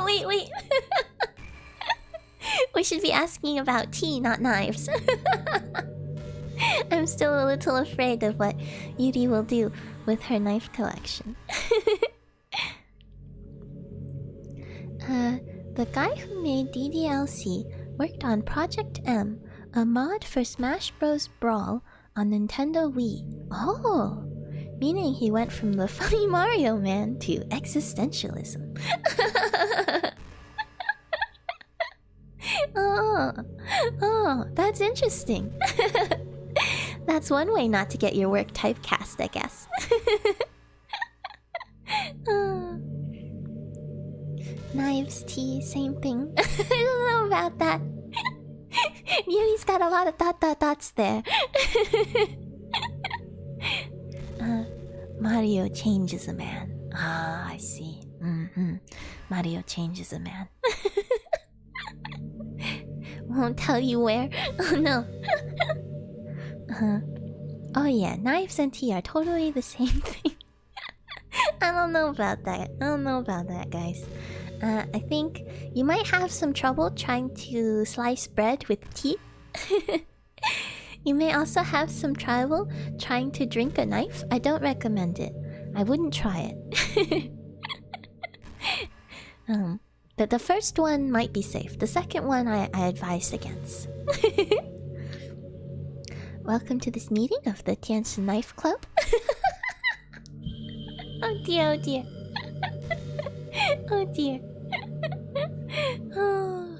Wait. We should be asking about tea, not knives. I'm still a little afraid of what Yuri will do with her knife collection. The guy who made DDLC worked on Project M, a mod for Smash Bros. Brawl on Nintendo Wii. Oh! Meaning he went from the funny Mario Man to existentialism. Oh, that's interesting. That's one way not to get your work typecast, I guess. Knives, tea, same thing. I don't know about that. Yuri's got a lot of dots there. Mario changes a man. Ah, I see. Mario changes a man. Won't tell you where. Oh no. Oh yeah, knives and tea are totally the same thing. I don't know about that, guys. I think you might have some trouble trying to slice bread with tea. You may also have some trouble trying to drink a knife. I don't recommend it. I wouldn't try it. But the first one might be safe. The second one I advise against. Welcome to this meeting of the Tianshi Knife Club. Oh dear. Oh dear. Oh,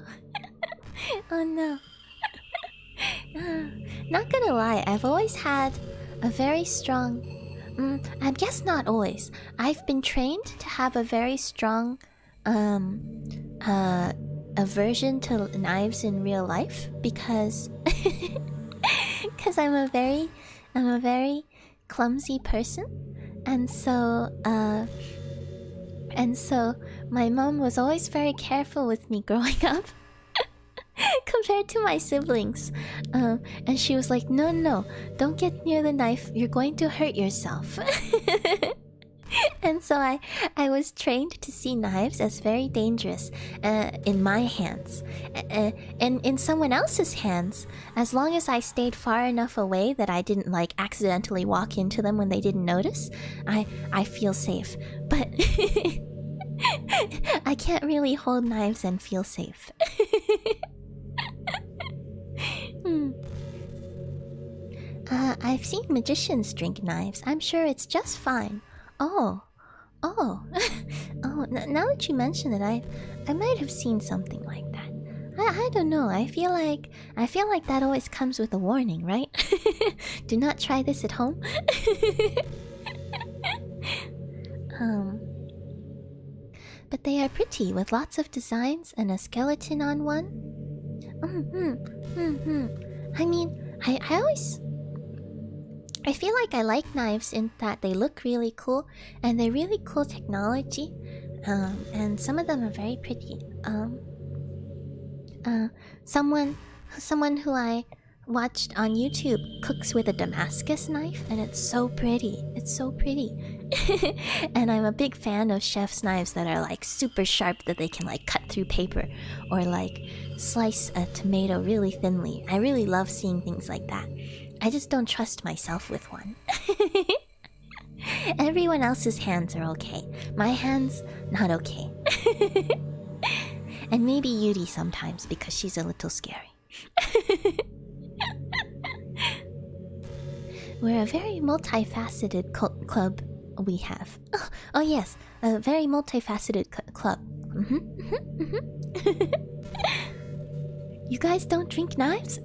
oh no. Not gonna lie, I've always had a very strong. I guess not always. I've been trained to have a very strong, aversion to knives in real life because, because I'm a very clumsy person, and so my mom was always very careful with me growing up. Compared to my siblings, and she was like, no, no, don't get near the knife, you're going to hurt yourself. And so I was trained to see knives as very dangerous in my hands. And in someone else's hands, as long as I stayed far enough away that I didn't like accidentally walk into them when they didn't notice, I feel safe. But I can't really hold knives and feel safe. I've seen magicians drink knives. I'm sure it's just fine. Oh. Oh. Now that you mention it, I might have seen something like that. I don't know. I feel like that always comes with a warning, right? Do not try this at home. But they are pretty with lots of designs and a skeleton on one. I mean, I feel like I like knives in that they look really cool and they're really cool technology. And some of them are very pretty. Someone who I watched on YouTube cooks with a Damascus knife, and it's so pretty. It's so pretty. And I'm a big fan of chef's knives that are like super sharp, that they can like cut through paper or like slice a tomato really thinly. I really love seeing things like that. I just don't trust myself with one. Everyone else's hands are okay. My hands, not okay. And maybe Yuri sometimes because she's a little scary. We're a very multifaceted club we have. Oh yes, a very multifaceted club. You guys don't drink knives?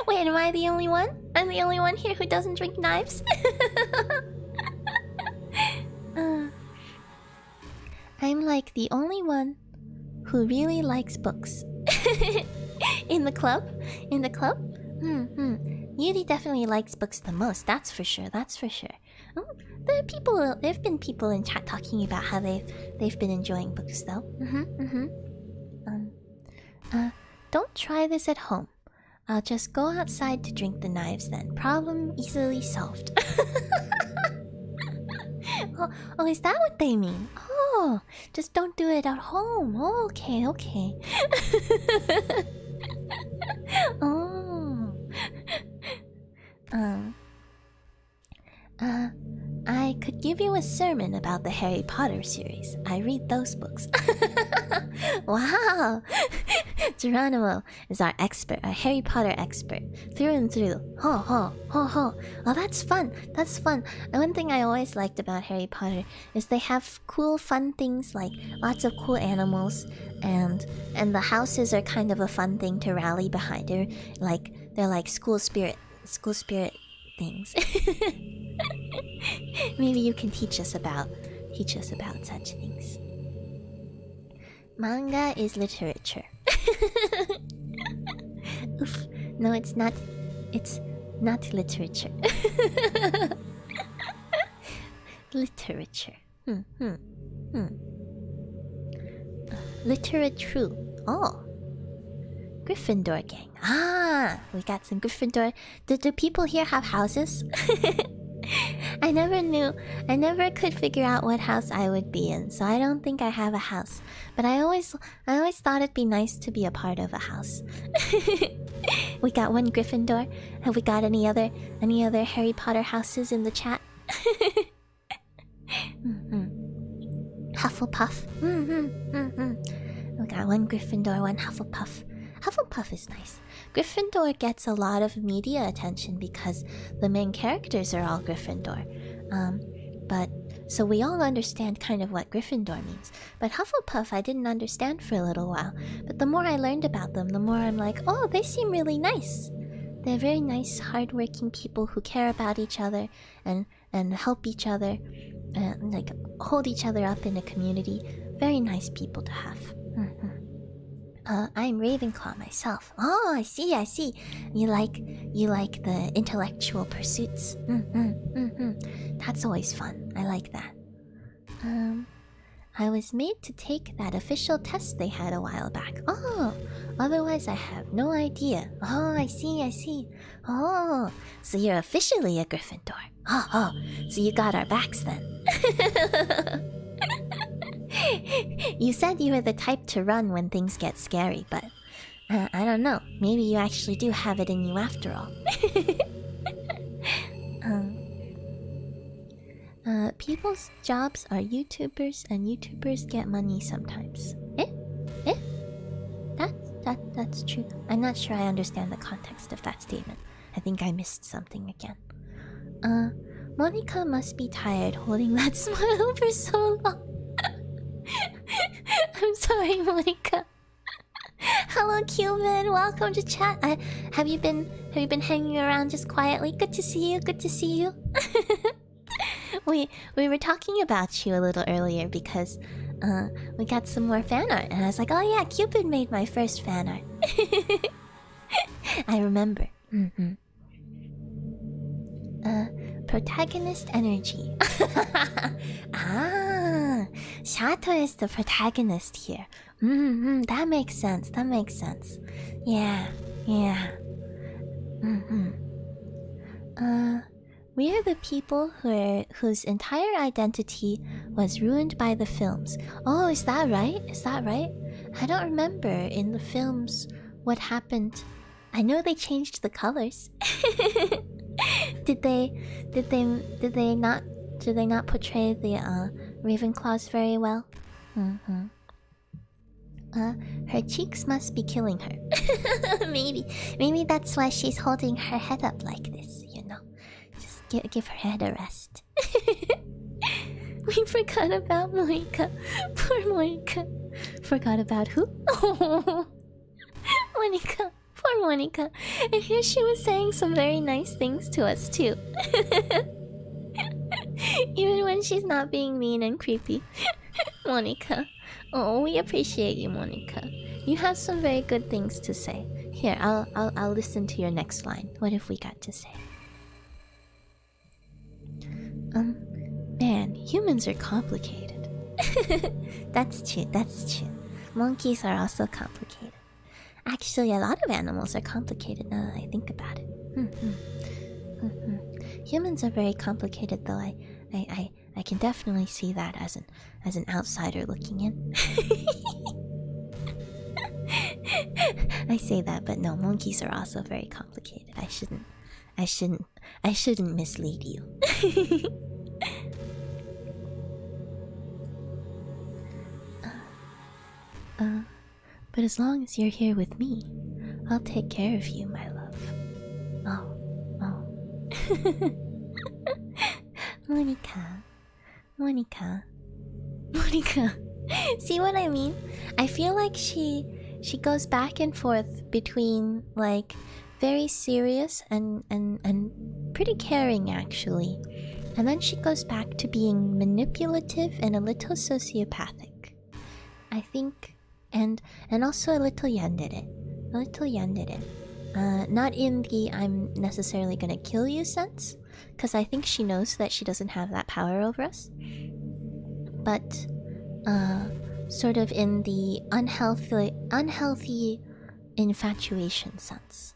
Wait, am I the only one? I'm the only one here who doesn't drink knives? I'm like the only one who really likes books. In the club? In the club? Yuri definitely likes books the most, that's for sure, that's for sure. There've been people in chat talking about how they've been enjoying books though. Don't try this at home. I'll just go outside to drink the knives then. Problem easily solved. Oh, is that what they mean? Oh, just don't do it at home. Oh, okay, okay. Oh. I could give you a sermon about the Harry Potter series. I read those books. Wow! Geronimo is our expert, our Harry Potter expert, through and through. Ho ho ho ho. Oh, that's fun. That's fun. And one thing I always liked about Harry Potter is they have cool, fun things like lots of cool animals, and the houses are kind of a fun thing to rally behind. They're like school spirit things. Maybe you can teach us about such things. Manga is literature. Oof. No, it's not. It's not literature. Literature. Literature. Oh. Gryffindor gang. Ah, we got some Gryffindor. Do people here have houses? I never could figure out what house I would be in, so I don't think I have a house. But I always thought it'd be nice to be a part of a house. We got one Gryffindor. Have we got any other Harry Potter houses in the chat? Hufflepuff. We got one Gryffindor, one Hufflepuff. Hufflepuff is nice. Gryffindor gets a lot of media attention because the main characters are all Gryffindor. But so we all understand kind of what Gryffindor means. But Hufflepuff I didn't understand for a little while. But the more I learned about them, the more I'm like, oh, they seem really nice. They're very nice, hardworking people who care about each other and help each other and like hold each other up in a community. Very nice people to have. I'm Ravenclaw myself. Oh, I see. You like the intellectual pursuits. That's always fun. I like that. I was made to take that official test they had a while back. Oh, otherwise I have no idea. Oh, I see. Oh, so you're officially a Gryffindor. Oh, so you got our backs then. You said you were the type to run when things get scary, but I don't know. Maybe you actually do have it in you after all. People's jobs are YouTubers, and YouTubers get money sometimes. That's true. I'm not sure I understand the context of that statement. I think I missed something again. Monica must be tired holding that smile for so long. I'm sorry, Monica. Hello, Cuban. Welcome to chat. Have you been hanging around just quietly? Good to see you. We were talking about you a little earlier because we got some more fan art, and I was like, oh yeah, Cupid made my first fan art. I remember. Protagonist energy. Shato is the protagonist here. That makes sense. Yeah. We are the people whose entire identity was ruined by the films. Oh, is that right? I don't remember in the films what happened. I know they changed the colors. Did they not portray the Ravenclaws very well? Her cheeks must be killing her. Maybe that's why she's holding her head up like this, you know. Just give her head a rest. We forgot about Monica. Poor Monica. Forgot about who? Monica. Poor Monica. And here she was saying some very nice things to us too. Even when she's not being mean and creepy. Monica. Oh, we appreciate you, Monica. You have some very good things to say. Here, I'll listen to your next line. What have we got to say? Man, humans are complicated. That's true. Monkeys are also complicated. Actually, a lot of animals are complicated now that I think about it. Humans are very complicated, though. I can definitely see that as an outsider looking in. I say that, but no, monkeys are also very complicated. I shouldn't mislead you. But as long as you're here with me, I'll take care of you, my love. Oh. Monica. See what I mean? I feel like she goes back and forth between like very serious and pretty caring actually. And then she goes back to being manipulative and a little sociopathic. I think and also a little yandere. Not in the I'm necessarily gonna kill you sense, because I think she knows that she doesn't have that power over us. But sort of in the unhealthy infatuation sense.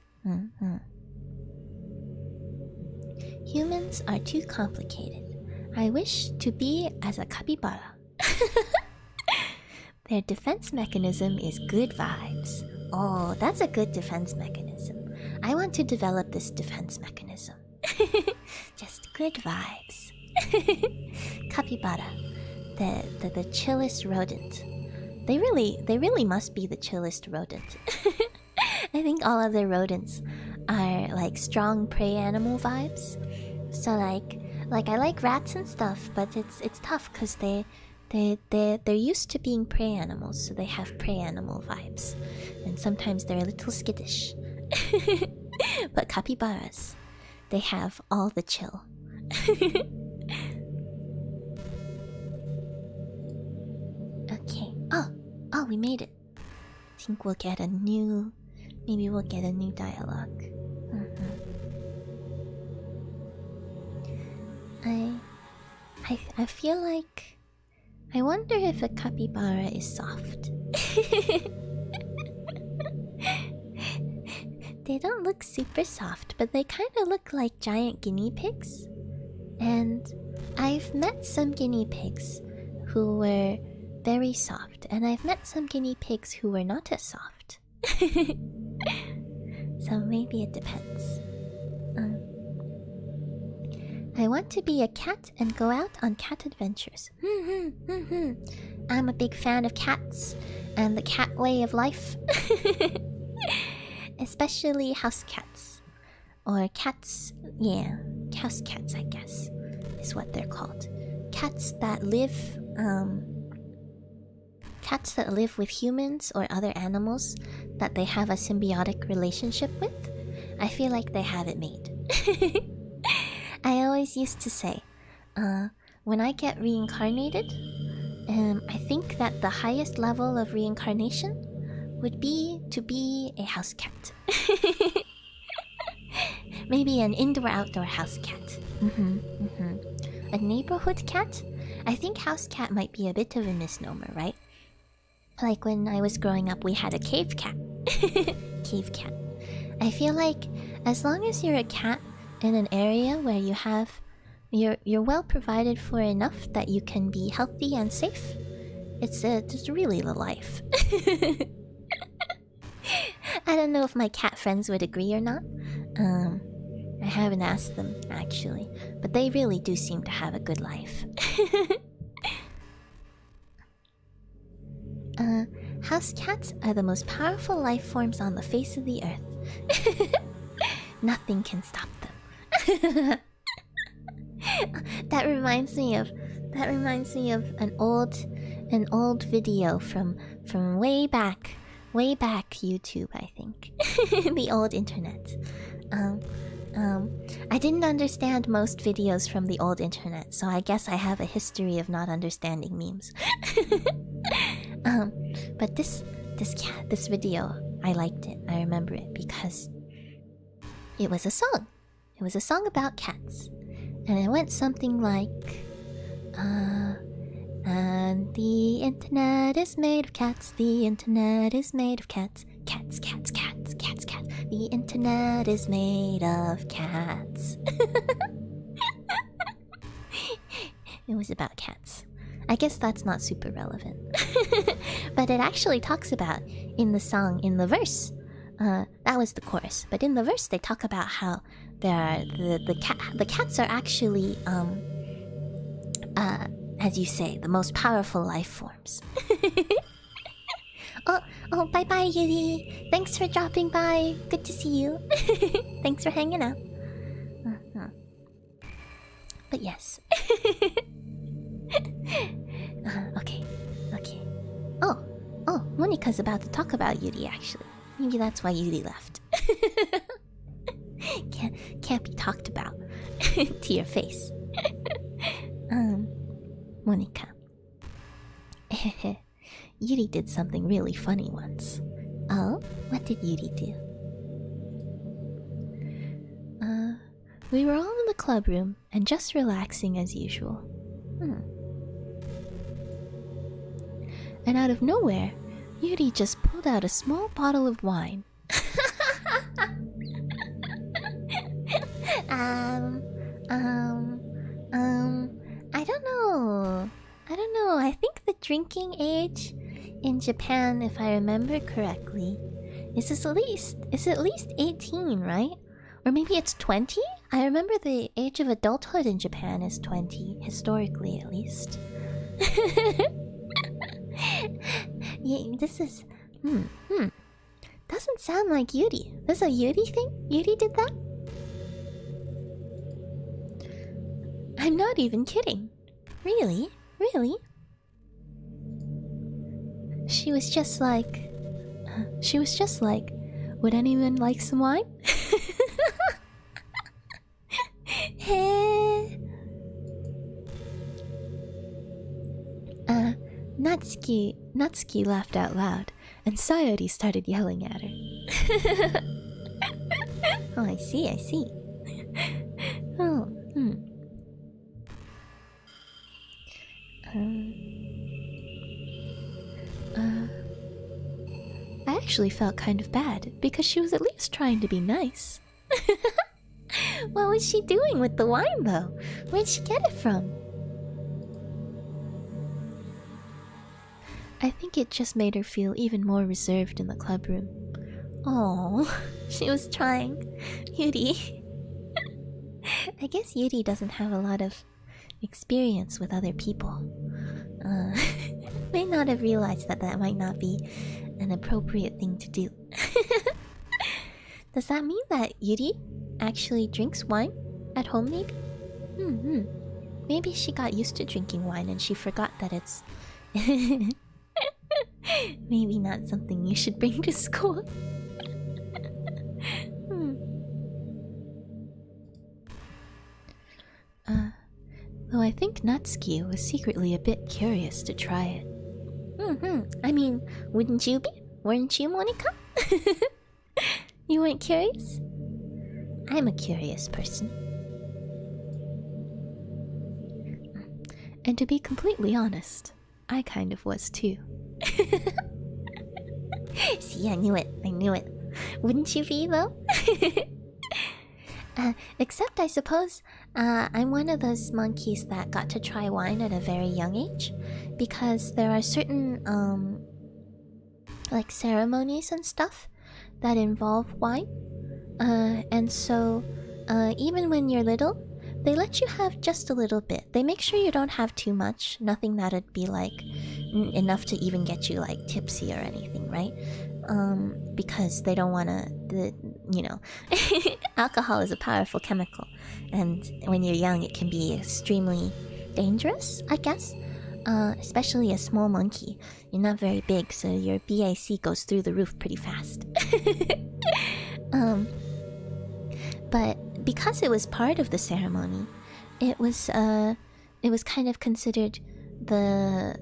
Humans are too complicated. I wish to be as a capybara. Their defense mechanism is good vibes. Oh, that's a good defense mechanism. I want to develop this defense mechanism. Just good vibes. Capybara, the chillest rodent. They really must be the chillest rodent. I think all other rodents are like strong prey animal vibes. So like Like, I like rats and stuff, but it's tough because they're used to being prey animals, so they have prey animal vibes. And sometimes they're a little skittish. But capybaras, they have all the chill. Okay. Oh, we made it. I think we'll get a new... Maybe we'll get a new dialogue. I feel like... I wonder if a capybara is soft. They don't look super soft, but they kind of look like giant guinea pigs. And I've met some guinea pigs who were very soft, and I've met some guinea pigs who were not as soft. So maybe it depends. I want to be a cat and go out on cat adventures. I'm a big fan of cats and the cat way of life. Especially house cats. Or cats, yeah, house cats, I guess, is what they're called. Cats that live with humans or other animals that they have a symbiotic relationship with. I feel like they have it made. I always used to say, when I get reincarnated, I think that the highest level of reincarnation would be to be a house cat. Maybe an indoor-outdoor house cat. A neighborhood cat? I think house cat might be a bit of a misnomer, right? Like when I was growing up, we had a cave cat. Cave cat. I feel like as long as you're a cat in an area where you have... You're well provided for enough that you can be healthy and safe, it's really the life. I don't know if my cat friends would agree or not. I haven't asked them, actually. But they really do seem to have a good life. House cats are the most powerful life forms on the face of the earth. Nothing can stop them. That reminds me of an old video from way back YouTube, I think. The old internet. I didn't understand most videos from the old internet, so I guess I have a history of not understanding memes. But this video, I liked it. I remember it because it was a song. It was a song about cats. And it went something like, and the internet is made of cats, the internet is made of cats. Cats, cats, cats, cats, cats. The internet is made of cats. It was about cats. I guess that's not super relevant. But it actually talks about, in the song, in the verse, that was the chorus, but in the verse they talk about how there are the cats are actually, as you say, the most powerful life forms. Oh, bye-bye, Yuri. Thanks for dropping by. Good to see you. Thanks for hanging out. But yes. Okay. Oh, Monika's about to talk about Yuri, actually. Maybe that's why Yuri left. Can't be talked about to your face. Monika. Yuri did something really funny once. Oh? What did Yuri do? We were all in the club room and just relaxing as usual. And out of nowhere, Yuri just pulled out a small bottle of wine. I don't know. I think the drinking age in Japan, if I remember correctly, is at least 18, right? Or maybe it's 20? I remember the age of adulthood in Japan is 20, historically at least. Yeah, this is... Doesn't sound like Yuri. This is a Yuri thing? Yuri did that? I'm not even kidding. Really? Really? She was just like... would anyone like some wine? Hey. Natsuki laughed out loud, and Sayori started yelling at her. Oh, I see. Oh, I actually felt kind of bad, because she was at least trying to be nice. What was she doing with the wine, though? Where'd she get it from? I think it just made her feel even more reserved in the club room. Oh, she was trying. Yuri. I guess Yuri doesn't have a lot of experience with other people. May not have realized that that might not be an appropriate thing to do. Does that mean that Yuri actually drinks wine at home, maybe? Maybe she got used to drinking wine and she forgot that it's maybe not something you should bring to school. Though I think Natsuki was secretly a bit curious to try it. I mean, wouldn't you be? Weren't you, Monica? You weren't curious? I'm a curious person. And to be completely honest, I kind of was too. See, I knew it. Wouldn't you be, though? Except I suppose I'm one of those monkeys that got to try wine at a very young age, because there are certain like ceremonies and stuff that involve wine, and so even when you're little, they let you have just a little bit. They make sure you don't have too much, nothing that'd be like enough to even get you like tipsy or anything, right? Because they don't want to, you know, alcohol is a powerful chemical, and when you're young it can be extremely dangerous, I guess. Especially a small monkey. You're not very big, so your BAC goes through the roof pretty fast. But because it was part of the ceremony, it was kind of considered the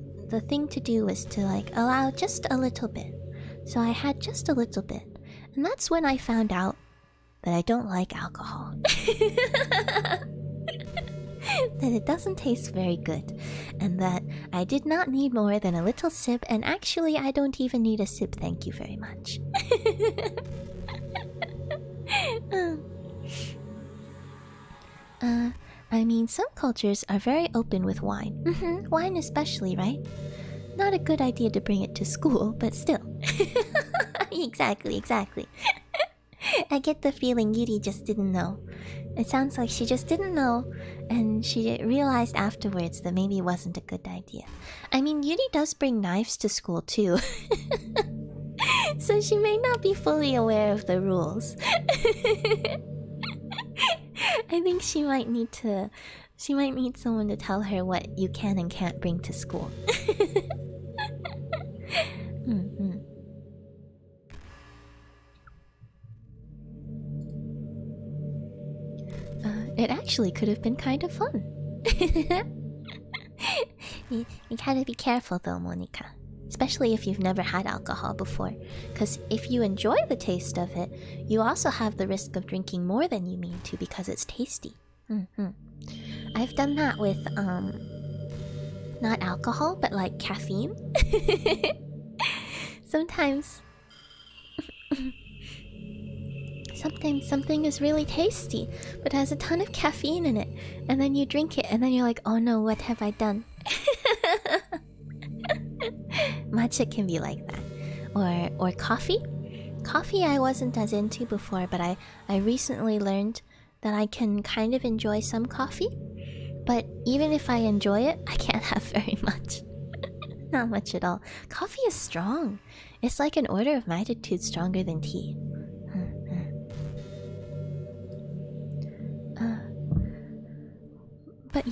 thing to do was to like allow just a little bit. So I had just a little bit, and that's when I found out that I don't like alcohol. That it doesn't taste very good, and that I did not need more than a little sip, and actually I don't even need a sip, thank you very much. I mean, some cultures are very open with wine. Wine especially, right? Not a good idea to bring it to school, but still. Exactly. I get the feeling Yuri just didn't know. It sounds like she just didn't know, and she realized afterwards that maybe it wasn't a good idea. I mean, Yuri does bring knives to school too. So she may not be fully aware of the rules. I think she might need someone to tell her what you can and can't bring to school. It actually could have been kind of fun. You gotta be careful though, Monica. Especially if you've never had alcohol before. Because if you enjoy the taste of it, you also have the risk of drinking more than you mean to because it's tasty. I've done that with, not alcohol, but like caffeine. Sometimes something is really tasty, but has a ton of caffeine in it, and then you drink it, and then you're like, oh no, what have I done? Matcha can be like that. Or coffee. Coffee I wasn't as into before, but I recently learned that I can kind of enjoy some coffee. But even if I enjoy it, I can't have very much. Not much at all. Coffee is strong. It's like an order of magnitude stronger than tea. But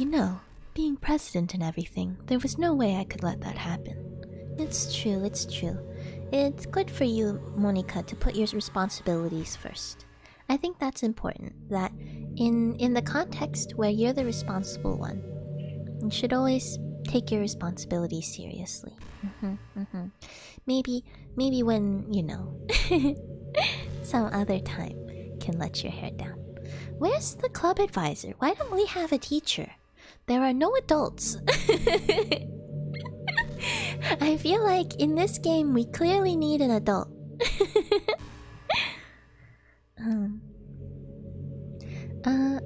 being president and everything, there was no way I could let that happen. It's true, it's true. It's good for you, Monica, to put your responsibilities first. I think that's important, that in the context where you're the responsible one, you should always take your responsibilities seriously. Maybe when, some other time can let your hair down. Where's the club advisor? Why don't we have a teacher? There are no adults. I feel like in this game we clearly need an adult.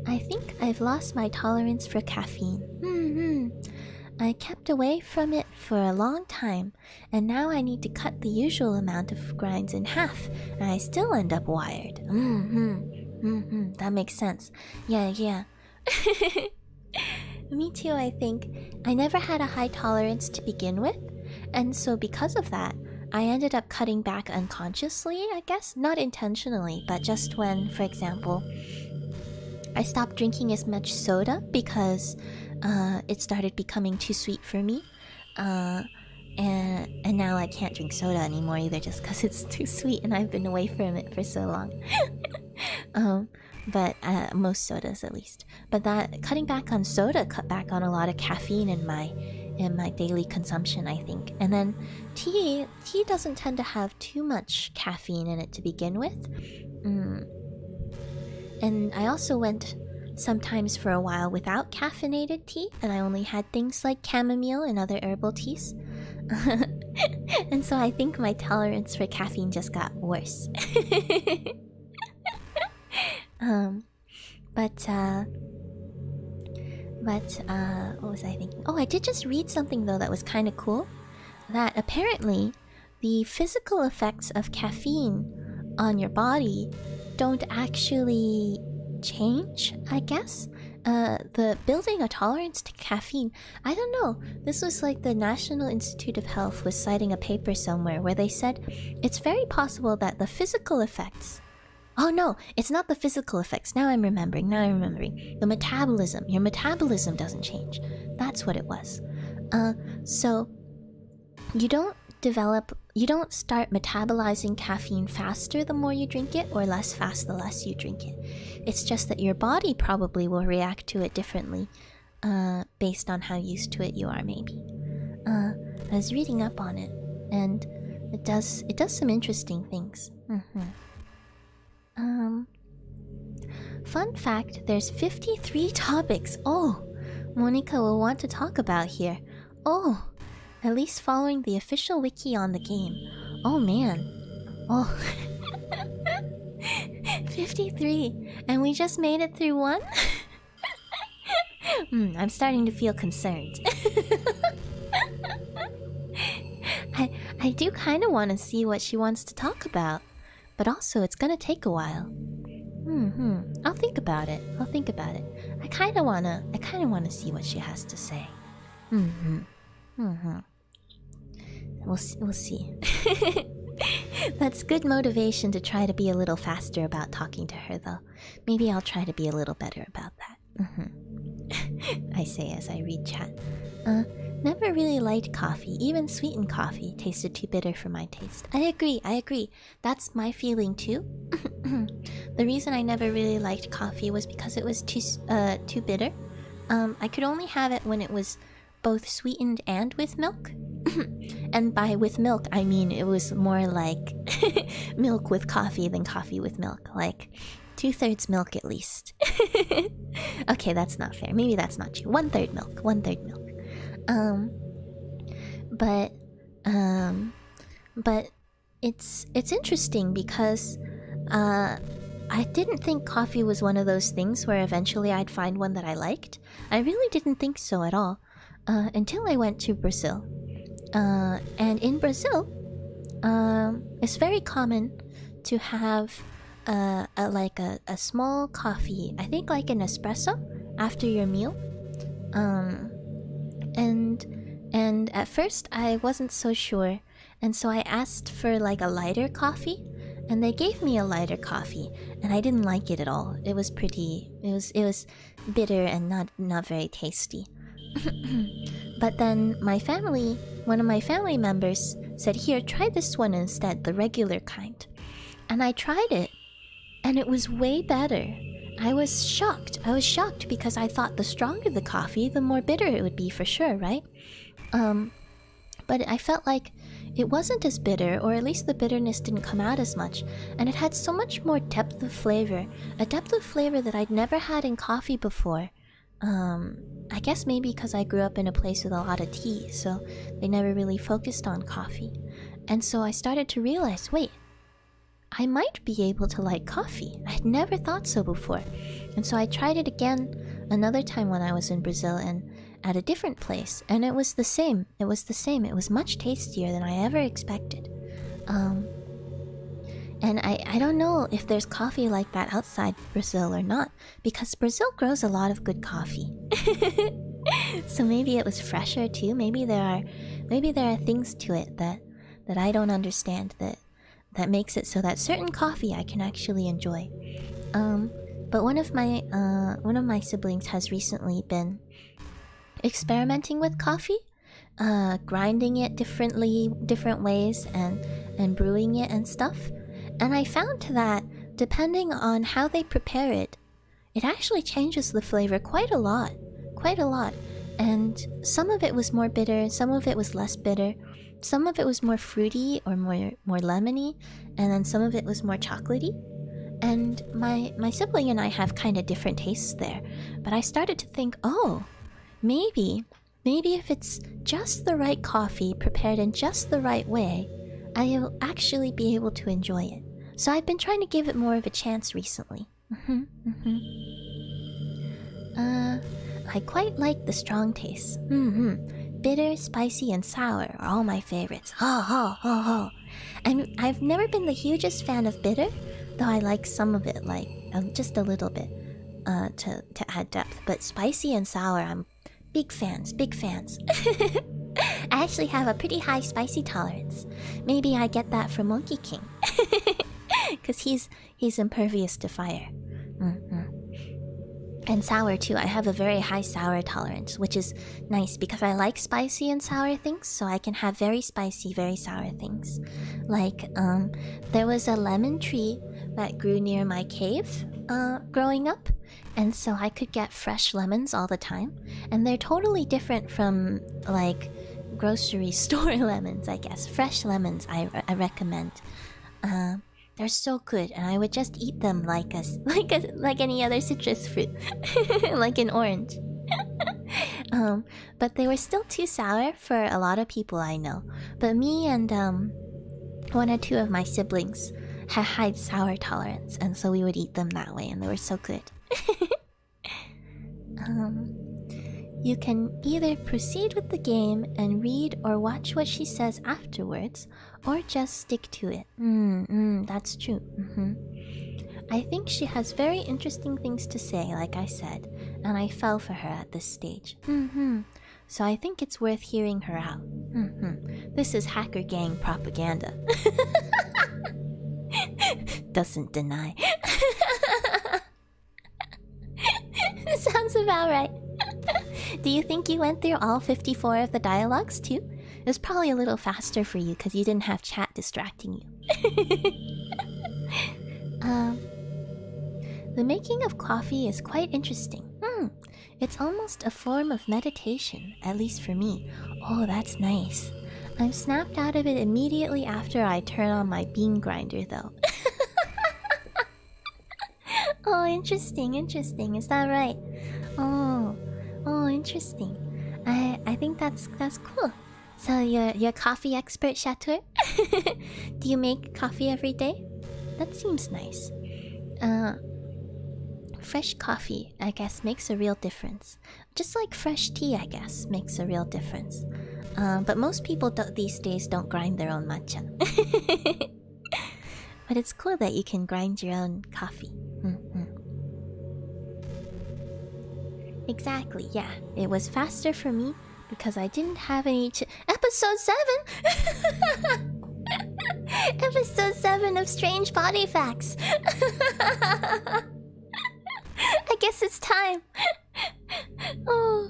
I think I've lost my tolerance for caffeine. I kept away from it for a long time, and now I need to cut the usual amount of grinds in half, and I still end up wired. That makes sense. Yeah. Me too, I think. I never had a high tolerance to begin with, and so because of that, I ended up cutting back unconsciously, I guess. Not intentionally, but just when, for example, I stopped drinking as much soda because it started becoming too sweet for me. And now I can't drink soda anymore either, just because it's too sweet and I've been away from it for so long. But most sodas at least. But that cutting back on soda cut back on a lot of caffeine in my daily consumption, I think. And then tea doesn't tend to have too much caffeine in it to begin with. And I also went sometimes for a while without caffeinated tea, and I only had things like chamomile and other herbal teas. And so I think my tolerance for caffeine just got worse. But what was I thinking? Oh, I did just read something though that was kind of cool. That apparently the physical effects of caffeine on your body don't actually change, I guess. The building a tolerance to caffeine, I don't know. This was like the National Institute of Health was citing a paper somewhere where they said it's very possible that the physical effects... Oh no, it's not the physical effects. Now I'm remembering. The metabolism. Your metabolism doesn't change. That's what it was. So you don't start metabolizing caffeine faster the more you drink it, or less fast the less you drink it. It's just that your body probably will react to it differently, based on how used to it you are, maybe. I was reading up on it, and it does some interesting things. Fun fact, there's 53 topics. Oh, Monica will want to talk about here. Oh, at least following the official wiki on the game. Oh man. Oh. 53. And we just made it through one? I'm starting to feel concerned. I do kind of want to see what she wants to talk about. But also, it's gonna take a while. I'll think about it. I kinda wanna see what she has to say. We'll see. That's good motivation to try to be a little faster about talking to her, though. Maybe I'll try to be a little better about that. I say as I read chat. Never really liked coffee. Even sweetened coffee tasted too bitter for my taste. I agree. That's my feeling too. The reason I never really liked coffee was because it was too bitter. I could only have it when it was both sweetened and with milk. And by with milk, I mean it was more like milk with coffee than coffee with milk. Like 2/3 milk at least. Okay, that's not fair. Maybe that's not true. 1/3 milk. But it's interesting because I didn't think coffee was one of those things where eventually I'd find one that I liked. I really didn't think so at all until I went to Brazil. And in Brazil, it's very common to have a small coffee. I think like an espresso after your meal. And at first I wasn't so sure, and so I asked for like a lighter coffee, and they gave me a lighter coffee, and I didn't like it at all. It was bitter and not very tasty. But then one of my family members said, "Here, try this one instead, the regular kind." And I tried it, and it was way better. I was shocked because I thought the stronger the coffee, the more bitter it would be for sure, right? But I felt like it wasn't as bitter, or at least the bitterness didn't come out as much, and it had so much more depth of flavor, a depth of flavor that I'd never had in coffee before. I guess maybe because I grew up in a place with a lot of tea, so they never really focused on coffee. And so I started to realize, wait, I might be able to like coffee. I'd never thought so before. And so I tried it again another time when I was in Brazil and at a different place, and it was the same. It was much tastier than I ever expected. And I don't know if there's coffee like that outside Brazil or not, because Brazil grows a lot of good coffee. So maybe it was fresher too. Maybe there are things to it that I don't understand that makes it so that certain coffee I can actually enjoy. But one of my siblings has recently been experimenting with coffee, grinding it different ways and brewing it and stuff. And I found that depending on how they prepare it, it actually changes the flavor quite a lot. And some of it was more bitter, some of it was less bitter, some of it was more fruity or more lemony, and then some of it was more chocolatey. And my sibling and I have kind of different tastes there. But I started to think, oh, maybe if it's just the right coffee prepared in just the right way, I will actually be able to enjoy it. So I've been trying to give it more of a chance recently. I quite like the strong tastes. Bitter, spicy, and sour are all my favorites. And I've never been the hugest fan of bitter, though I like some of it, like just a little bit, to add depth. But spicy and sour, I'm big fans. I actually have a pretty high spicy tolerance. Maybe I get that from Monkey King, because he's impervious to fire. And sour too. I have a very high sour tolerance, which is nice because I like spicy and sour things, so I can have very spicy, very sour things. Like, there was a lemon tree that grew near my cave growing up, and so I could get fresh lemons all the time. And they're totally different from, like, grocery store lemons, I guess. Fresh lemons I recommend. They're so good, and I would just eat them like any other citrus fruit, like an orange. But they were still too sour for a lot of people I know. But me and one or two of my siblings had high sour tolerance, and so we would eat them that way, and they were so good. You can either proceed with the game and read or watch what she says afterwards, or just stick to it. That's true. I think she has very interesting things to say, like I said, and I fell for her at this stage. So I think it's worth hearing her out. This is hacker gang propaganda. Doesn't deny. Sounds about right. Do you think you went through all 54 of the dialogues too? It was probably a little faster for you because you didn't have chat distracting you. The making of coffee is quite interesting. It's almost a form of meditation, at least for me. Oh, that's nice. I'm snapped out of it immediately after I turn on my bean grinder, though. Oh, interesting. Is that right? Oh, interesting. I think that's cool. So you're a coffee expert, Chateau? Do you make coffee every day? That seems nice. Fresh coffee, I guess, makes a real difference. Just like fresh tea, I guess, makes a real difference. But most people these days don't grind their own matcha. But it's cool that you can grind your own coffee. Exactly, yeah. It was faster for me because I didn't have any Episode 7! Episode 7 of Strange Body Facts. I guess it's time. Oh.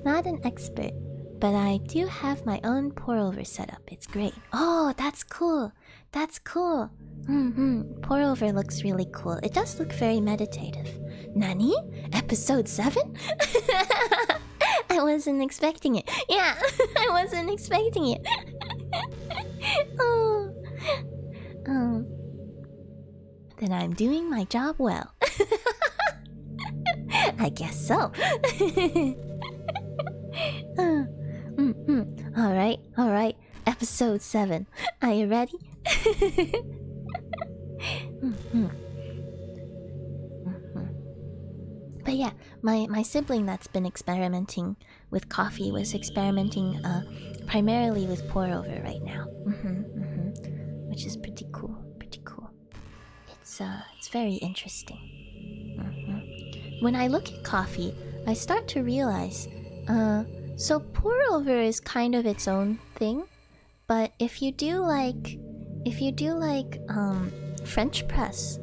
Not an expert, but I do have my own pour-over setup. It's great. Oh, that's cool. That's cool. Pour-over looks really cool. It does look very meditative. Nani? Episode 7? I wasn't expecting it. Yeah, I wasn't expecting it. Oh. Then I'm doing my job well. I guess so. Alright. Episode 7. Are you ready? But yeah, my sibling that's been experimenting with coffee was experimenting primarily with pour-over right now. Which is pretty cool. It's very interesting. When I look at coffee, I start to realize, so pour-over is kind of its own thing, but if you do like French press,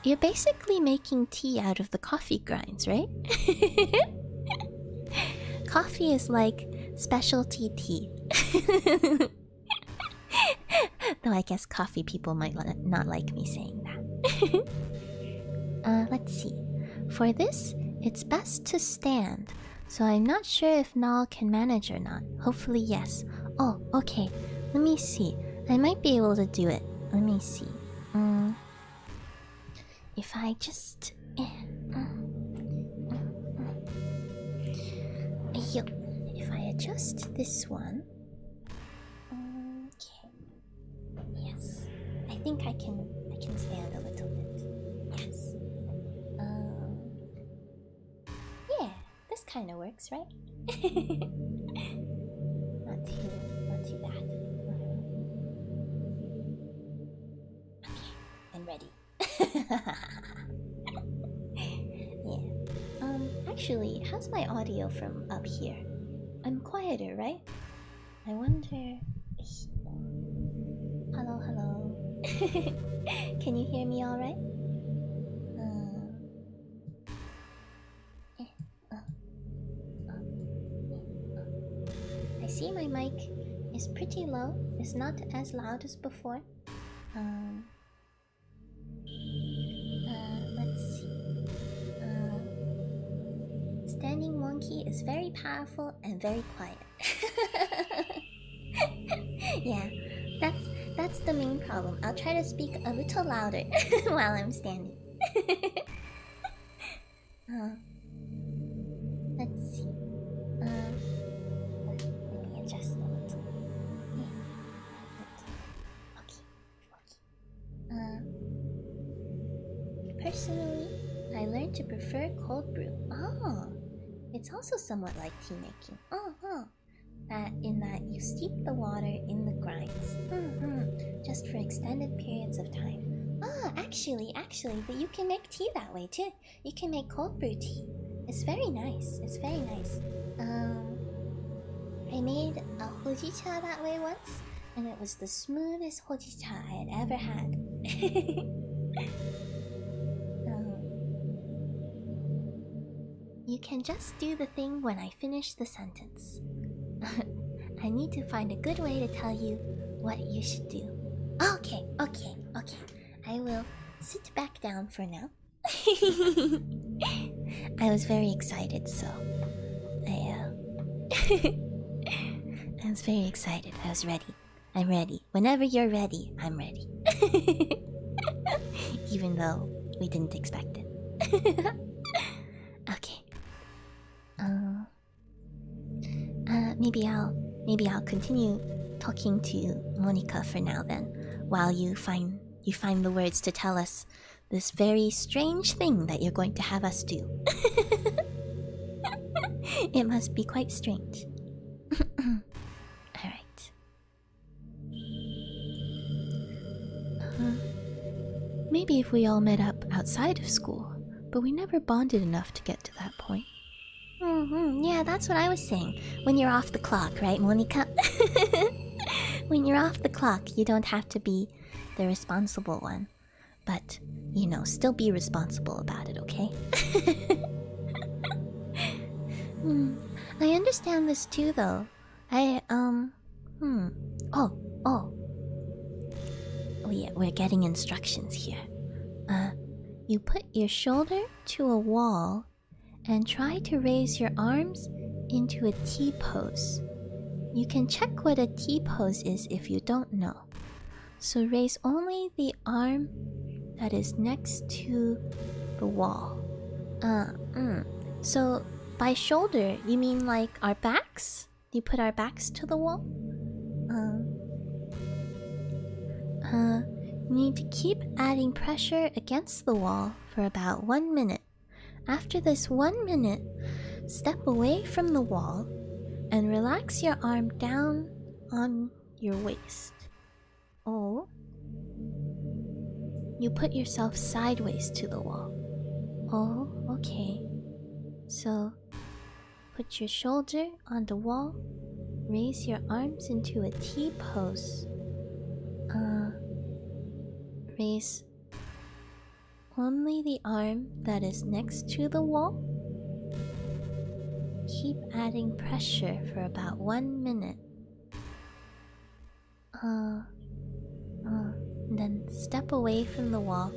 you're basically making tea out of the coffee grinds, right? Coffee is like specialty tea. Though I guess coffee people might not like me saying that. Let's see. For this, it's best to stand, so I'm not sure if Nal can manage or not. Hopefully yes. Oh, okay. Let me see. I might be able to do it. Let me see. If I just... If I adjust this one... Okay. Yes. I think I can stand a little bit. Yes. Yeah, this kind of works, right? Not too bad. Okay, I'm ready. Yeah. Actually, how's my audio from up here? I'm quieter, right? I wonder... Hello. Can you hear me all right? I see my mic is pretty low. It's not as loud as before. Let's see. Standing monkey is very powerful and very quiet. Yeah, that's the main problem. I'll try to speak a little louder while I'm standing. Let's see. Let me adjust a little. Okay. Personally, I learned to prefer cold brew. Oh, it's also somewhat like tea making. In that you steep the water in the grinds, just for extended periods of time. Actually, but you can make tea that way too. You can make cold brew tea. It's very nice. I made a hojicha that way once, and it was the smoothest hojicha I had ever had. You can just do the thing when I finish the sentence. I need to find a good way to tell you what you should do. Okay. I will sit back down for now. I was very excited, so I was very excited. I was ready. I'm ready. Whenever you're ready, I'm ready. Even though we didn't expect it. Okay. Maybe I'll continue talking to Monica for now then, while you find the words to tell us this very strange thing that you're going to have us do. It must be quite strange. Alright. Maybe if we all met up outside of school, but we never bonded enough to get to that point. Yeah, that's what I was saying. When you're off the clock, right, Monica? When you're off the clock, you don't have to be the responsible one. But, you know, still be responsible about it, okay? I understand this too, though. Hmm. Oh, oh. Oh, yeah, we're getting instructions here. You put your shoulder to a wall and try to raise your arms into a T pose. You can check what a T pose is if you don't know. So raise only the arm that is next to the wall. So by shoulder, you mean like our backs? Do you put our backs to the wall? You need to keep adding pressure against the wall for about 1 minute. After this 1 minute, step away from the wall and relax your arm down on your waist. Oh. You put yourself sideways to the wall. Oh, okay. So, put your shoulder on the wall, raise your arms into a T pose. Raise only the arm that is next to the wall. Keep adding pressure for about 1 minute. Then step away from the wall.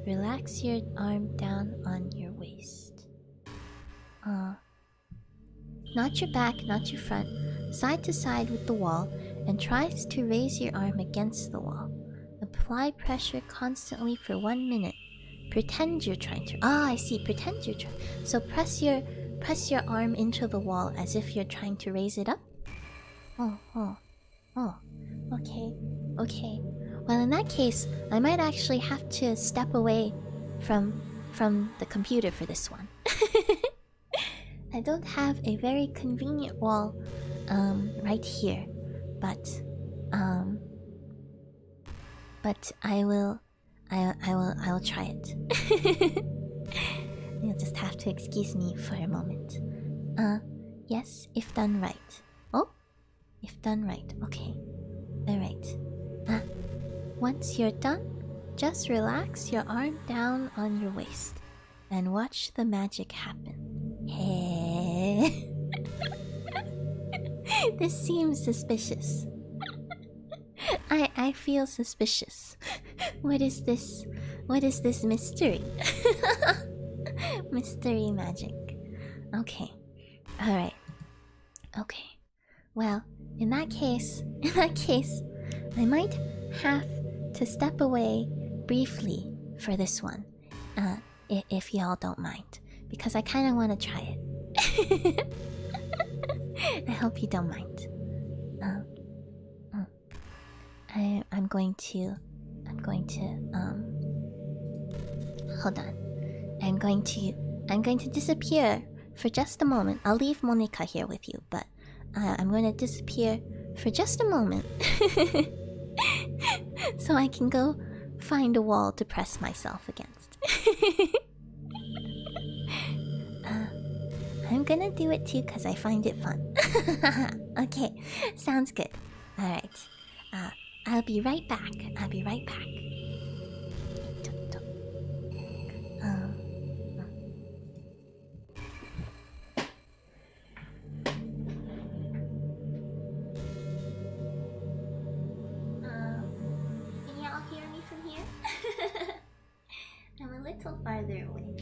Relax your arm down on your waist. Not your back, not your front. Side to side with the wall, and try to raise your arm against the wall. Apply pressure constantly for 1 minute. Pretend you're trying to. I see. Pretend you're trying. So press your arm into the wall as if you're trying to raise it up. Oh. Okay. Well, in that case, I might actually have to step away from the computer for this one. I don't have a very convenient wall right here, but I will try it. You'll just have to excuse me for a moment. Yes, if done right. Oh, if done right. Okay. Alright. Once you're done, just relax your arm down on your waist and watch the magic happen. Hey. This seems suspicious. I feel suspicious. What is this? What is this mystery? Mystery magic. Okay. Alright. Okay. Well, in that case, I might have to step away briefly for this one. If y'all don't mind. Because I kinda wanna try it. I hope you don't mind. I'm going to hold on. I'm going to disappear for just a moment. I'll leave Monica here with you, but I'm going to disappear for just a moment. So I can go find a wall to press myself against. I'm gonna do it too because I find it fun. Okay, sounds good. Alright. I'll be right back. Can y'all hear me from here? I'm a little farther away,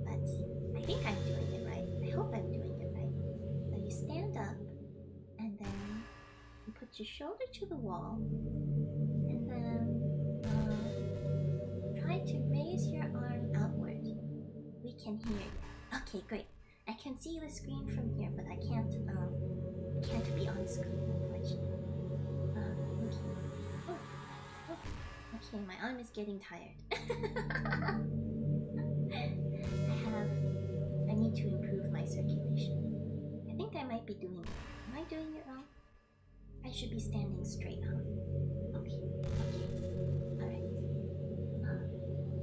but I think I'm doing it right. I hope I'm doing it right. So you stand up, and then you put your shoulder to the wall, and then try to raise your arm outward. We can hear you. Okay, great. I can see the screen from here, but I can't be on screen, unfortunately. Okay, my arm is getting tired. I need to improve my circulation. I think I might be doing it. Am I doing it wrong? I should be standing straight, huh? Okay. Alright.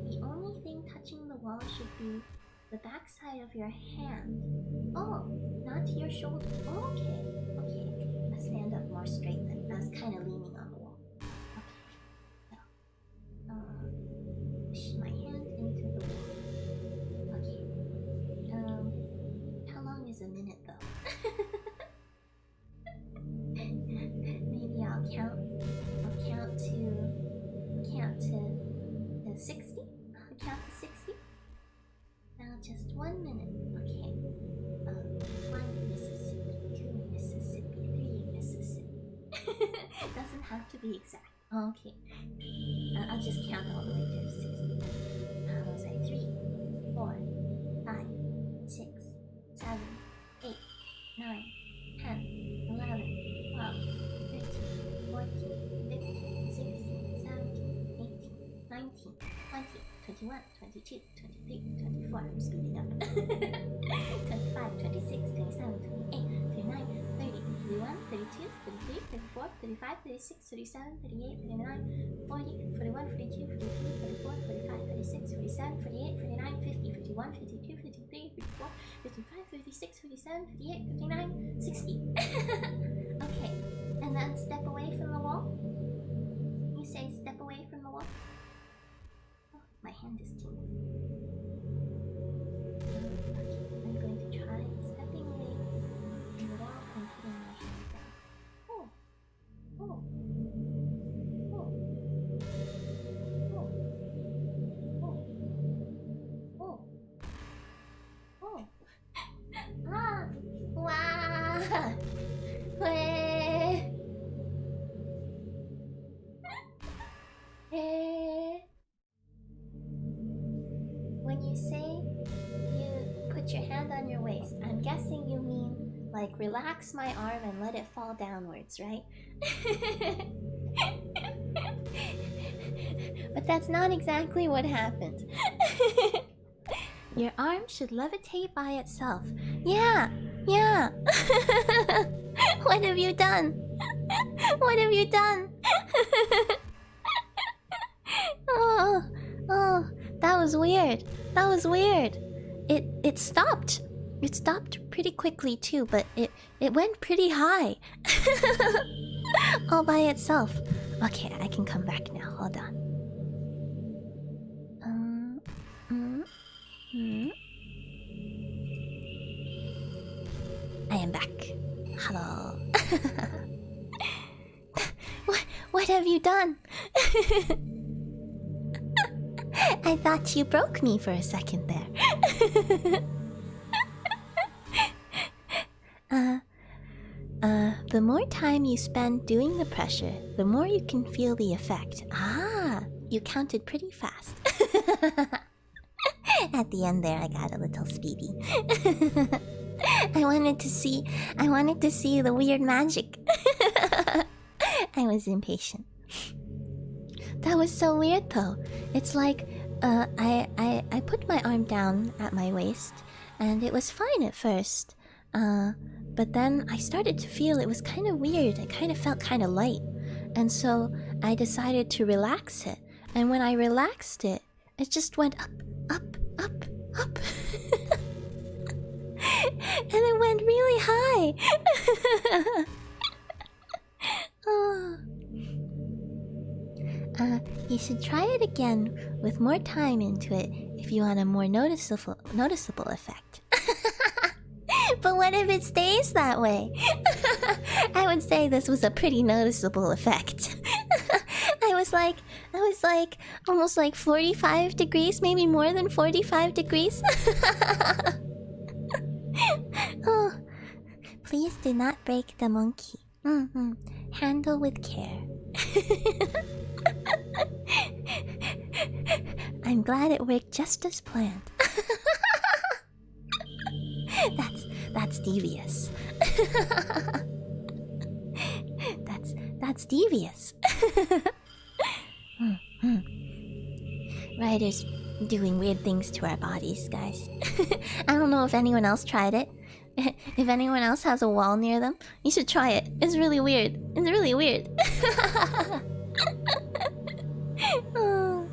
The only thing touching the wall should be the back side of your hand. Oh, not to your shoulder. Oh, okay. Okay. Let's stand up more straight then. I was kind of leaning on the wall. Okay. So, push my hand into the wall. Okay. How long is a minute though? Maybe I'll count to 60. I'll count to 60. Now just 1 minute. Okay. 1 Mississippi, 2 Mississippi, 3 Mississippi. Doesn't have to be exact. Okay. I'll just count all the way to 60. I was like 3, 4, 5, 6, 7, 8, 9, 10, 11, 12, 13, 14, 15, 16, 17, 18, 19, 20, 21, 22, 23, 24. I'm speeding up. 25, 26, 27, 28, 29, 30, 31, 32, 33, 34, 35, 36, 37, 38, 39, 40, 41, 42, 43, 44, 45, 46, 47, 48, 49, 50, 51, 52, 53, 54, 55, 56, 57, 58, 59, 60. Okay, and then step away from the wall. You say step away from the wall. Oh, my hand is tingling. Okay, I'm going to try stepping away from the wall and putting my hand down. Oh, oh, oh, oh, oh, oh, oh. Ah, wow. When you say you put your hand on your waist, I'm guessing you mean like relax my arm and let it fall downwards, right? But that's not exactly what happened. Your arm should levitate by itself. Yeah, yeah. What have you done? What have you done? Oh, that was weird. That was weird. It stopped. It stopped pretty quickly too, but it went pretty high. All by itself. Okay, I can come back now. Hold on. I am back. Hello. What have you done? I thought you broke me for a second there. The more time you spend doing the pressure, the more you can feel the effect. Ah, you counted pretty fast. At the end there, I got a little speedy. I wanted to see the weird magic. I was impatient. That was so weird though. It's like I put my arm down at my waist and it was fine at first. But then I started to feel it was kind of weird. It kind of felt kind of light. And so I decided to relax it. And when I relaxed it, it just went up, up, up, up. And it went really high. Oh. You should try it again with more time into it if you want a more noticeable effect. But what if it stays that way? I would say this was a pretty noticeable effect. I was like almost like 45 degrees, maybe more than 45 degrees. Oh, please do not break the monkey. Handle with care. I'm glad it worked just as planned. That's devious. That's devious. Writers doing weird things to our bodies, guys. I don't know if anyone else tried it. If anyone else has a wall near them, you should try it. It's really weird. It's really weird. Oh.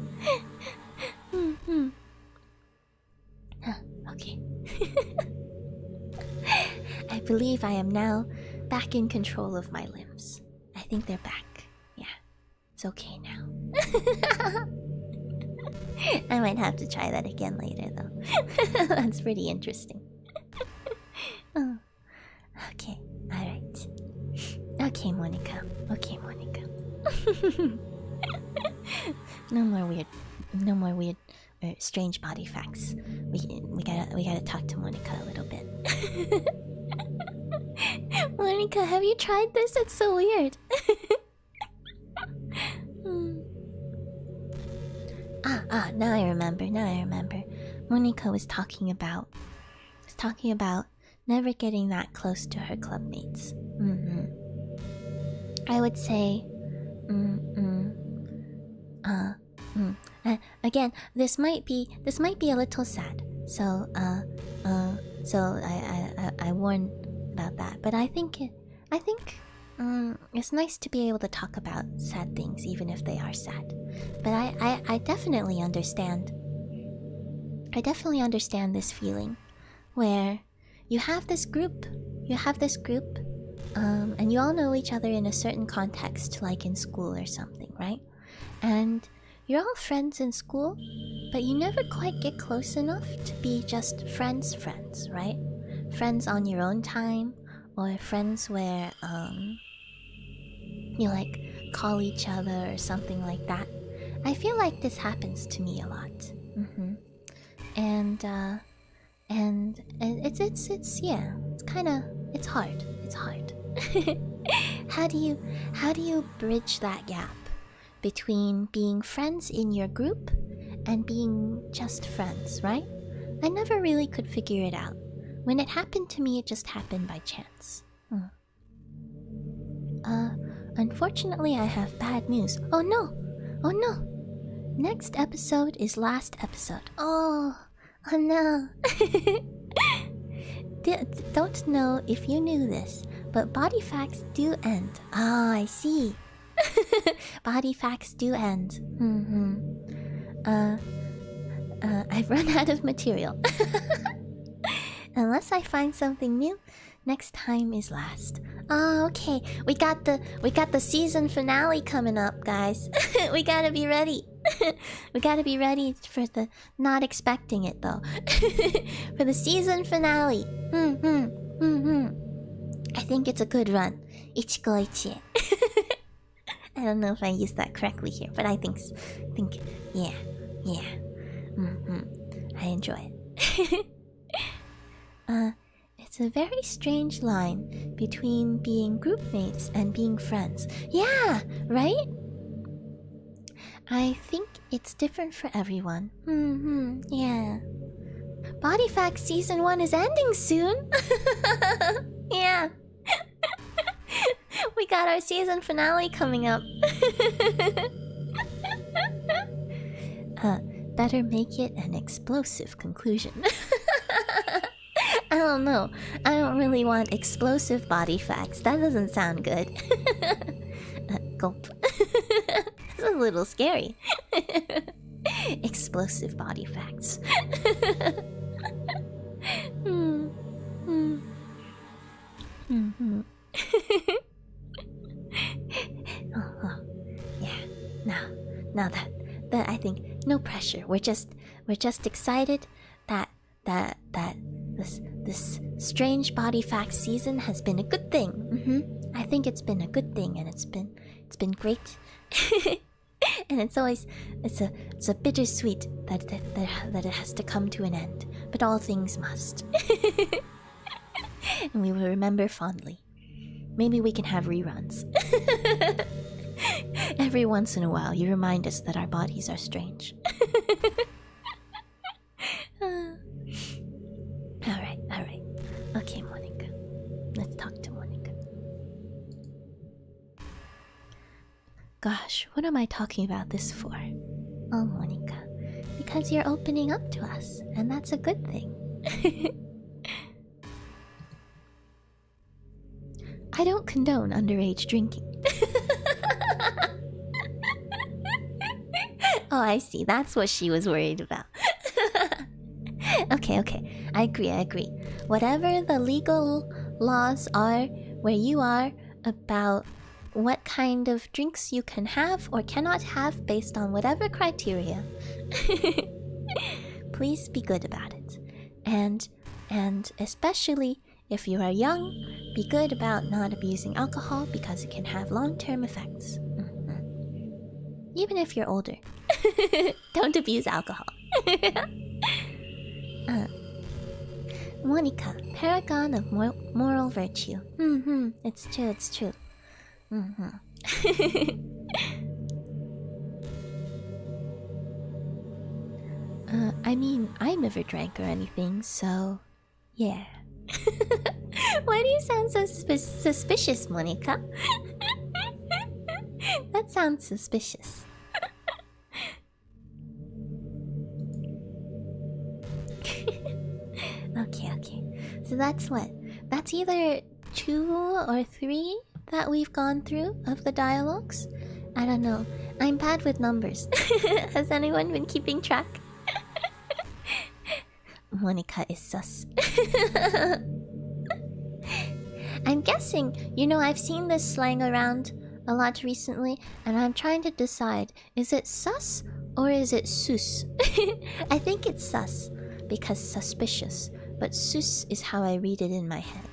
believe I am now back in control of my limbs. I think they're back. Yeah. It's okay now. I might have to try that again later, though. That's pretty interesting. Oh. Okay, alright. Okay, Monica. Okay, Monica. No more weird strange body facts. We gotta talk to Monica a little bit. Monica, have you tried this? It's so weird. Now I remember. Monica was talking about never getting that close to her clubmates. I would say again, this might be a little sad. So I warn about that. But I think it's nice to be able to talk about sad things, even if they are sad. But I definitely understand. I definitely understand this feeling, where you have this group, and you all know each other in a certain context, like in school or something, right? And you're all friends in school, but you never quite get close enough to be just friends, right? Friends on your own time, or friends where you like call each other or something like that. I feel like this happens to me a lot. And it's hard. How do you bridge that gap between being friends in your group and being just friends, right? I never really could figure it out. When it happened to me, it just happened by chance. Unfortunately, I have bad news. Oh no! Next episode is last episode. Oh no. Don't know if you knew this, but body facts do end. Oh, I see. Body facts do end. I've run out of material. Unless I find something new, next time is last. Oh, okay. We got the season finale coming up, guys. We gotta be ready. We gotta be ready for the not expecting it though. For the season finale. I think it's a good run. Ichiko Ichie. I don't know if I used that correctly here, but I think yeah. I enjoy it. It's a very strange line between being groupmates and being friends. Yeah, right? I think it's different for everyone. Yeah. Body Facts Season 1 is ending soon. Yeah. We got our season finale coming up. Better make it an explosive conclusion. I don't know. I don't really want explosive body facts. That doesn't sound good. Gulp. It's a little scary. Explosive body facts. Yeah. Now that I think no pressure. We're just excited that this strange body facts season has been a good thing. I think it's been a good thing, and it's been great. And it's a bittersweet that it has to come to an end. But all things must. And we will remember fondly. Maybe we can have reruns. Every once in a while, you remind us that our bodies are strange. Alright. Okay, Monica. Let's talk to Monica. Gosh, what am I talking about this for? Oh, Monica. Because you're opening up to us, and that's a good thing. I don't condone underage drinking. Oh, I see. That's what she was worried about. Okay. I agree. Whatever the legal laws are where you are about what kind of drinks you can have or cannot have based on whatever criteria. Please be good about it. And especially if you are young, be good about not abusing alcohol because it can have long-term effects. Even if you're older. Don't abuse alcohol. Monica, paragon of moral virtue. It's true, it's true. I mean, I never drank or anything, so... yeah. Why do you sound so suspicious, Monica? That sounds suspicious. Okay. So that's what? That's either 2 or 3 that we've gone through of the dialogues? I don't know. I'm bad with numbers. Has anyone been keeping track? Monica is sus. I'm guessing, I've seen this slang around a lot recently, and I'm trying to decide, is it sus or is it sus? I think it's sus, because suspicious, but sus is how I read it in my head.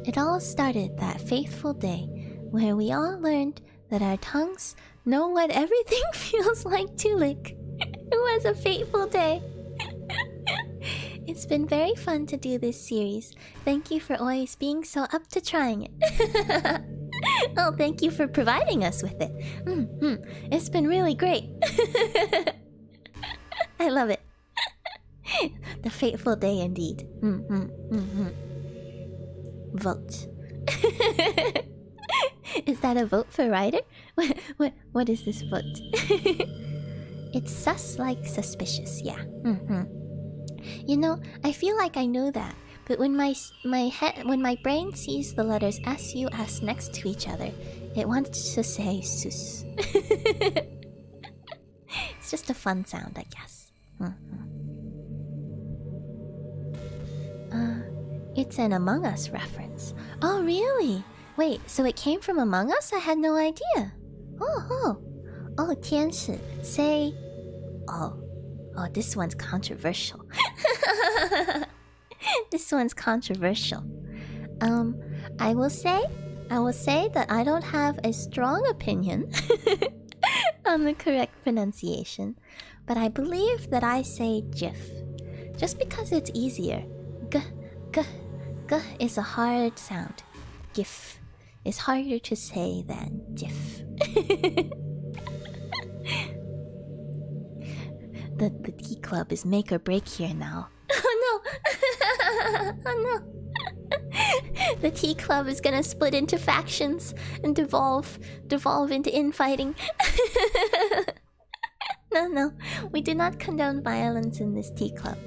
It all started that fateful day where we all learned that our tongues know what everything feels like to lick. It was a fateful day. It's been very fun to do this series. Thank you for always being so up to trying it. Oh, thank you for providing us with it. It's been really great. I love it. The fateful day indeed. Vote. Is that a vote for Ryder? What is this vote? It's sus like suspicious, yeah. I feel like I know that, but when my brain sees the letters S-U-S next to each other, it wants to say sus. It's just a fun sound, I guess. It's an Among Us reference. Oh, really? Wait, so it came from Among Us? I had no idea. Oh, 天使. Say... Oh, this one's controversial. This one's controversial. I will say that I don't have a strong opinion on the correct pronunciation, but I believe that I say GIF, just because it's easier. G is a hard sound. GIF is harder to say than GIF. The Tea Club is make or break here now. Oh no! Oh no! The Tea Club is gonna split into factions and devolve into infighting. No, we do not condone violence in this Tea Club.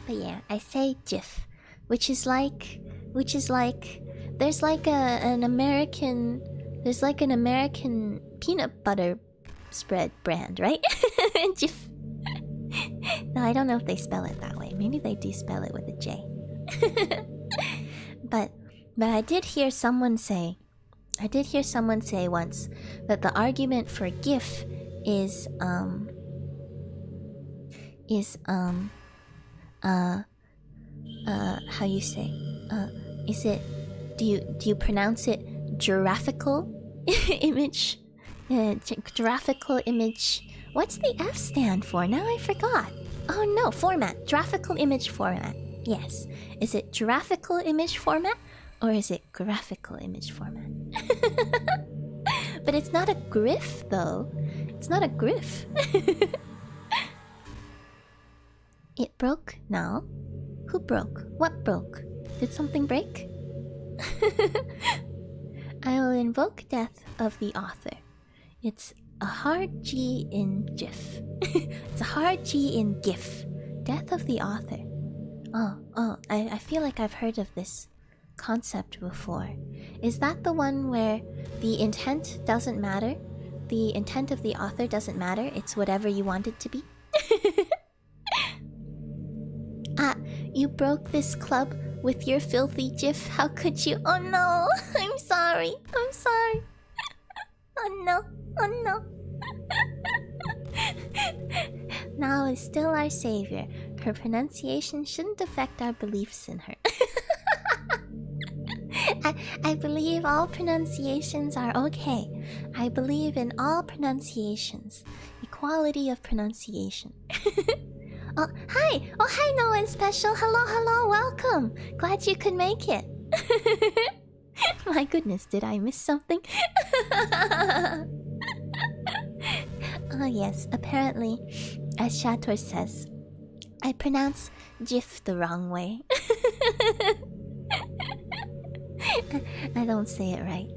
But yeah, I say GIF, which is like there's like an American peanut butter spread brand, right? GIF. No, I don't know if they spell it that way. Maybe they do spell it with a J. But I did hear someone say once that the argument for GIF is how you say? Is it? Do you pronounce it giraffical image? Giraffical image. What's the F stand for? Now I forgot. Oh no, format. Graphical image format. Yes. Is it giraffical image format or is it graphical image format? But it's not a griff though. It's not a griff. It broke now. Who broke? What broke? Did something break? I will invoke death of the author. It's a hard G in GIF. It's a hard G in GIF. Death of the author. I feel like I've heard of this concept before. Is that the one where the intent doesn't matter, the intent of the author doesn't matter. It's whatever you want it to be. Ah, you broke this club with your filthy GIF. How could you? Oh no! I'm sorry. I'm sorry. Oh no. Oh no. Nao is still our savior. Her pronunciation shouldn't affect our beliefs in her. I believe all pronunciations are okay. I believe in all pronunciations. Equality of pronunciation. Oh, hi! Oh, hi, No One Special. Hello, hello, welcome. Glad you could make it. My goodness, did I miss something? Oh, yes, apparently, as Shator says, I pronounce GIF the wrong way. I don't say it right.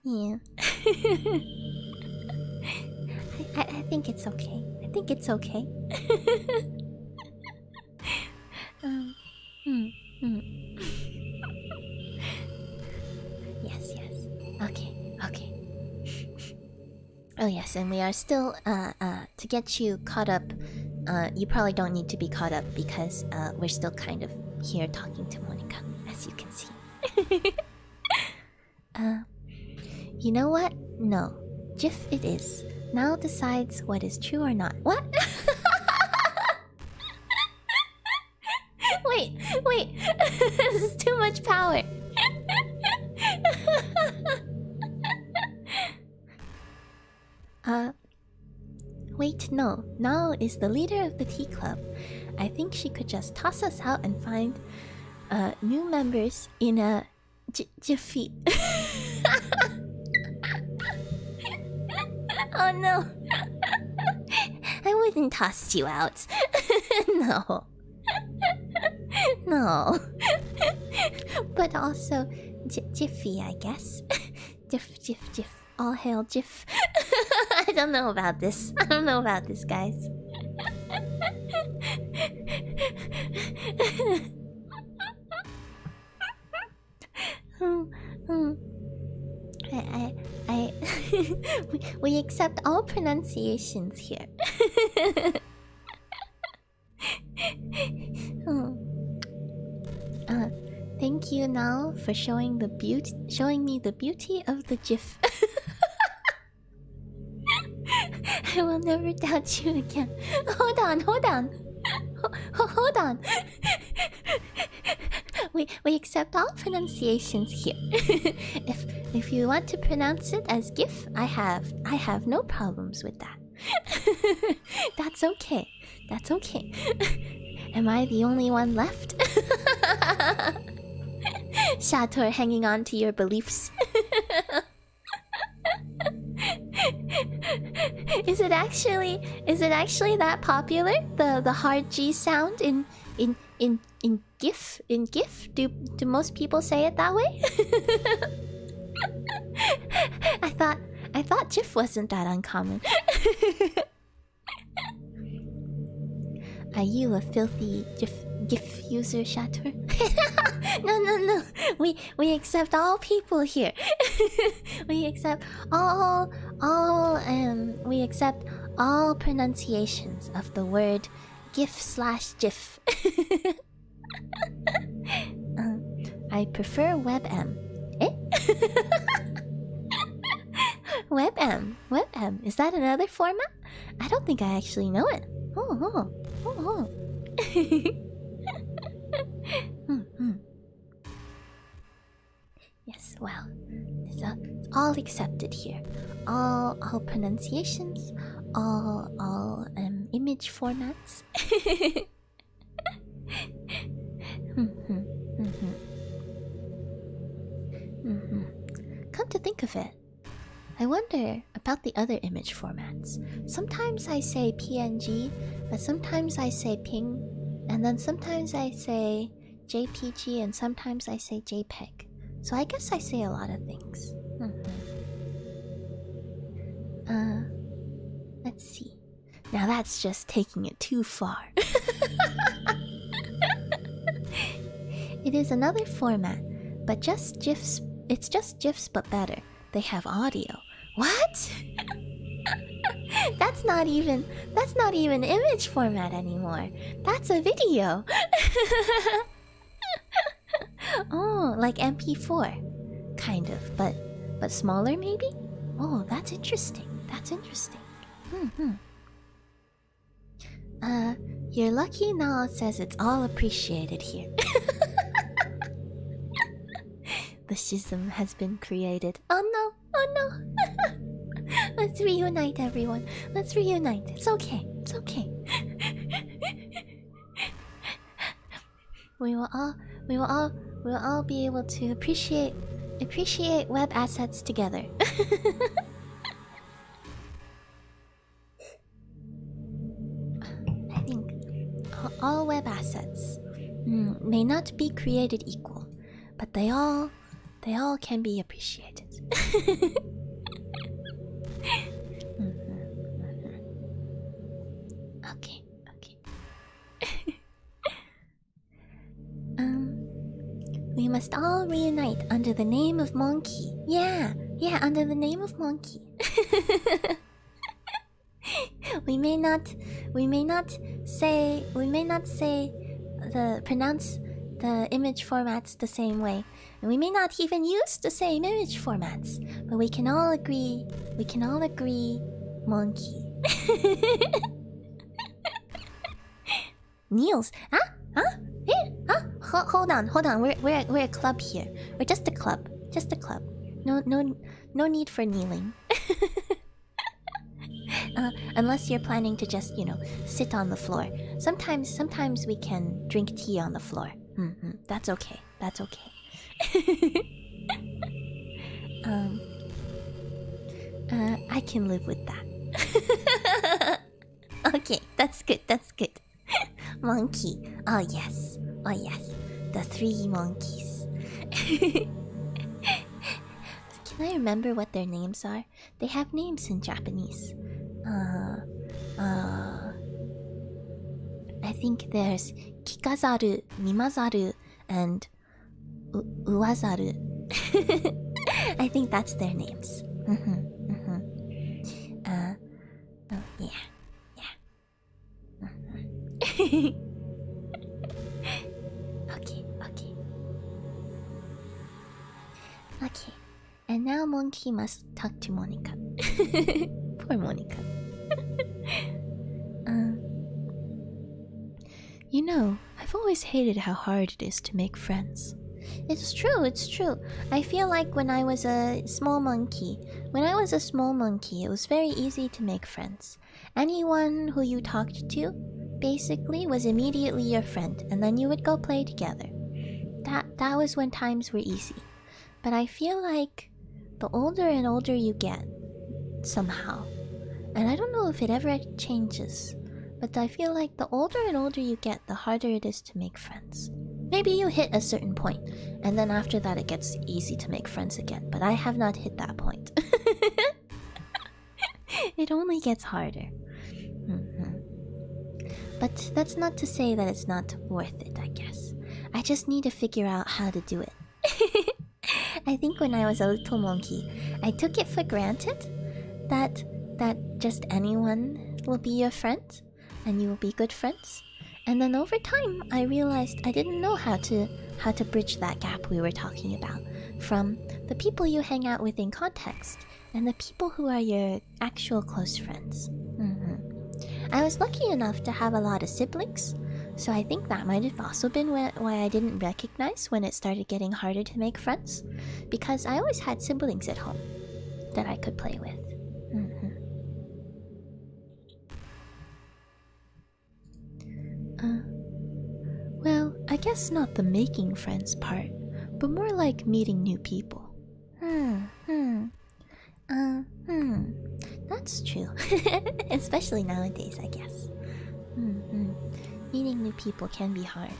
Yeah. I think it's okay. I think it's okay. Yes, yes. Okay, okay. Oh yes, and we are still to get you caught up. You probably don't need to be caught up because we're still kind of here talking to Monica, as you can see. You know what? No. GIF it is. Now decides what is true or not. What? Wait, wait. This is too much power. Wait, no. Nao is the leader of the tea club. I think she could just toss us out and find new members in a jiffy. Oh no. I wouldn't toss you out. No. No. But also jiffy, I guess. Jiff, jiff, jiff. All hail Jiff. I don't know about this. I don't know about this, guys. we accept all pronunciations here. Thank you now for showing me the beauty of the GIF. I will never doubt you again. Hold on, hold on. Hold on. We accept all pronunciations here. If you want to pronounce it as GIF, I have no problems with that. That's okay. That's okay. Am I the only one left? Shator hanging on to your beliefs. Is it actually that popular? The hard G sound in GIF? In GIF? Do most people say it that way? I thought GIF wasn't that uncommon. Are you a filthy GIF user, Shator? No. We accept all people here. We accept we accept all pronunciations of the word GIF/GIF. I prefer WebM. Eh? WebM. Is that another format? I don't think I actually know it. Oh. Yes, well, it's all accepted here. All pronunciations, all image formats. Come to think of it, I wonder about the other image formats. Sometimes I say PNG, but sometimes I say ping, and then sometimes I say JPG, and sometimes I say JPEG. So I guess I say a lot of things. Let's see. Now that's just taking it too far. It is another format, but just GIFs It's just GIFs but better. They have audio. What? That's not even image format anymore. That's a video. Oh, like MP4, kind of, but smaller maybe. Oh, that's interesting. That's interesting. You're lucky now. It says it's all appreciated here. The schism has been created. Oh no! Oh no! Let's reunite, everyone. Let's reunite. It's okay. It's okay. We will all be able to appreciate web assets together. I think all web assets may not be created equal, but they all can be appreciated. Okay. We must all reunite under the name of Monkey. Yeah, under the name of Monkey. we may not pronounce the image formats the same way, and we may not even use the same image formats, but we can all agree Monkey. Niels, hold on. We're a club here. We're just a club. No need for kneeling. Unless you're planning to just, sit on the floor. Sometimes we can drink tea on the floor. That's okay. I can live with that. Okay, that's good. Monkey. Oh yes. The 3 monkeys. Can I remember what their names are? They have names in Japanese. I think there's Kikazaru, Mimazaru, and Uwazaru. I think that's their names. Okay. And now Monkey must talk to Monica. Poor Monica. I've always hated how hard it is to make friends. It's true. I feel like when I was a small monkey, it was very easy to make friends. Anyone who you talked to, basically, was immediately your friend, and then you would go play together. That was when times were easy. But I feel like the older and older you get, somehow, and I don't know if it ever changes, but I feel like the older and older you get, the harder it is to make friends. Maybe you hit a certain point, and then after that it gets easy to make friends again, but I have not hit that point. It only gets harder. But that's not to say that it's not worth it, I guess. I just need to figure out how to do it. I think when I was a little monkey, I took it for granted that just anyone will be your friend and you will be good friends. And then over time, I realized I didn't know how to bridge that gap we were talking about from the people you hang out with in context and the people who are your actual close friends. I was lucky enough to have a lot of siblings, so I think that might have also been why I didn't recognize when it started getting harder to make friends, because I always had siblings at home that I could play with. Well, I guess not the making friends part, but more like meeting new people. That's true. Especially nowadays, I guess. Meeting new people can be hard.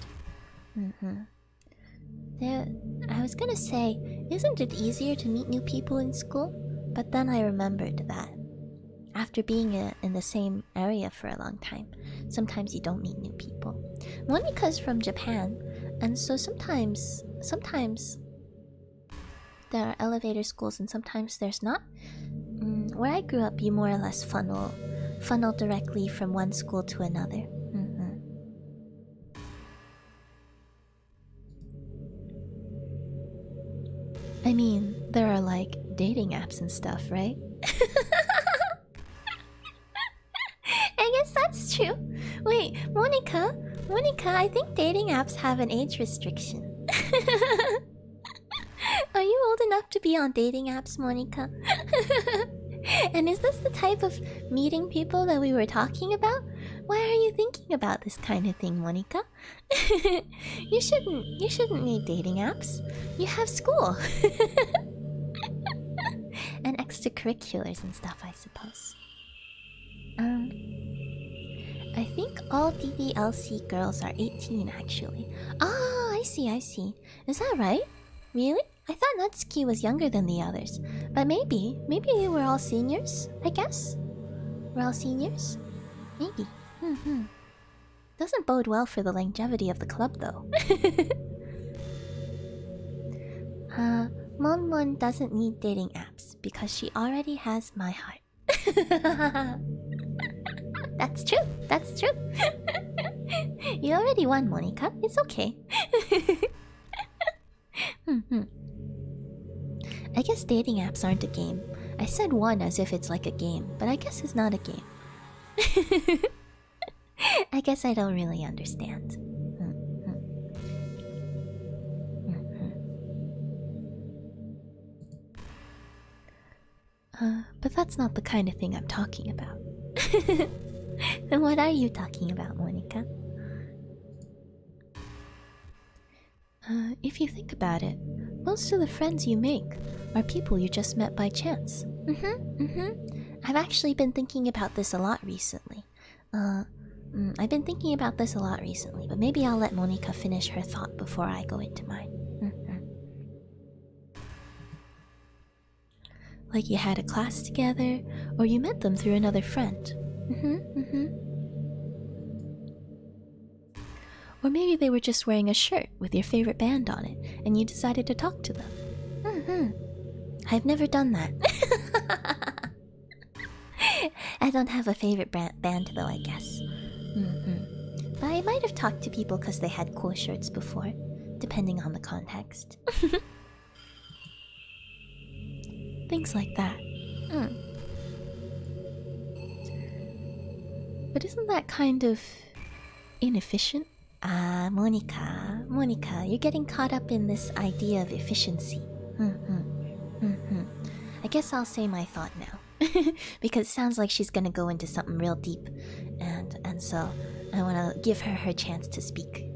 I was gonna say, isn't it easier to meet new people in school? But then I remembered that after being in the same area for a long time, sometimes you don't meet new people. Monika's from Japan, and so sometimes there are elevator schools and sometimes there's not. Where I grew up, you more or less funnel directly from one school to another. I mean, there are like dating apps and stuff, right? I guess that's true. Wait, Monica, I think dating apps have an age restriction. Are you old enough to be on dating apps, Monica? And is this the type of meeting people that we were talking about? Why are you thinking about this kind of thing, Monica? You shouldn't need dating apps. You have school. And extracurriculars and stuff, I suppose. I think all DDLC girls are 18 actually. Ah, I see. Is that right? Really? I thought Natsuki was younger than the others. But maybe we're all seniors, I guess? We're all seniors? Maybe. Doesn't bode well for the longevity of the club, though. Mon doesn't need dating apps because she already has my heart. That's true. You already won, Monica. It's okay. I guess dating apps aren't a game. I said one as if it's like a game, but I guess it's not a game. I guess I don't really understand. But that's not the kind of thing I'm talking about. Then what are you talking about, Monica? If you think about it, most of the friends you make are people you just met by chance. I've actually been thinking about this a lot recently. But maybe I'll let Monica finish her thought before I go into mine. Like you had a class together, or you met them through another friend. Or maybe they were just wearing a shirt with your favorite band on it, and you decided to talk to them. I've never done that. I don't have a favorite band though, I guess. But I might have talked to people because they had cool shirts before, depending on the context. Things like that. But isn't that kind of inefficient? Monica, you're getting caught up in this idea of efficiency. I guess I'll say my thought now. Because it sounds like she's gonna go into something real deep. And so I wanna give her her chance to speak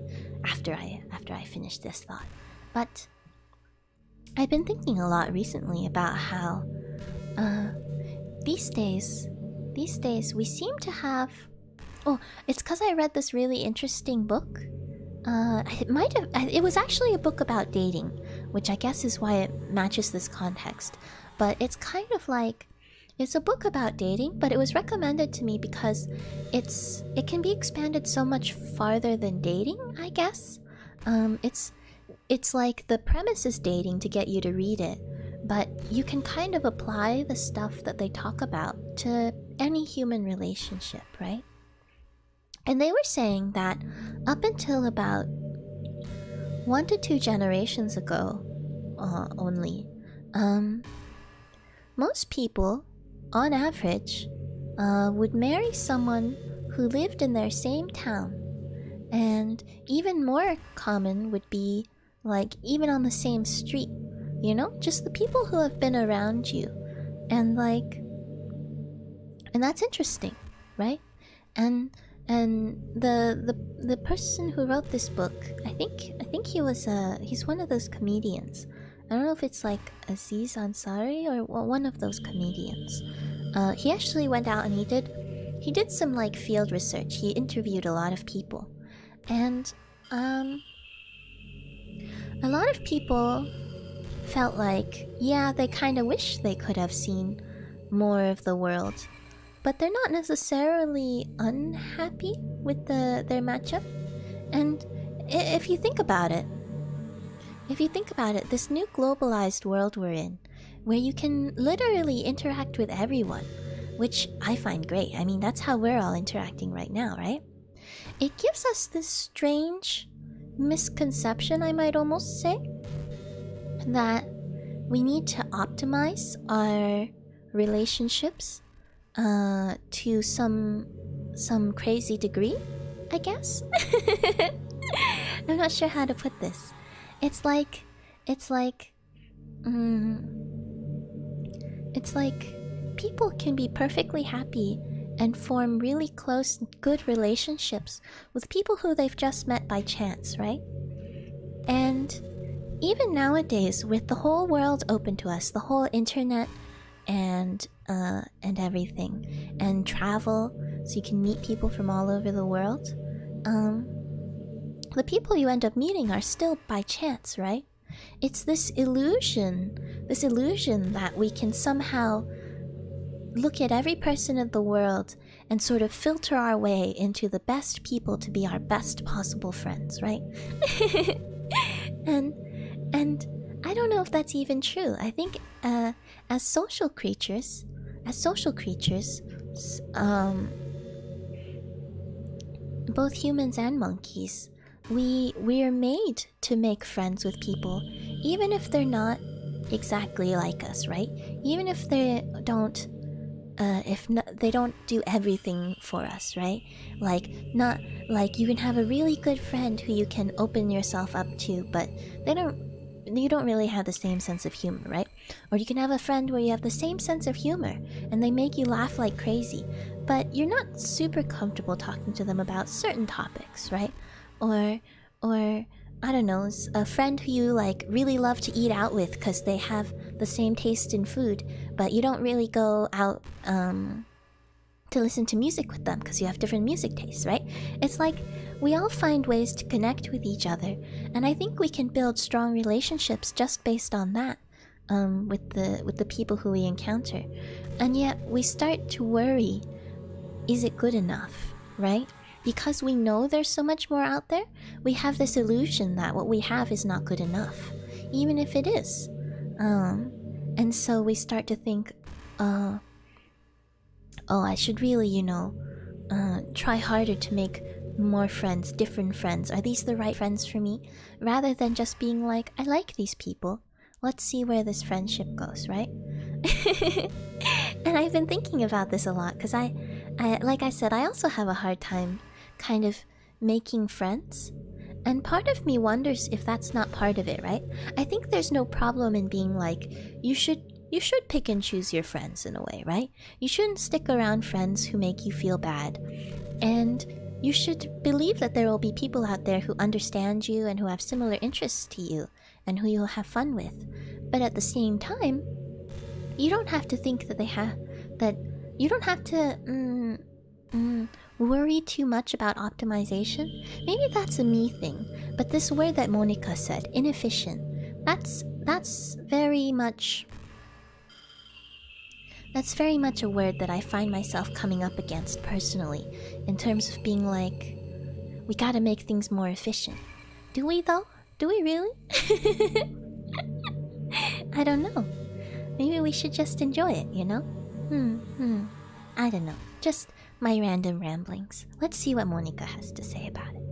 after I finish this thought. But I've been thinking a lot recently about how these days we seem to have... Oh, it's because I read this really interesting book. It was actually a book about dating, which I guess is why it matches this context. But it's kind of like... It's a book about dating, but it was recommended to me because it can be expanded so much farther than dating, I guess. It's like the premise is dating to get you to read it, but you can kind of apply the stuff that they talk about to any human relationship, right? And they were saying that up until about 1 to 2 generations ago only, most people, on average, would marry someone who lived in their same town. And even more common would be, like, even on the same street. You know? Just the people who have been around you. And, like... And that's interesting, right? And the person who wrote this book, I think he's one of those comedians. I don't know if it's like Aziz Ansari or one of those comedians. He actually went out and he did some like field research. He interviewed a lot of people, and a lot of people felt like, yeah, they kind of wish they could have seen more of the world, but they're not necessarily unhappy with their matchup. And if you think about it, if you think about it, this new globalized world we're in, where you can literally interact with everyone, which I find great. I mean, that's how we're all interacting right now, right? It gives us this strange misconception, I might almost say, that we need to optimize our relationships to some crazy degree, I guess. I'm not sure how to put this. It's like people can be perfectly happy and form really close, good relationships with people who they've just met by chance, right? And even nowadays, with the whole world open to us, the whole internet and everything, and travel, so you can meet people from all over the world, the people you end up meeting are still by chance, right? It's this illusion that we can somehow look at every person in the world and sort of filter our way into the best people to be our best possible friends, right? and I don't know if that's even true. I think as social creatures, both humans and monkeys, we're made to make friends with people, even if they're not exactly like us, right? Even if they don't they don't do everything for us, right? Like, not like you can have a really good friend who you can open yourself up to, but you don't really have the same sense of humor, right? Or you can have a friend where you have the same sense of humor and they make you laugh like crazy, but you're not super comfortable talking to them about certain topics, right? Or I don't know, a friend who you like really love to eat out with because they have the same taste in food, but you don't really go out to listen to music with them because you have different music tastes, right? It's like we all find ways to connect with each other, and I think we can build strong relationships just based on that, with the people who we encounter. And yet we start to worry, is it good enough, right? Because we know there's so much more out there, we have this illusion that what we have is not good enough, even if it is. And so we start to think, oh, I should really, try harder to make more friends, different friends. Are these the right friends for me? Rather than just being like, I like these people. Let's see where this friendship goes, right? And I've been thinking about this a lot because I, like I said, I also have a hard time kind of making friends. And part of me wonders if that's not part of it, right? I think there's no problem in being like, you should pick and choose your friends in a way, right? You shouldn't stick around friends who make you feel bad. And you should believe that there will be people out there who understand you and who have similar interests to you and who you'll have fun with. But at the same time, you don't have to think that you don't have to worry too much about optimization. Maybe that's a me thing, but this word that Monica said, inefficient, that's very much a word that I find myself coming up against personally, in terms of being like, we gotta make things more efficient. Do we though? Do we really? I don't know. Maybe we should just enjoy it, you know? I don't know. Just my random ramblings. Let's see what Monica has to say about it.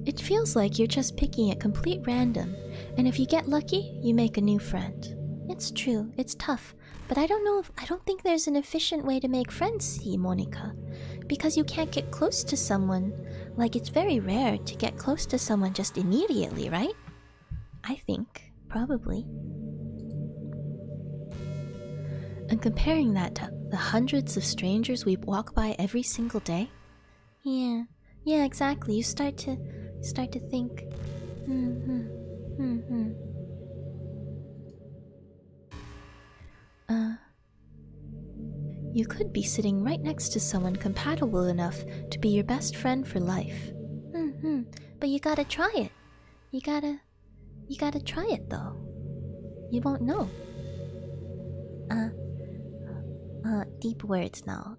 It feels like you're just picking at complete random, and if you get lucky, you make a new friend. It's true, it's tough, but I don't think there's an efficient way to make friends, see, Monica. Because you can't get close to someone. Like, it's very rare to get close to someone just immediately, right? I think, probably. And comparing that to the hundreds of strangers we walk by every single day? Yeah, exactly. You start to think, you could be sitting right next to someone compatible enough to be your best friend for life. But you gotta try it. You gotta try it though. You won't know. Deep words now.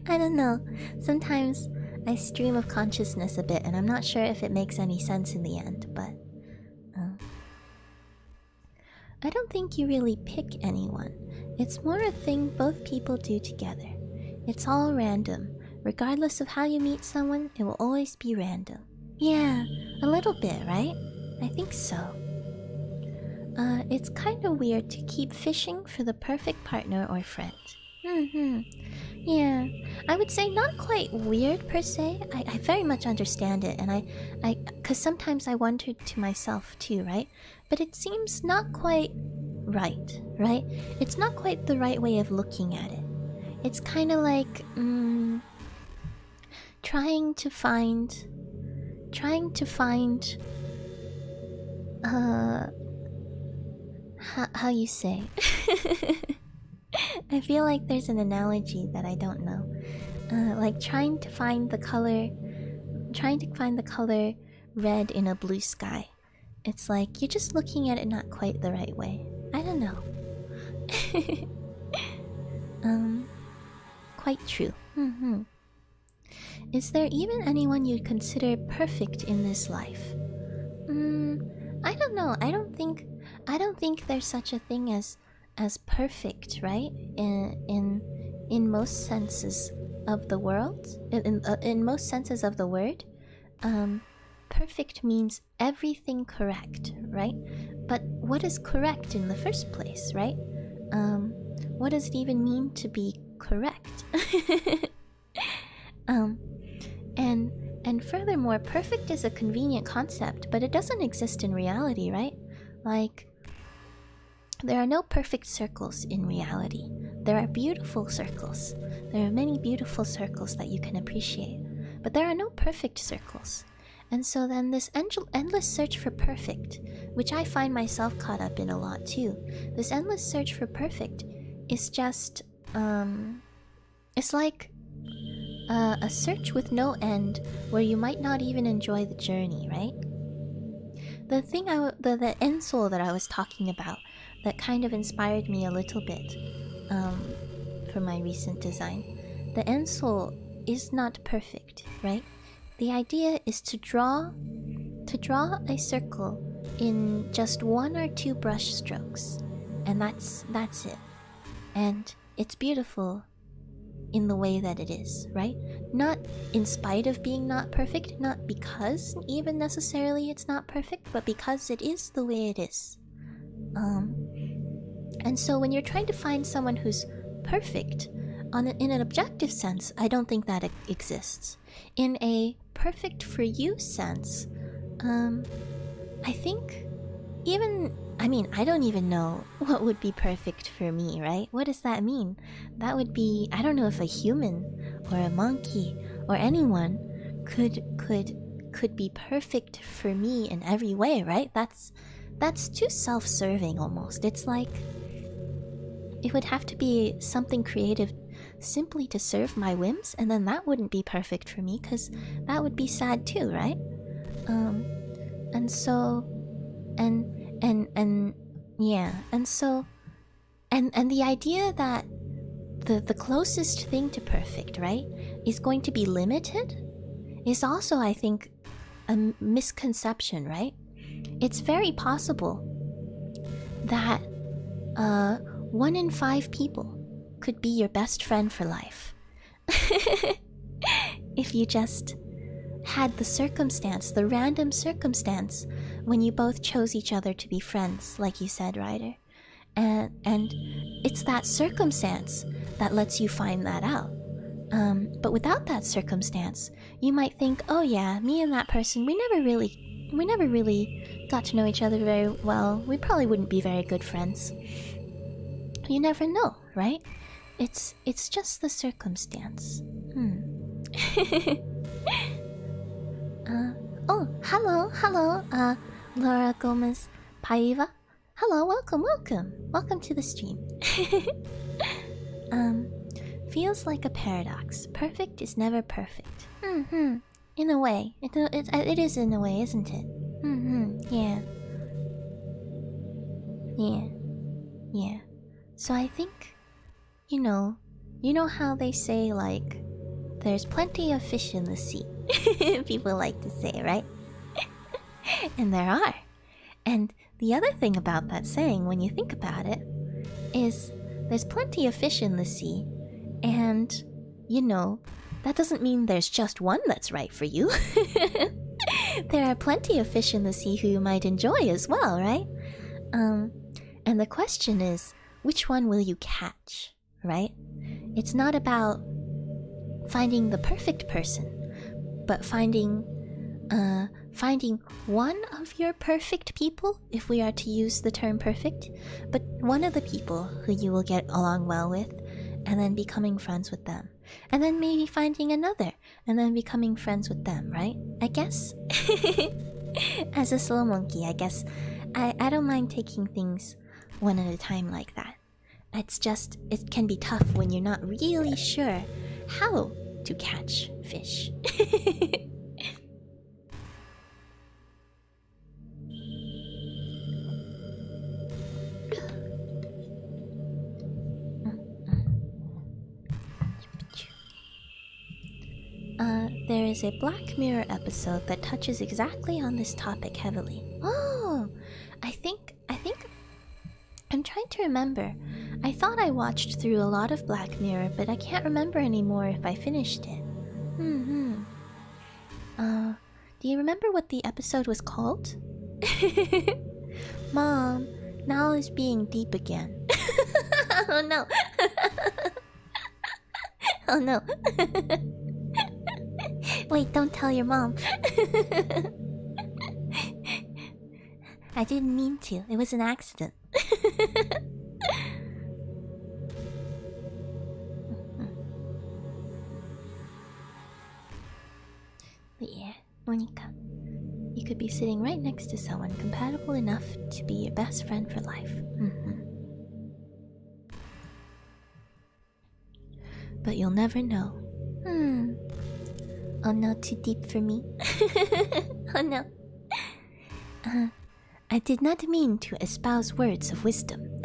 I don't know. Sometimes I stream of consciousness a bit, and I'm not sure if it makes any sense in the end, but... I don't think you really pick anyone. It's more a thing both people do together. It's all random. Regardless of how you meet someone, it will always be random. Yeah, a little bit, right? I think so. It's kind of weird to keep fishing for the perfect partner or friend. Yeah, I would say not quite weird per se. I very much understand it, and cause sometimes I wondered to myself too, right? But it seems not quite right? It's not quite the right way of looking at it. It's kind of like, trying to find, how you say? I feel like there's an analogy that I don't know. Like trying to find the color red in a blue sky. It's like you're just looking at it not quite the right way. I don't know. Quite true. Is there even anyone you'd consider perfect in this life? I don't know. I don't think there's such a thing as perfect, right? In most senses of the world, in most senses of the word, perfect means everything correct, right? But what is correct in the first place, right? What does it even mean to be correct? And furthermore, perfect is a convenient concept, but it doesn't exist in reality, right? Like, there are no perfect circles in reality. There are beautiful circles. There are many beautiful circles that you can appreciate, but there are no perfect circles. And so then this endless search for perfect, which I find myself caught up in a lot too, this endless search for perfect is just, it's like a search with no end where you might not even enjoy the journey, right? The thing the end soul that I was talking about that kind of inspired me a little bit for my recent design. The end soul is not perfect, right? The idea is to draw a circle in just 1 or 2 brush strokes, and that's it. And it's beautiful in the way that it is, right? Not in spite of being not perfect, not because even necessarily it's not perfect, but because it is the way it is. And so when you're trying to find someone who's perfect, in an objective sense, I don't think that it exists. In a perfect for you sense, I think I don't even know what would be perfect for me, right? What does that mean? That would be, I don't know if a human or a monkey or anyone could be perfect for me in every way, right? That's too self-serving almost. It's like it would have to be something creative simply to serve my whims, and then that wouldn't be perfect for me, because that would be sad too, right? And so the idea that the closest thing to perfect, right, is going to be limited is also, I think, a misconception, right? It's very possible that 1 in 5 people could be your best friend for life. If you just had the circumstance, the random circumstance, when you both chose each other to be friends, like you said, Ryder. And it's that circumstance that lets you find that out. But without that circumstance, you might think, oh yeah, me and that person, we never really got to know each other very well. We probably wouldn't be very good friends. You never know, right? It's just the circumstance. Oh, hello, Laura Gomez Paiva. Hello, welcome to the stream. Feels like a paradox. Perfect is never perfect. In a way, it is in a way, isn't it? Yeah. So I think, you know how they say, like, there's plenty of fish in the sea. People like to say, right? And there are. And the other thing about that saying, when you think about it, is there's plenty of fish in the sea, and, that doesn't mean there's just one that's right for you. There are plenty of fish in the sea who you might enjoy as well, right? And the question is, which one will you catch, right? It's not about finding the perfect person, but finding one of your perfect people, if we are to use the term perfect, but one of the people who you will get along well with, and then becoming friends with them. And then maybe finding another, and then becoming friends with them, right? I guess. As a slow monkey, I guess I don't mind taking things one at a time like that. It's just, it can be tough when you're not really sure how to catch fish. There is a Black Mirror episode that touches exactly on this topic heavily. Oh, I think I'm trying to remember. I thought I watched through a lot of Black Mirror, but I can't remember anymore if I finished it. Do you remember what the episode was called? Mom, Nal is being deep again. Oh no. Oh no. Wait, don't tell your mom. I didn't mean to. It was an accident. But yeah, Monica, you could be sitting right next to someone compatible enough to be your best friend for life. But you'll never know. Oh no, too deep for me. Oh no. I did not mean to espouse words of wisdom.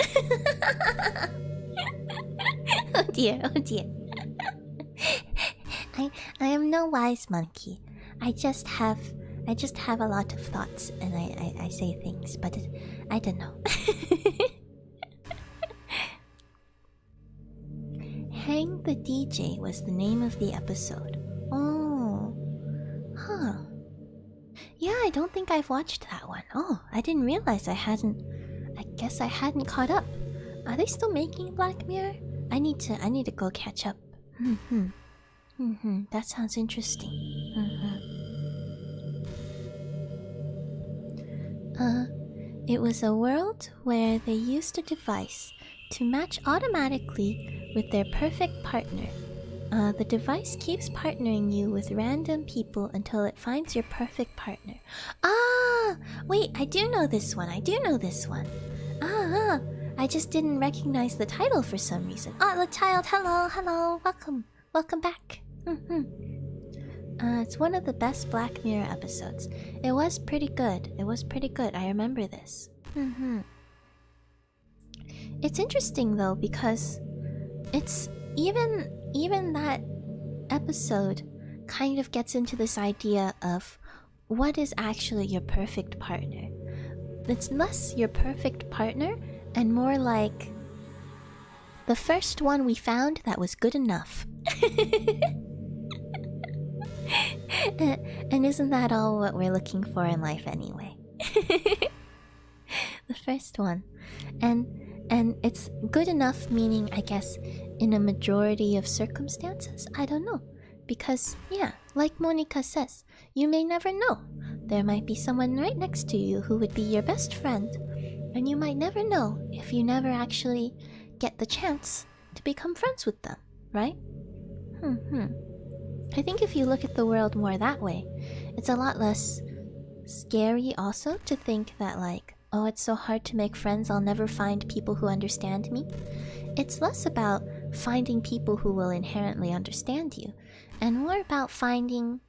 Oh dear, oh dear. I am no wise monkey. I just have a lot of thoughts, and I say things, but I don't know. Hang the DJ was the name of the episode. Oh. Huh. Yeah, I don't think I've watched that one. Oh, I didn't realize I guess I hadn't caught up. Are they still making Black Mirror? I need to go catch up. That sounds interesting. It was a world where they used a device to match automatically with their perfect partner. The device keeps partnering you with random people until it finds your perfect partner. Ah! Wait, I do know this one. I just didn't recognize the title for some reason. Oh, the child, hello, welcome back. It's one of the best Black Mirror episodes. It was pretty good. I remember this. It's interesting though, because it's even that episode kind of gets into this idea of what is actually your perfect partner. It's less your perfect partner and more like the first one we found that was good enough. And isn't that all what we're looking for in life anyway? The first one. And it's good enough, meaning, I guess, in a majority of circumstances? I don't know. Because, yeah, like Monica says, you may never know. There might be someone right next to you who would be your best friend, and you might never know if you never actually get the chance to become friends with them, right? I think if you look at the world more that way, it's a lot less scary also to think that, like, oh, it's so hard to make friends, I'll never find people who understand me. It's less about finding people who will inherently understand you, and more about finding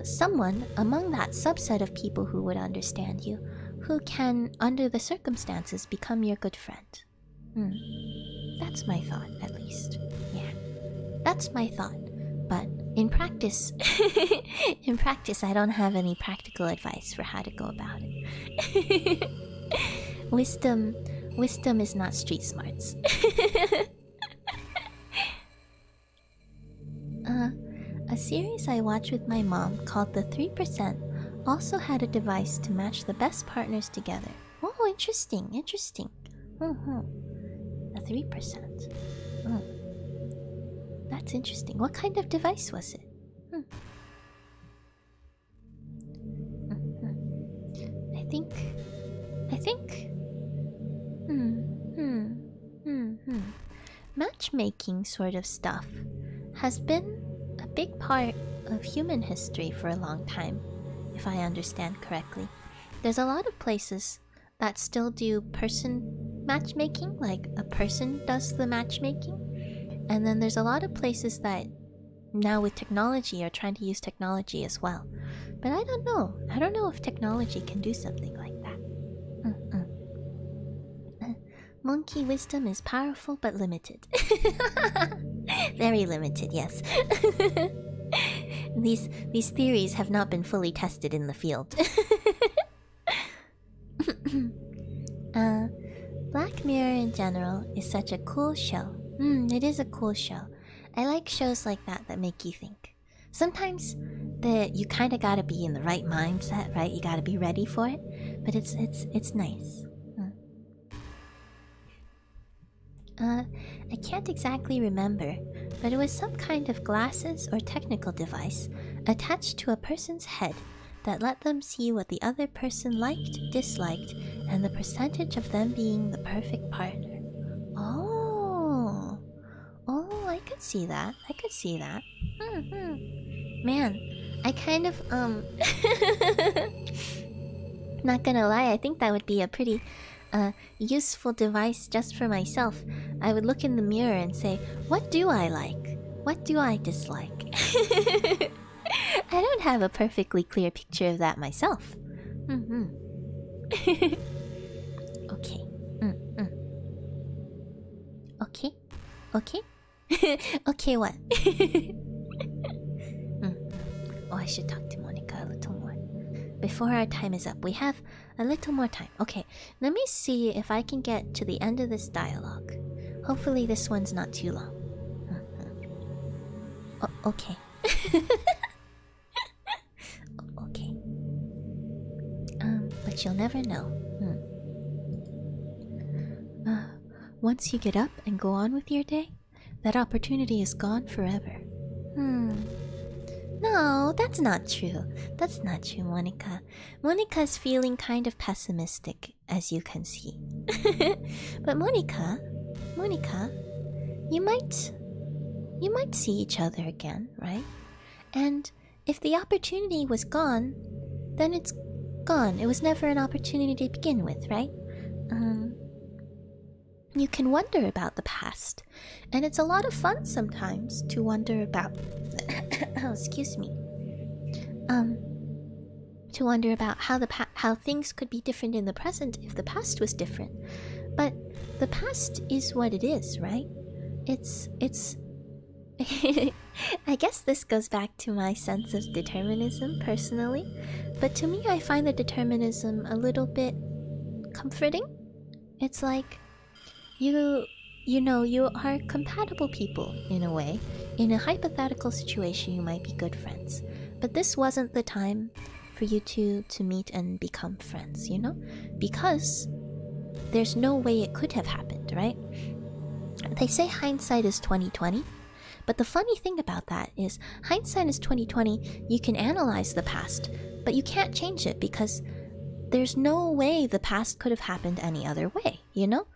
someone among that subset of people who would understand you, who can, under the circumstances, become your good friend. That's my thought, at least. Yeah, that's my thought. But in practice, in practice, I don't have any practical advice for how to go about it. Wisdom is not street smarts. A series I watched with my mom called The 3% also had a device to match the best partners together. Oh, interesting. The 3%. That's interesting. What kind of device was it? I think. Matchmaking sort of stuff has been a big part of human history for a long time, if I understand correctly. There's a lot of places that still do person matchmaking, like a person does the matchmaking. And then there's a lot of places that now with technology are trying to use technology as well. But I don't know. I don't know if technology can do something like that. Monkey wisdom is powerful but limited. Very limited, yes. These theories have not been fully tested in the field. Black Mirror in general is such a cool show. It is a cool show. I like shows like that make you think. Sometimes you kind of gotta be in the right mindset, right? You gotta be ready for it. But it's nice. I can't exactly remember, but it was some kind of glasses or technical device attached to a person's head that let them see what the other person liked, disliked, and the percentage of them being the perfect partner. Oh, I could see that. Man, I kind of, not gonna lie, I think that would be a pretty useful device just for myself. I would look in the mirror and say, what do I like? What do I dislike? I don't have a perfectly clear picture of that myself. Okay. Okay? Okay, what? Oh, I should talk to Monica a little more. Before our time is up, we have a little more time. Okay, let me see if I can get to the end of this dialogue. Hopefully this one's not too long. Okay. Okay. But you'll never know. Once you get up and go on with your day, that opportunity is gone forever. No, that's not true. That's not true, Monica. Monica's feeling kind of pessimistic, as you can see. But Monica, you might see each other again, right? And if the opportunity was gone, then it's gone. It was never an opportunity to begin with, right? You can wonder about the past, and it's a lot of fun sometimes to wonder about oh, excuse me. To wonder about how things could be different in the present if the past was different. But the past is what it is, right? It's I guess this goes back to my sense of determinism personally, but to me I find the determinism a little bit comforting. It's like you are compatible people in a way. In a hypothetical situation, you might be good friends. But this wasn't the time for you to meet and become friends, you know? Because there's no way it could have happened, right? They say hindsight is 20/20, but the funny thing about that is hindsight is 20/20. You can analyze the past, but you can't change it because there's no way the past could have happened any other way, you know?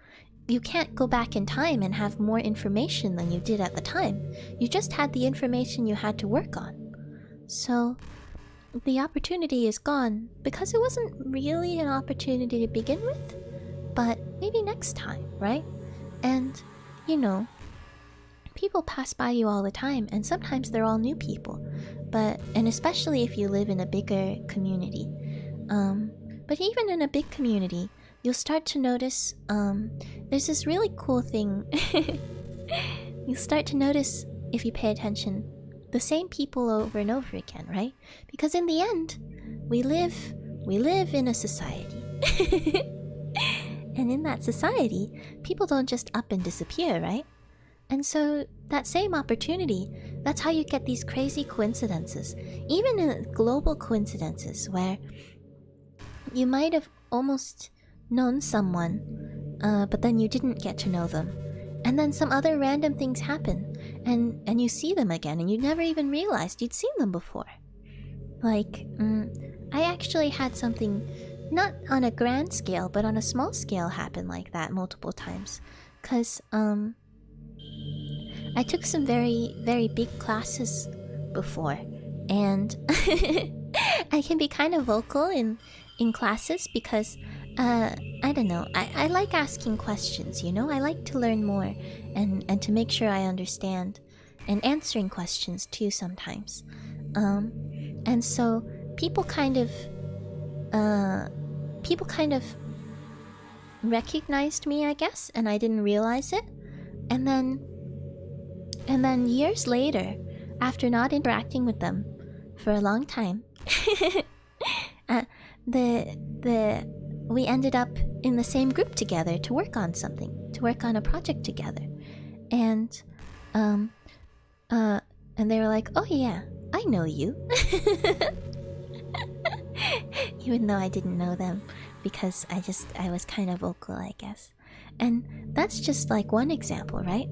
You can't go back in time and have more information than you did at the time. You just had the information you had to work on. So, the opportunity is gone because it wasn't really an opportunity to begin with, but maybe next time, right? And, people pass by you all the time, and sometimes they're all new people. And especially if you live in a bigger community. But even in a big community, you'll start to notice there's this really cool thing. You'll start to notice, if you pay attention, the same people over and over again, right? Because in the end, we live in a society. And in that society, people don't just up and disappear, right? And so that same opportunity, that's how you get these crazy coincidences. Even in global coincidences where you might have almost known someone, but then you didn't get to know them. And then some other random things happen, and you see them again, and you never even realized you'd seen them before. Like, I actually had something, not on a grand scale, but on a small scale happen like that multiple times. 'Cause, I took some very, very big classes before, and I can be kind of vocal in classes because, I don't know, I like asking questions, you know? I like to learn more and to make sure I understand, and answering questions too sometimes. And so people kind of recognized me, I guess, and I didn't realize it. And then years later, after not interacting with them for a long time, we ended up in the same group together to work on something, to work on a project together. And they were like, "Oh yeah, I know you." Even though I didn't know them, because I was kind of vocal, I guess. And that's just like one example, right?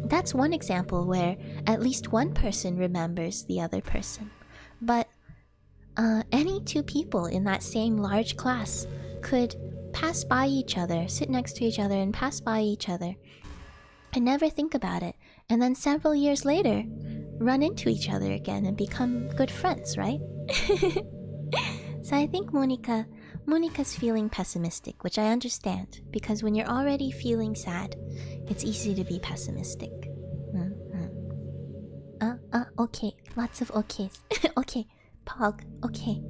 That's one example where at least one person remembers the other person. But any two people in that same large class could pass by each other, sit next to each other and pass by each other, and never think about it. And then several years later, run into each other again and become good friends, right? So I think Monica's feeling pessimistic, which I understand, because when you're already feeling sad, it's easy to be pessimistic. Okay, lots of okays. Okay, Pog, okay.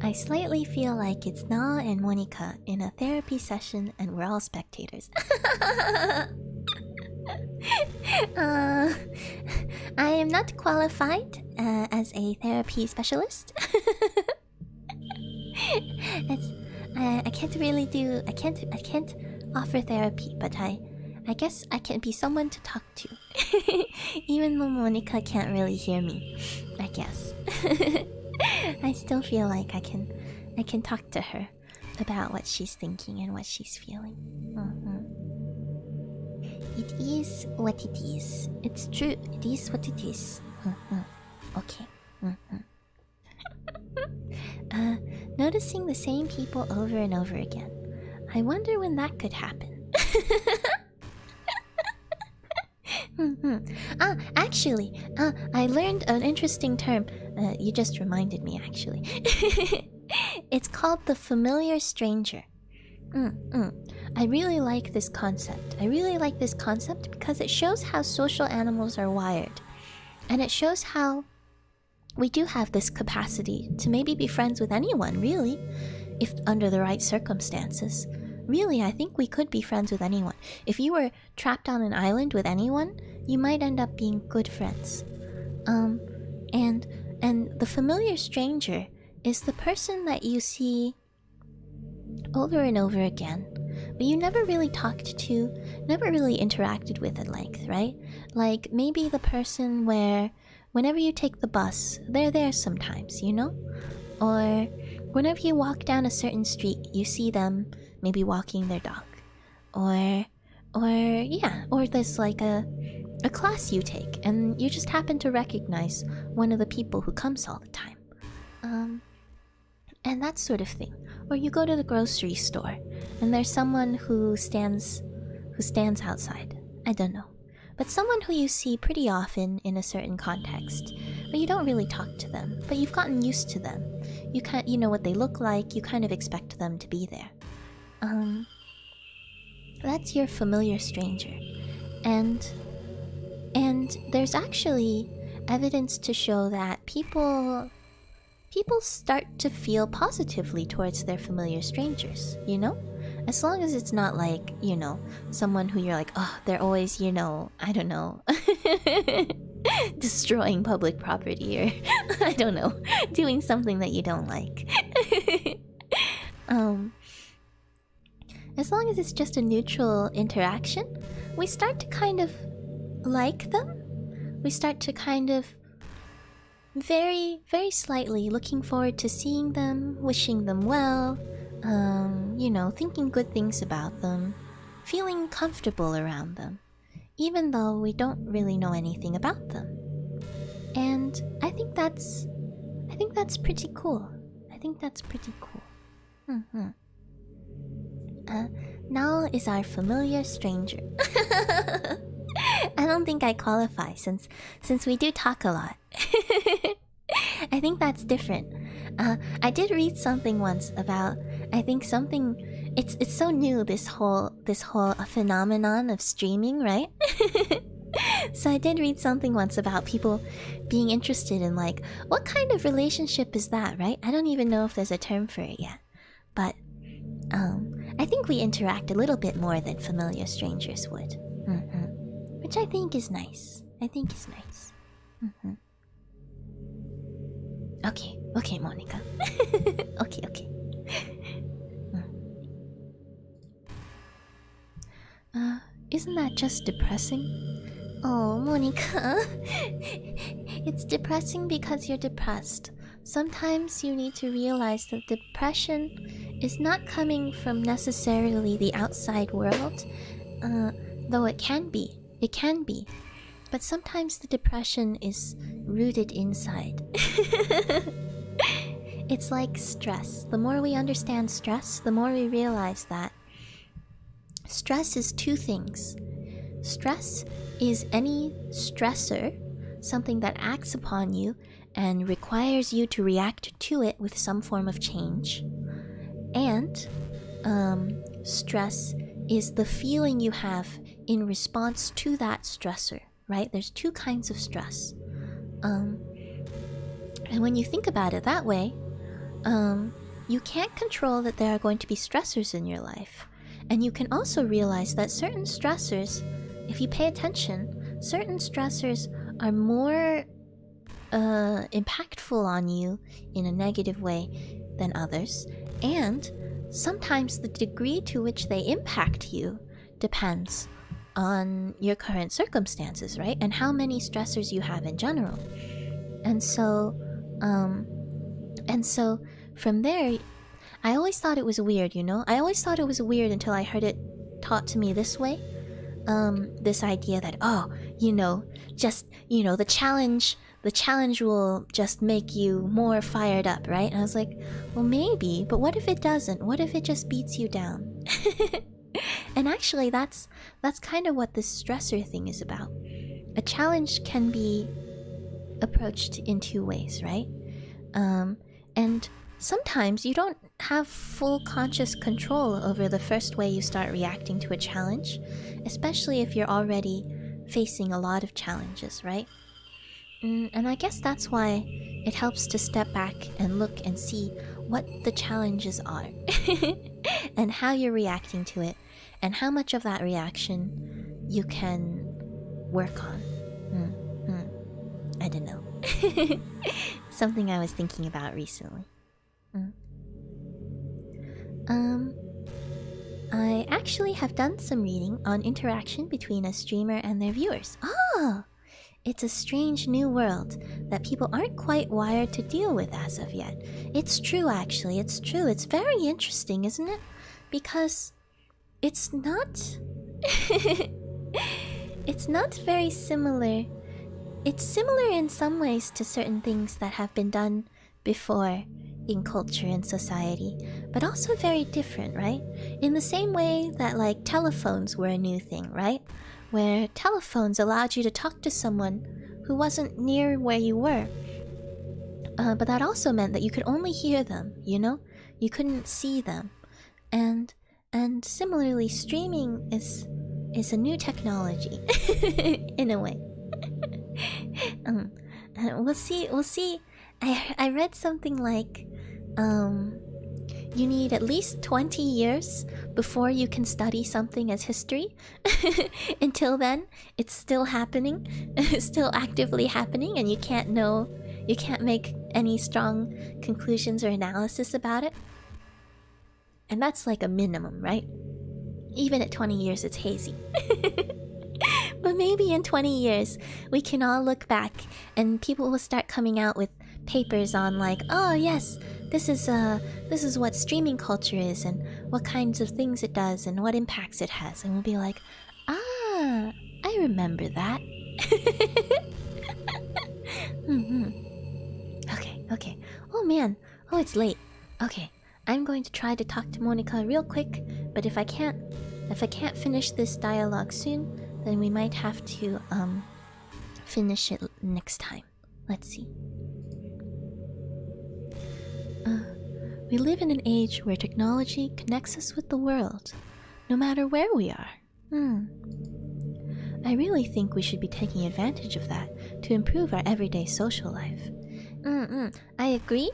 I slightly feel like it's Na and Monica in a therapy session and we're all spectators. I am not qualified as a therapy specialist. I can't really do. I can't offer therapy, but I guess I can be someone to talk to. Even though Monica can't really hear me, I guess. I still feel like I can talk to her about what she's thinking and what she's feeling. It is what it is. It's true. It is what it is. Okay. Noticing the same people over and over again. I wonder when that could happen. Actually, I learned an interesting term. You just reminded me, actually. It's called the familiar stranger. I really like this concept. I really like this concept because it shows how social animals are wired. And it shows how we do have this capacity to maybe be friends with anyone, really, if under the right circumstances. Really, I think we could be friends with anyone. If you were trapped on an island with anyone, you might end up being good friends. And the familiar stranger is the person that you see over and over again, but you never really talked to, never really interacted with at length, right? Like maybe the person where whenever you take the bus, they're there sometimes, you know? Or whenever you walk down a certain street, you see them maybe walking their dog. Or there's like a class you take and you just happen to recognize one of the people who comes all the time. And that sort of thing. Or you go to the grocery store and there's someone who stands outside. I don't know. But someone who you see pretty often in a certain context, but you don't really talk to them, but you've gotten used to them. You know what they look like, you kind of expect them to be there. That's your familiar stranger. And there's actually evidence to show that people people start to feel positively towards their familiar strangers, you know? As long as it's not like, you know, someone who you're like, oh, they're always, you know, I don't know, destroying public property or, I don't know, doing something that you don't like. As long as it's just a neutral interaction, we start to kind of like them. We start to kind of very, very slightly looking forward to seeing them, wishing them well, you know, thinking good things about them, feeling comfortable around them, even though we don't really know anything about them. And I think that's pretty cool. I think that's pretty cool. Nal is our familiar stranger. I don't think I qualify since we do talk a lot. I think that's different. I did read something once about, I think something, it's so new, this whole phenomenon of streaming, right? So I did read something once about people being interested in like, what kind of relationship is that, right? I don't even know if there's a term for it yet. But I think we interact a little bit more than familiar strangers would. Which I think is nice. Okay, Monica. Okay. Isn't that just depressing? Oh, Monica. It's depressing because you're depressed. Sometimes you need to realize that depression is not coming from necessarily the outside world, though it can be. But sometimes the depression is rooted inside. It's like stress. The more we understand stress, the more we realize that stress is two things. Stress is any stressor, something that acts upon you and requires you to react to it with some form of change. And stress is the feeling you have in response to that stressor, right? There's two kinds of stress. And when you think about it that way, you can't control that there are going to be stressors in your life. And you can also realize that certain stressors, if you pay attention, certain stressors are more impactful on you in a negative way than others. And sometimes the degree to which they impact you depends on your current circumstances, right? And how many stressors you have in general. And so from there, I always thought it was weird, you know? I always thought it was weird until I heard it taught to me this way. This idea that, oh, you know, just, you know, the challenge will just make you more fired up, right? And I was like, well, maybe, but what if it doesn't? What if it just beats you down? And actually, that's kind of what this stressor thing is about. A challenge can be approached in two ways, right? And sometimes you don't have full conscious control over the first way you start reacting to a challenge, especially if you're already facing a lot of challenges, right? And I guess that's why it helps to step back and look and see what the challenges are and how you're reacting to it and how much of that reaction you can work on. I don't know. Something I was thinking about recently. I actually have done some reading on interaction between a streamer and their viewers. Oh! It's a strange new world that people aren't quite wired to deal with as of yet. It's true, actually. It's true. It's very interesting, isn't it? Because it's not... it's not very similar. It's similar in some ways to certain things that have been done before in culture and society, but also very different, right? In the same way that, like, telephones were a new thing, right? Where telephones allowed you to talk to someone who wasn't near where you were. But that also meant that you could only hear them, you know? You couldn't see them. And similarly, streaming is a new technology, in a way. We'll see I read something like, you need at least 20 years before you can study something as history. Until then, it's still happening, it's still actively happening, and you can't make any strong conclusions or analysis about it. And that's like a minimum, right? Even at 20 years, it's hazy. But maybe in 20 years, we can all look back and people will start coming out with papers on like, oh yes, this is what streaming culture is and what kinds of things it does and what impacts it has. And we'll be like, ah, I remember that. Okay. Oh man. Oh, it's late. Okay. I'm going to try to talk to Monica real quick, but if I can't finish this dialogue soon, then we might have to finish it next time. Let's see. We live in an age where technology connects us with the world, no matter where we are. I really think we should be taking advantage of that to improve our everyday social life. I agree.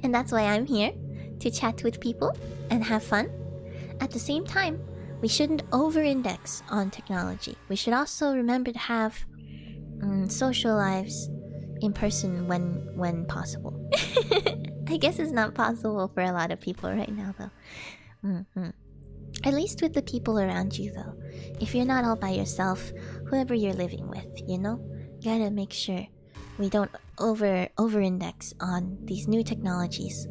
And that's why I'm here, to chat with people and have fun. At the same time, we shouldn't over-index on technology. We should also remember to have social lives in person when possible. I guess it's not possible for a lot of people right now, though. At least with the people around you, though. If you're not all by yourself, whoever you're living with, you know? You gotta make sure we don't over-index on these new technologies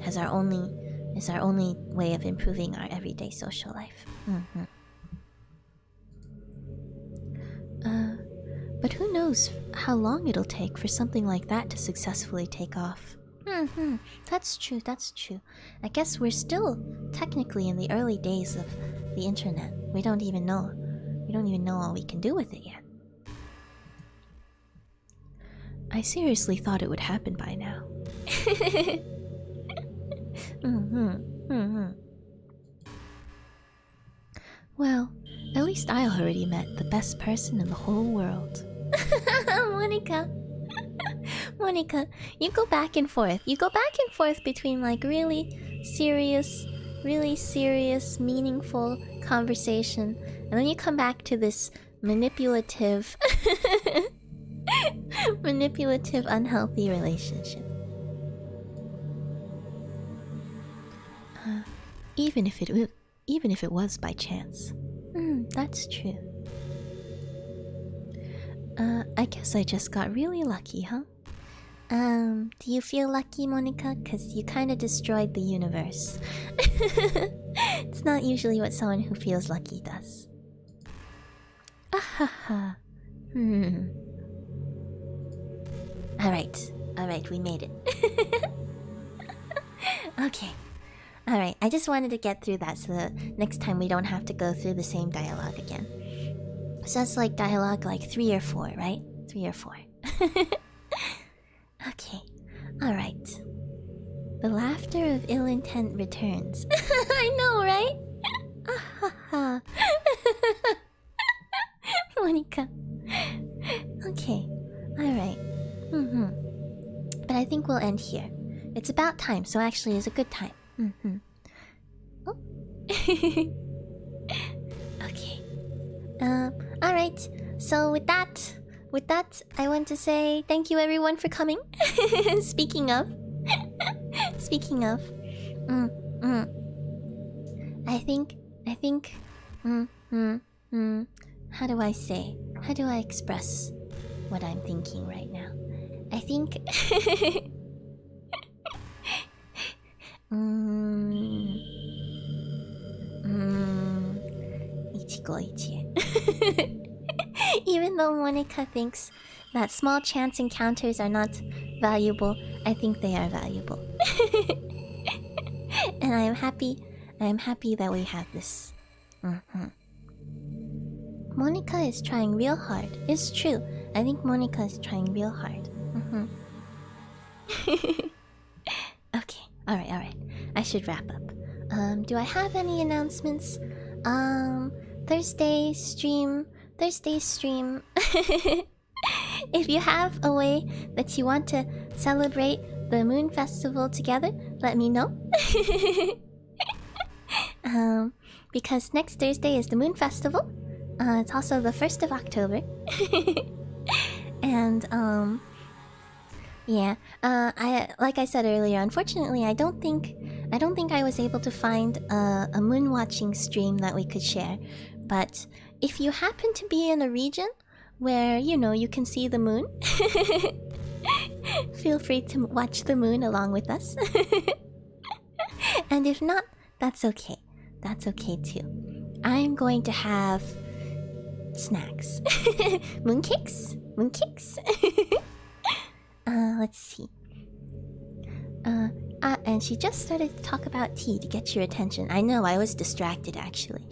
as our only way of improving our everyday social life. But who knows how long it'll take for something like that to successfully take off. That's true. I guess we're still technically in the early days of the internet. We don't even know what we can do with it yet. I seriously thought it would happen by now. Well, at least I already met the best person in the whole world. Monica, you go back and forth. You go back and forth between like really serious, meaningful conversation, and then you come back to this manipulative, unhealthy relationship. Even if it was by chance. That's true. I guess I just got really lucky, huh? Do you feel lucky, Monica? 'Cause you kinda destroyed the universe. It's not usually what someone who feels lucky does. Ahaha. Alright, we made it. Okay. Alright, I just wanted to get through that so that next time we don't have to go through the same dialogue again. So that's like dialogue like 3 or 4, right? 3 or 4. Okay. Alright. The laughter of ill intent returns. I know, right? Monica. Okay. Alright. But I think we'll end here. It's about time, so actually it's a good time. Oh. Okay. Alright. So with that, I want to say thank you everyone for coming. Speaking of. I think how do I say? How do I express what I'm thinking right now? I think Ichigo Ichie. Even though Monica thinks that small chance encounters are not valuable, I think they are valuable. And I am happy that we have this. Monica is trying real hard. It's true. I think Monica is trying real hard. Okay. Alright. I should wrap up. Do I have any announcements? Thursday stream if you have a way that you want to celebrate the Moon Festival together, let me know. Because next Thursday is the Moon Festival. It's also the 1st of October. And yeah, like I said earlier, unfortunately, I don't think I was able to find a moon watching stream that we could share. But if you happen to be in a region where, you know, you can see the moon, feel free to watch the moon along with us. And if not, that's okay. That's okay too. I'm going to have snacks. Mooncakes? Mooncakes? Let's see. And she just started to talk about tea to get your attention. I know, I was distracted actually.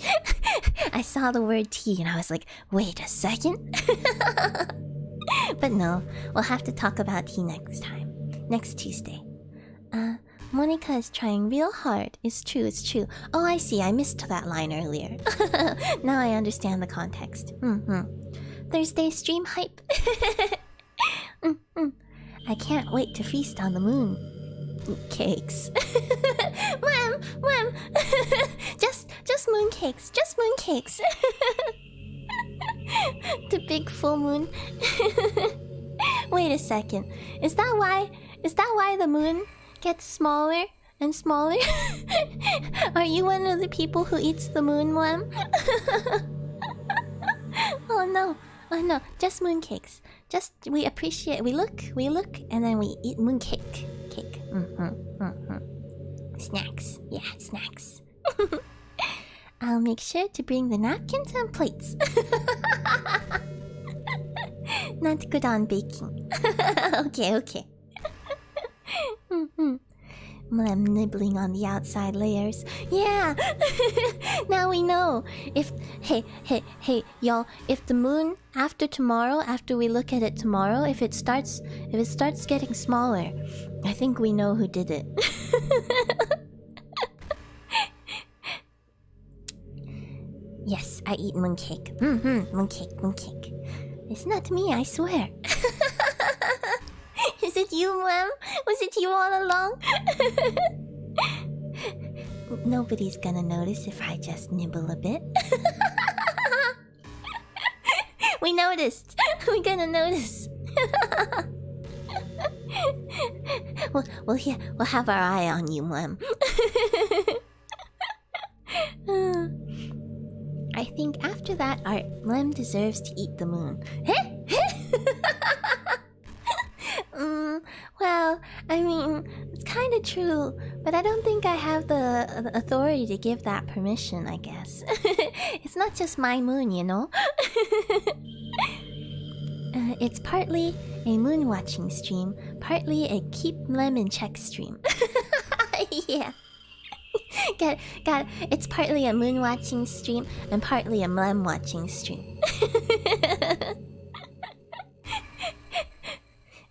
I saw the word tea and I was like, wait a second? But no, we'll have to talk about tea next time. Next Tuesday. Monica is trying real hard. It's true, it's true. Oh, I see, I missed that line earlier. Now I understand the context. Thursday stream hype. I can't wait to feast on the moon. Cakes. Mom! just moon cakes. Just moon cakes. The big full moon. Wait a second. Is that why the moon gets smaller and smaller? Are you one of the people who eats the moon, Mom? Oh no. Oh no, just moon cakes. Just we look, and then we eat moon cake. Snacks. Yeah, snacks. I'll make sure to bring the napkins and plates. Not good on baking. Okay. I'm nibbling on the outside layers. Yeah. Now we know. Hey, y'all. If the moon after tomorrow, after we look at it tomorrow, if it starts getting smaller, I think we know who did it. Yes, I eat mooncake. Mooncake. It's not me, I swear. Is it you, Mom? Was it you all along? Nobody's gonna notice if I just nibble a bit. We noticed. We're gonna notice. We'll have our eye on you, Mom. I think after that, our Lem deserves to eat the moon. Well, I mean, it's kind of true, but I don't think I have the authority to give that permission, I guess. It's not just my moon, you know? It's partly a moon watching stream, partly a keep Lem in check stream. Yeah. Got it. It's partly a moon watching stream and partly a Lem watching stream.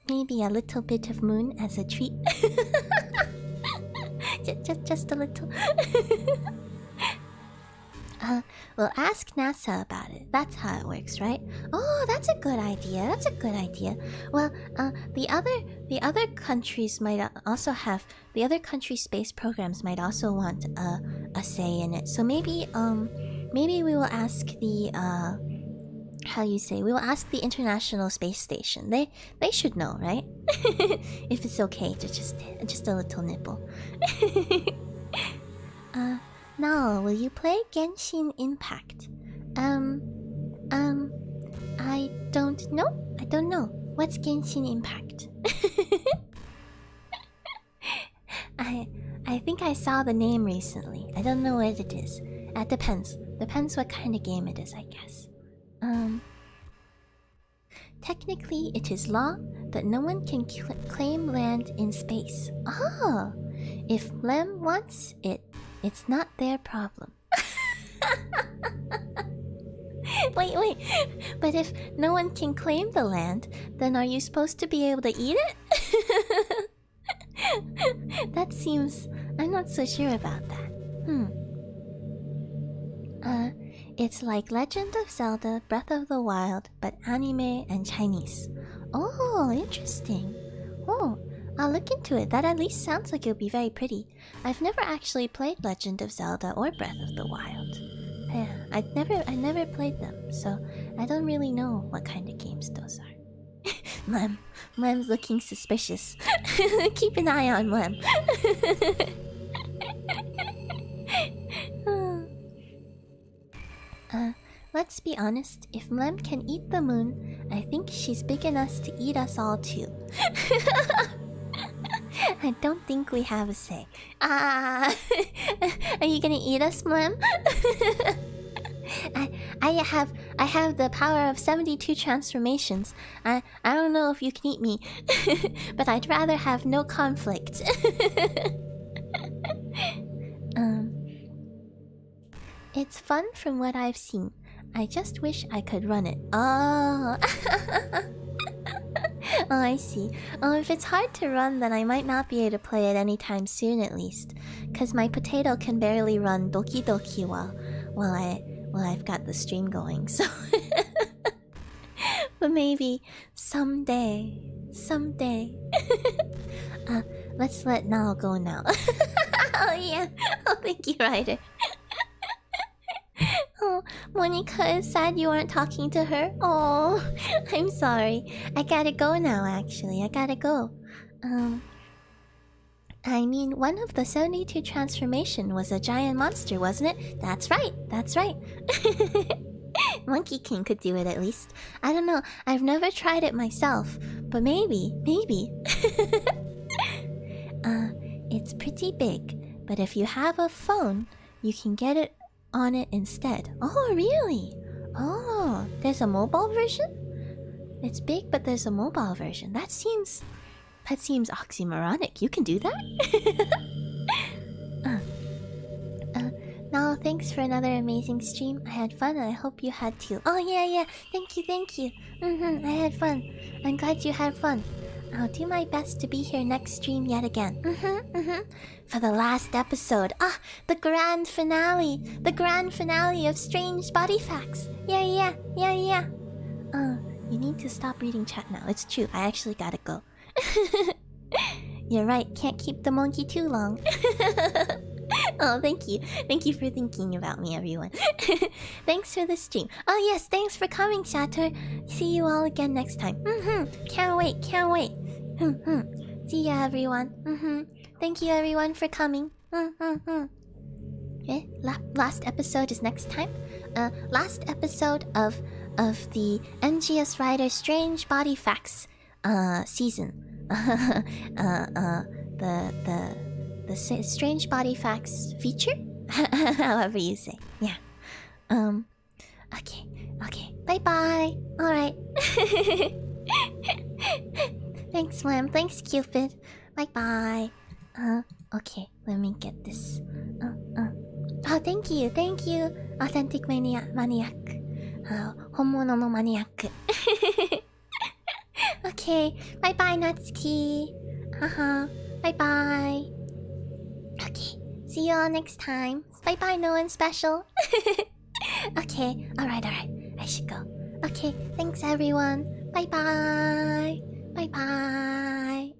Maybe a little bit of moon as a treat. just a little. We'll ask NASA about it. That's how it works, right? Oh, that's a good idea. Well, the other countries might also have the other country space programs might also want a say in it. So maybe we will ask the we will ask the International Space Station. They should know, right? If it's okay to just a little nibble. Now, will you play Genshin Impact? I don't know. What's Genshin Impact? I think I saw the name recently. I don't know what it is. It depends. Depends what kind of game it is, I guess. Technically, it is law that no one can claim land in space. Oh! If Lem wants it, it's not their problem. Wait. But if no one can claim the land, then are you supposed to be able to eat it? That seems... I'm not so sure about that. It's like Legend of Zelda Breath of the Wild, but anime and Chinese. Oh, interesting. Oh, I'll look into it. That at least sounds like it'll be very pretty. I've never actually played Legend of Zelda or Breath of the Wild. Yeah, I never played them, so I don't really know what kind of games those are. Lem's looking suspicious. Keep an eye on Lem. Let's be honest. If Lem can eat the moon, I think she's big enough to eat us all too. I don't think we have a say. Are you gonna eat us, Lem? I have the power of 72 transformations. I don't know if you can eat me, but I'd rather have no conflict. It's fun from what I've seen. I just wish I could run it. Oh. Oh, I see. Oh, if it's hard to run, then I might not be able to play it anytime soon, at least. Cause my potato can barely run Doki Doki while I've got the stream going, so... But maybe someday. Let's let Nal go now. Oh yeah. Oh, thank you, Ryder. Oh, Monica is sad you aren't talking to her. Oh, I'm sorry. I gotta go now, actually. I gotta go. I mean, one of the 72 transformation was a giant monster, wasn't it? That's right. Monkey King could do it at least. I don't know. I've never tried it myself, but maybe. It's pretty big, but if you have a phone, you can get it on it instead. Oh, really? Oh, there's a mobile version? It's big, but there's a mobile version. That seems oxymoronic. You can do that? No, thanks for another amazing stream. I had fun and I hope you had too. Oh, yeah. Thank you. I had fun. I'm glad you had fun. I'll do my best to be here next stream yet again. For the last episode. Ah, the grand finale. The grand finale of Strange Body Facts. Yeah. You need to stop reading chat now. It's true. I actually gotta go. You're right. Can't keep the monkey too long. Oh, thank you. Thank you for thinking about me, everyone. Thanks for the stream. Oh, yes. Thanks for coming, Shatter. See you all again next time. Can't wait. See ya, everyone. Thank you, everyone, for coming. Okay, last episode is next time. Last episode of the MGS Rider Strange Body Facts season. The Strange Body Facts feature? However you say. Yeah. Okay. Bye-bye. Alright. Thanks, Slam. Thanks, Cupid. Bye-bye. Okay. Let me get this. Oh, thank you. Authentic maniac. 本物のマニアック。Okay. Bye-bye, Natsuki. Bye-bye. Okay. See you all next time. Bye-bye, no one special. Okay. Alright. I should go. Okay. Thanks, everyone. Bye-bye. Bye-bye.